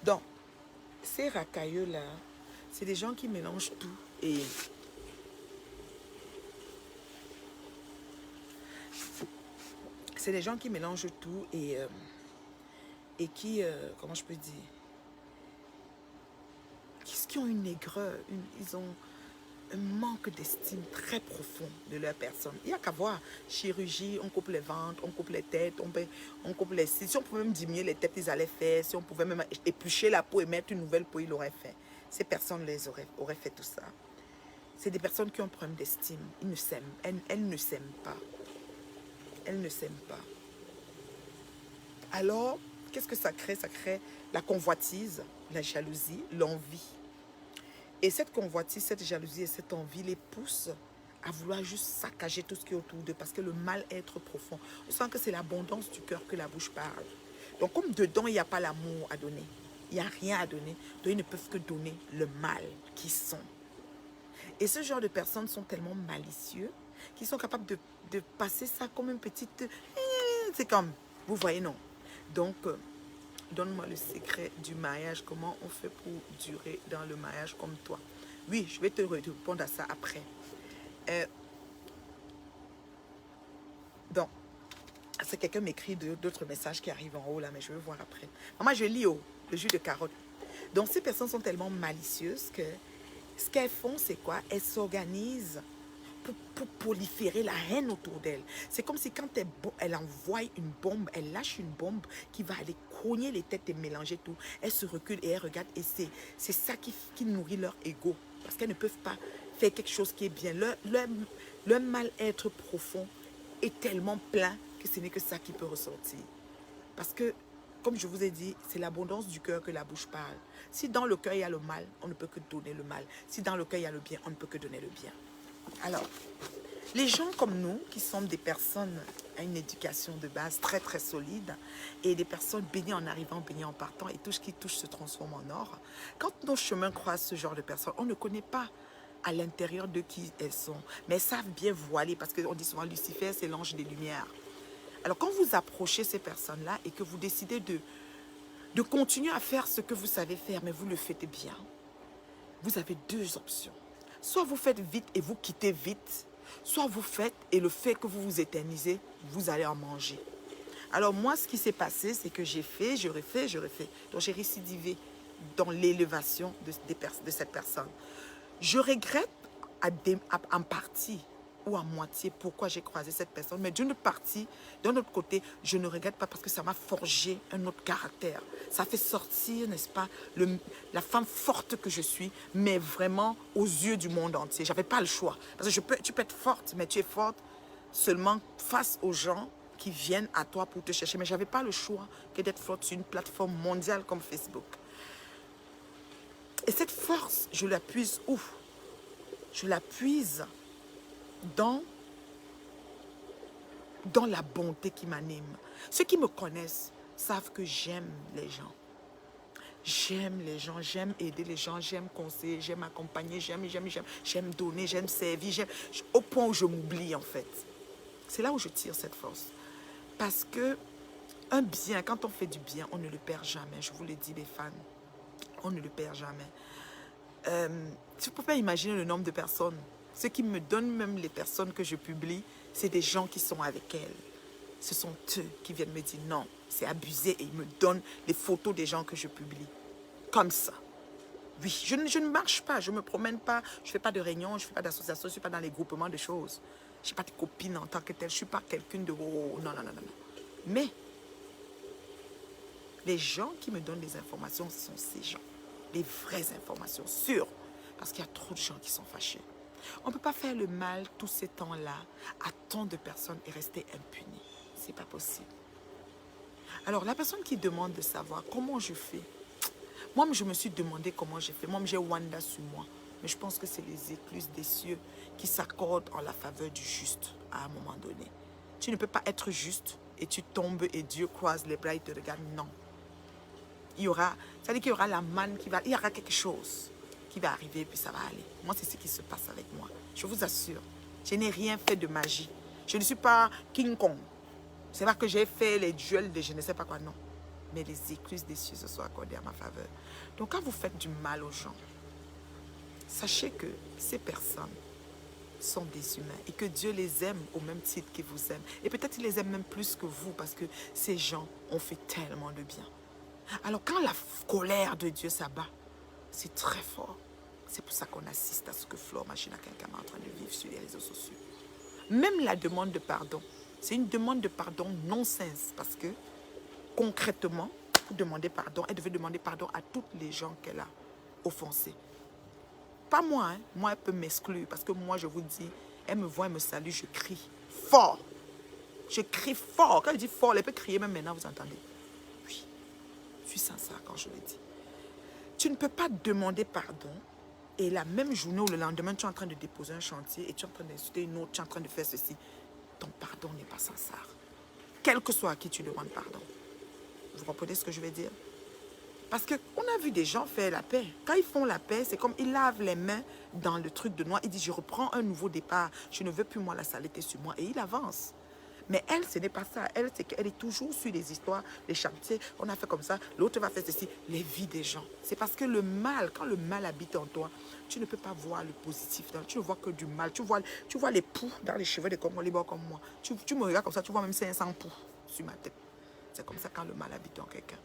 Donc, ces racailleux-là, c'est des gens qui mélangent tout et c'est des gens qui mélangent tout et qui, comment je peux dire, qui ont une aigreur, ils ont un manque d'estime très profond de leur personne. Il n'y a qu'à voir, chirurgie, on coupe les ventres, on coupe les têtes, on coupe les cils. Si on pouvait même diminuer les têtes, ils allaient faire. Si on pouvait même éplucher la peau et mettre une nouvelle peau, ils l'auraient fait. Ces personnes auraient fait tout ça. C'est des personnes qui ont un problème d'estime. Ils ne s'aiment. Elles ne s'aiment pas. Elles ne s'aiment pas. Alors, qu'est-ce que ça crée? Ça crée la convoitise, la jalousie, l'envie. Et cette convoitise, cette jalousie et cette envie les poussent à vouloir juste saccager tout ce qui est autour d'eux parce que le mal-être profond. On sent que c'est l'abondance du cœur que la bouche parle. Donc, comme dedans, il n'y a pas l'amour à donner, il n'y a rien à donner, donc ils ne peuvent que donner le mal qu'ils sont. Et ce genre de personnes sont tellement malicieux qu'ils sont capables de passer ça comme une petite... C'est comme, vous voyez, non. Donc, donne-moi le secret du mariage. Comment on fait pour durer dans le mariage comme toi? Oui, je vais te répondre à ça après. Donc, c'est quelqu'un m'écrit d'autres messages qui arrivent en haut là, mais je vais voir après. Maman, je lis le jus de carotte. Donc, ces personnes sont tellement malicieuses que ce qu'elles font, c'est quoi? Elles s'organisent pour proliférer la haine autour d'elle. C'est comme si quand elle envoie une bombe, elle lâche une bombe qui va aller cogner les têtes et mélanger tout. Elle se recule et elle regarde et c'est ça qui nourrit leur ego. Parce qu'elles ne peuvent pas faire quelque chose qui est bien. Leur mal-être profond est tellement plein que ce n'est que ça qui peut ressortir. Parce que, comme je vous ai dit, c'est l'abondance du cœur que la bouche parle. Si dans le cœur il y a le mal, on ne peut que donner le mal. Si dans le cœur il y a le bien, on ne peut que donner le bien. Alors, les gens comme nous, qui sommes des personnes à une éducation de base très très solide et des personnes bénies en arrivant, bénies en partant et tout ce qui touche se transforme en or, quand nos chemins croisent ce genre de personnes, on ne connaît pas à l'intérieur de qui elles sont, mais elles savent bien voiler parce qu'on dit souvent Lucifer, c'est l'ange des lumières. Alors quand vous approchez ces personnes-là et que vous décidez de continuer à faire ce que vous savez faire, mais vous le faites bien, vous avez deux options. Soit vous faites vite et vous quittez vite, soit vous faites et le fait que vous vous éternisez, vous allez en manger. Alors moi, ce qui s'est passé, c'est que j'ai fait, je refais. Donc j'ai récidivé dans l'élévation de cette personne. Je regrette en partie ou à moitié pourquoi j'ai croisé cette personne. Mais d'une partie, d'un autre côté, je ne regrette pas parce que ça m'a forgé un autre caractère. Ça fait sortir, n'est-ce pas, la femme forte que je suis, mais vraiment aux yeux du monde entier. Je n'avais pas le choix. Parce que tu peux être forte, mais tu es forte seulement face aux gens qui viennent à toi pour te chercher. Mais je n'avais pas le choix que d'être forte sur une plateforme mondiale comme Facebook. Et cette force, je la puise où? Je la puise dans la bonté qui m'anime. Ceux qui me connaissent savent que j'aime les gens. J'aime les gens, j'aime aider les gens, j'aime conseiller, j'aime accompagner, j'aime donner, j'aime servir, au point où je m'oublie en fait. C'est là où je tire cette force. Parce que un bien, quand on fait du bien, on ne le perd jamais. Je vous le dis les fans, on ne le perd jamais. Tu ne peux pas imaginer le nombre de personnes. Ce qui me donne même les personnes que je publie, c'est des gens qui sont avec elles. Ce sont eux qui viennent me dire non, c'est abusé et ils me donnent les photos des gens que je publie. Comme ça. Oui, je ne marche pas, je ne me promène pas, je ne fais pas de réunion, je ne fais pas d'association, je ne suis pas dans les groupements de choses. Je ne suis pas de copine en tant que telle, je ne suis pas quelqu'un de... Oh, non, non, non, non. Mais les gens qui me donnent des informations, ce sont ces gens. Les vraies informations, sûres. Parce qu'il y a trop de gens qui sont fâchés. On ne peut pas faire le mal tous ces temps-là à tant de personnes et rester impuni. Ce n'est pas possible. Alors, la personne qui demande de savoir comment je fais, moi, je me suis demandé comment j'ai fait. Moi, j'ai Wanda sur moi. Mais je pense que c'est les écluses des cieux qui s'accordent en la faveur du juste à un moment donné. Tu ne peux pas être juste et tu tombes et Dieu croise les bras et te regarde. Non. Il y aura, ça veut dire qu'il y aura la manne qui va, il y aura quelque chose qui va arriver et puis ça va aller. Moi, c'est ce qui se passe avec moi. Je vous assure, je n'ai rien fait de magie. Je ne suis pas King Kong. C'est pas que j'ai fait les duels de je ne sais pas quoi, non. Mais les écluses des cieux se sont accordées à ma faveur. Donc quand vous faites du mal aux gens, sachez que ces personnes sont des humains et que Dieu les aime au même titre qu'il vous aime. Et peut-être qu'il les aime même plus que vous parce que ces gens ont fait tellement de bien. Alors quand la colère de Dieu s'abat, c'est très fort. C'est pour ça qu'on assiste à ce que Flore Machina Kenkama est en train de vivre sur les réseaux sociaux. Même la demande de pardon, c'est une demande de pardon non-sens parce que concrètement, pour demander pardon, elle devait demander pardon à toutes les gens qu'elle a offensés. Pas moi, hein. Moi, elle peut m'exclure parce que moi, je vous dis, elle me voit, elle me salue, je crie fort. Je crie fort. Quand je dis fort, elle peut crier même maintenant, vous entendez? Oui, je suis sincère quand je le dis. Tu ne peux pas demander pardon et la même journée ou le lendemain, tu es en train de déposer un chantier et tu es en train d'insulter une autre, tu es en train de faire ceci. Ton pardon n'est pas sincère. Quel que soit à qui tu demandes pardon. Vous comprenez ce que je veux dire? Parce qu'on a vu des gens faire la paix. Quand ils font la paix, c'est comme ils lavent les mains dans le truc de noix. Ils disent, je reprends un nouveau départ. Je ne veux plus, moi, la saleté sur moi. Et il avance. Mais elle, ce n'est pas ça. Elle, c'est qu'elle est toujours sur les histoires, les chantiers. On a fait comme ça, l'autre va faire ceci. Les vies des gens. C'est parce que le mal, quand le mal habite en toi, tu ne peux pas voir le positif. Tu ne vois que du mal. Tu vois les poux dans les cheveux des Congolais comme moi. Tu me regardes comme ça, tu vois même 500 poux sur ma tête. C'est comme ça quand le mal habite en quelqu'un.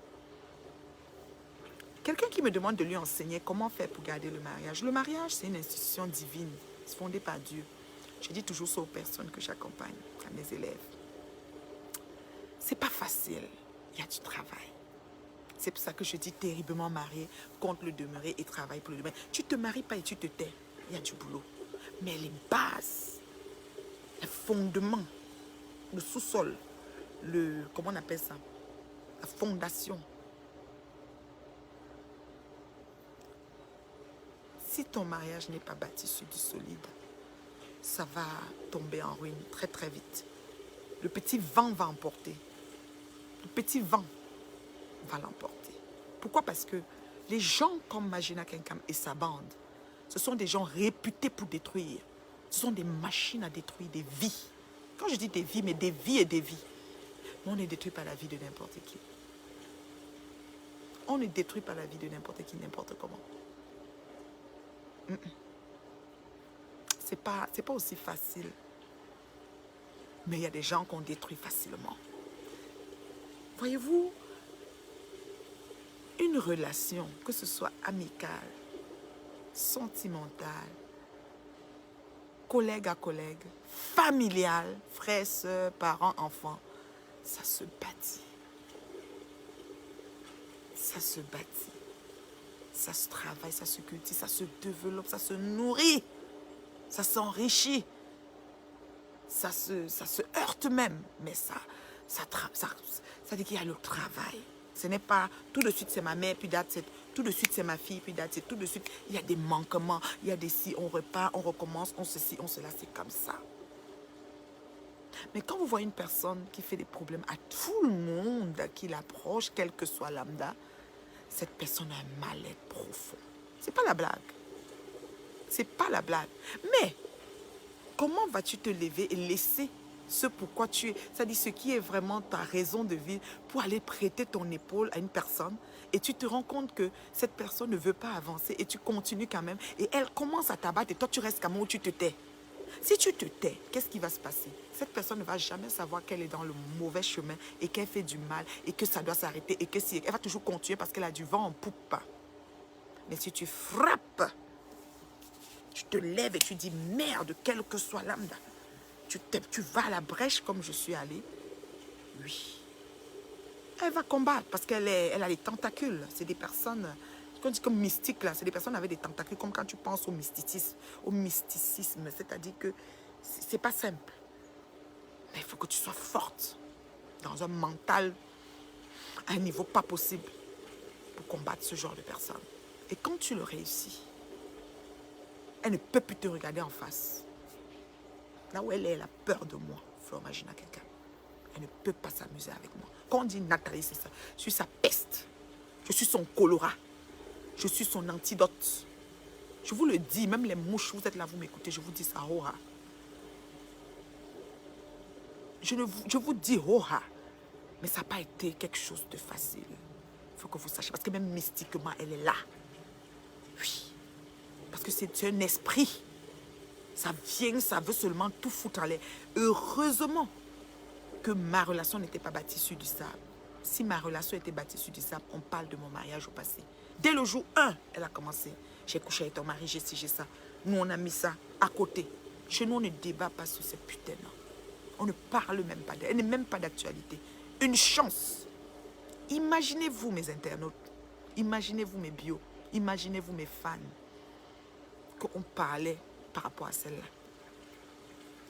Quelqu'un qui me demande de lui enseigner comment faire pour garder le mariage. Le mariage, c'est une institution divine, fondée par Dieu. Je dis toujours ça aux personnes que j'accompagne, à mes élèves. C'est pas facile, il y a du travail. C'est pour ça que je dis terriblement marié, compte le demeurer et travaille pour le demeurer. Tu ne te maries pas et tu te tais, il y a du boulot. Mais les bases, les fondements, le sous-sol, comment on appelle ça? La fondation. Si ton mariage n'est pas bâti sur du solide, ça va tomber en ruine très très vite. Le petit vent va emporter. Le petit vent va l'emporter. Pourquoi? Parce que les gens comme Magina Kenkam et sa bande, ce sont des gens réputés pour détruire. Ce sont des machines à détruire des vies. Quand je dis des vies, mais des vies et des vies. Mais on ne détruit pas la vie de n'importe qui. On ne détruit pas la vie de n'importe qui, n'importe comment. C'est pas aussi facile. Mais il y a des gens qu'on détruit facilement. Voyez-vous, une relation, que ce soit amicale, sentimentale, collègue à collègue, familiale, frères, sœurs, parents, enfants, ça se bâtit. Ça se bâtit. Ça se travaille, ça se cultive, ça se développe, ça se nourrit, ça s'enrichit, ça se heurte même, mais ça dit qu'il y a le travail. Ce n'est pas tout de suite c'est ma mère, puis tout de suite c'est ma fille, puis tout de suite il y a des manquements, il y a des si, on repart, on recommence, on ceci, on cela, c'est comme ça. Mais quand vous voyez une personne qui fait des problèmes à tout le monde qui l'approche, quel que soit lambda, cette personne a un mal-être profond. C'est pas la blague. C'est pas la blague. Mais, comment vas-tu te lever et laisser ce pourquoi tu es, c'est-à-dire ce qui est vraiment ta raison de vivre pour aller prêter ton épaule à une personne et tu te rends compte que cette personne ne veut pas avancer et tu continues quand même et elle commence à t'abattre et toi tu restes comme où tu te tais. Si tu te tais, qu'est-ce qui va se passer? Cette personne ne va jamais savoir qu'elle est dans le mauvais chemin et qu'elle fait du mal et que ça doit s'arrêter et que si elle va toujours continuer parce qu'elle a du vent en poupe. Mais si tu frappes, tu te lèves et tu dis merde, quelle que soit l'âme, tu vas à la brèche comme je suis allée, oui. Elle va combattre parce qu'elle a les tentacules. C'est des personnes, qu'on dit comme mystiques là, c'est des personnes avec des tentacules, comme quand tu penses au mysticisme, c'est-à-dire que c'est pas simple. Mais il faut que tu sois forte, dans un mental, à un niveau pas possible, pour combattre ce genre de personnes. Et quand tu le réussis, elle ne peut plus te regarder en face. Là où elle a peur de moi. Il faut imaginer à quelqu'un. Elle ne peut pas s'amuser avec moi. Quand on dit Nathalie, c'est ça. Je suis sa peste. Je suis son cholera. Je suis son antidote. Je vous le dis, même les mouches, vous êtes là, vous m'écoutez, je vous dis ça, Hoha. Je vous dis Hoha. Mais ça n'a pas été quelque chose de facile. Il faut que vous sachiez. Parce que même mystiquement, elle est là. Oui. Parce que c'est un esprit. Ça vient, ça veut seulement tout foutre en l'air. Heureusement que ma relation n'était pas bâtie sur du sable. Si ma relation était bâtie sur du sable, on parle de mon mariage au passé. Dès le jour 1, elle a commencé. J'ai couché avec ton mari, j'ai ci, j'ai ça. Nous, on a mis ça à côté. Chez nous, on ne débat pas sur ces putains. On ne parle même pas d'elle. Elle n'est même pas d'actualité. Une chance. Imaginez-vous mes internautes. Imaginez-vous mes bios. Imaginez-vous mes fans. Qu'on parlait par rapport à celle-là.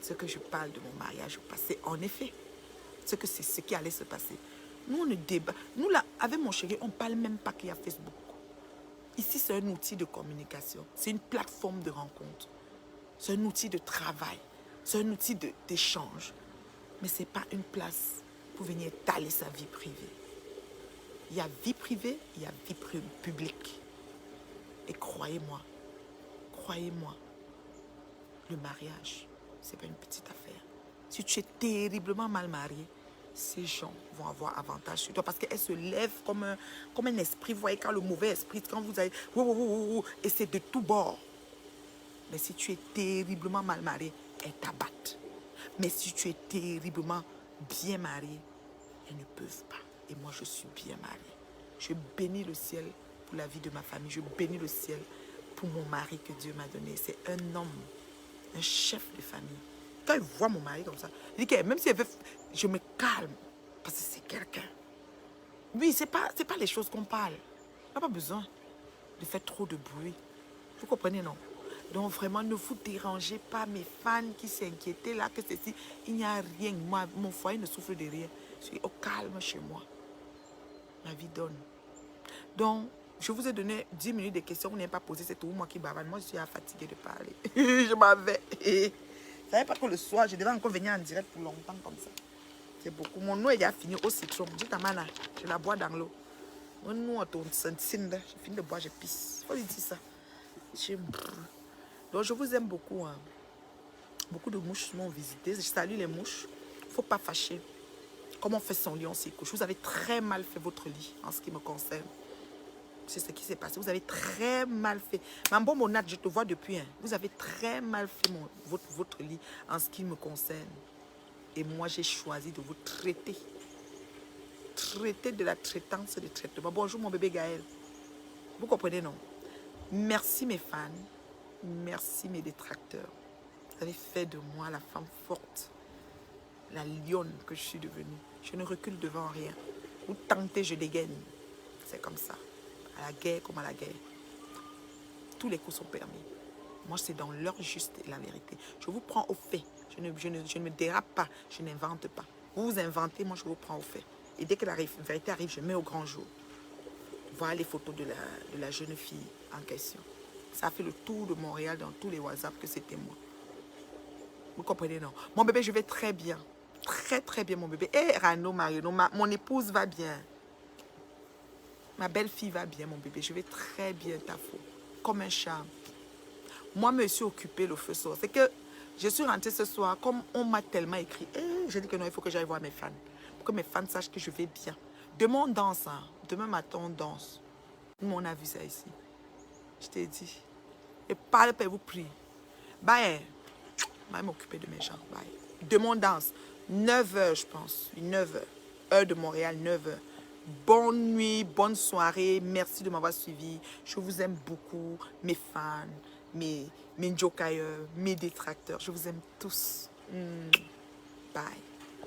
Ce que je parle de mon mariage au passé, en effet, c'est que c'est ce qui allait se passer. Nous, on ne débat. Nous, là, avec mon chéri, on ne parle même pas qu'il y a Facebook. Ici, c'est un outil de communication. C'est une plateforme de rencontre. C'est un outil de travail. C'est un outil d'échange. Mais ce n'est pas une place pour venir étaler sa vie privée. Il y a vie privée, il y a vie publique. Et croyez-moi, le mariage, ce n'est pas une petite affaire. Si tu es terriblement mal marié, ces gens vont avoir avantage sur toi parce qu'elles se lèvent comme un esprit. Vous voyez, quand le mauvais esprit, quand vous avez... Et c'est de tous bords. Mais si tu es terriblement mal marié, elles t'abattent. Mais si tu es terriblement bien marié, elles ne peuvent pas. Et moi, je suis bien mariée. Je bénis le ciel pour la vie de ma famille. Je bénis le ciel pour mon mari que Dieu m'a donné. C'est un homme, un chef de famille. Quand il voit mon mari comme ça, il dit que même si elle veut, je me calme. Parce que c'est quelqu'un. Oui, c'est pas les choses qu'on parle. On n'a pas besoin de faire trop de bruit. Vous comprenez, non? Donc vraiment, ne vous dérangez pas mes fans qui s'inquiétaient là, que ceci. Il n'y a rien. Moi, mon foyer ne souffre de rien. Je suis au calme chez moi. Ma vie donne. Donc, je vous ai donné 10 minutes de questions. Vous n'avez pas posé. C'est tout moi qui bavane. Moi, je suis fatiguée de parler. Je m'en vais. Vous savez pas que le soir, je devais encore venir en direct pour longtemps comme ça. C'est beaucoup. Mon eau est déjà fini au citron. Dis ta mana, je la bois dans l'eau. Mon eau, j'ai fini de boire, je pisse. Il faut lui dire ça. Donc, je vous aime beaucoup. Hein. Beaucoup de mouches m'ont visité. Je salue les mouches. Il ne faut pas fâcher. Comme on fait son lit, on s'y couche. Vous avez très mal fait votre lit en ce qui me concerne. C'est ce qui s'est passé. Vous avez très mal fait. Mambo Monat, je te vois depuis. Hein. Vous avez très mal fait votre lit en ce qui me concerne. Et moi, j'ai choisi de vous traiter. Traiter de la traitance de traitement. Bonjour, mon bébé Gaël. Vous comprenez, non? Merci, mes fans. Merci, mes détracteurs. Vous avez fait de moi la femme forte. La lionne que je suis devenue. Je ne recule devant rien. Vous tentez, je dégaine. C'est comme ça. À la guerre comme à la guerre. Tous les coups sont permis. Moi, c'est dans l'heure juste et la vérité. Je vous prends au fait. Je ne me dérape pas. Je n'invente pas. Vous vous inventez, moi, je vous prends au fait. Et dès que la vérité arrive, je mets au grand jour. Voilà les photos de la jeune fille en question. Ça a fait le tour de Montréal dans tous les WhatsApp que c'était moi. Vous comprenez, non? Mon bébé, je vais très bien. Très, très bien, mon bébé. Et Rano, Marino, mon épouse va bien. Ma belle-fille va bien, mon bébé. Je vais très bien, Tafo. Comme un charme. Moi, je me suis occupée le feu soir. C'est que je suis rentrée ce soir, comme on m'a tellement écrit. J'ai dit que non, il faut que j'aille voir mes fans. Pour que mes fans sachent que je vais bien. Demain, on danse. Hein. Demain matin, on danse. Nous, on a vu ça ici. Je t'ai dit. Et parlez, vous prie. Bye. Je vais m'occuper de mes gens. Bye. Demain, on danse. 9h, je pense. 9h. Heure de Montréal, 9h. Bonne nuit, bonne soirée. Merci de m'avoir suivi. Je vous aime beaucoup. Mes fans, mes njokayeurs, mes détracteurs. Je vous aime tous. Bye.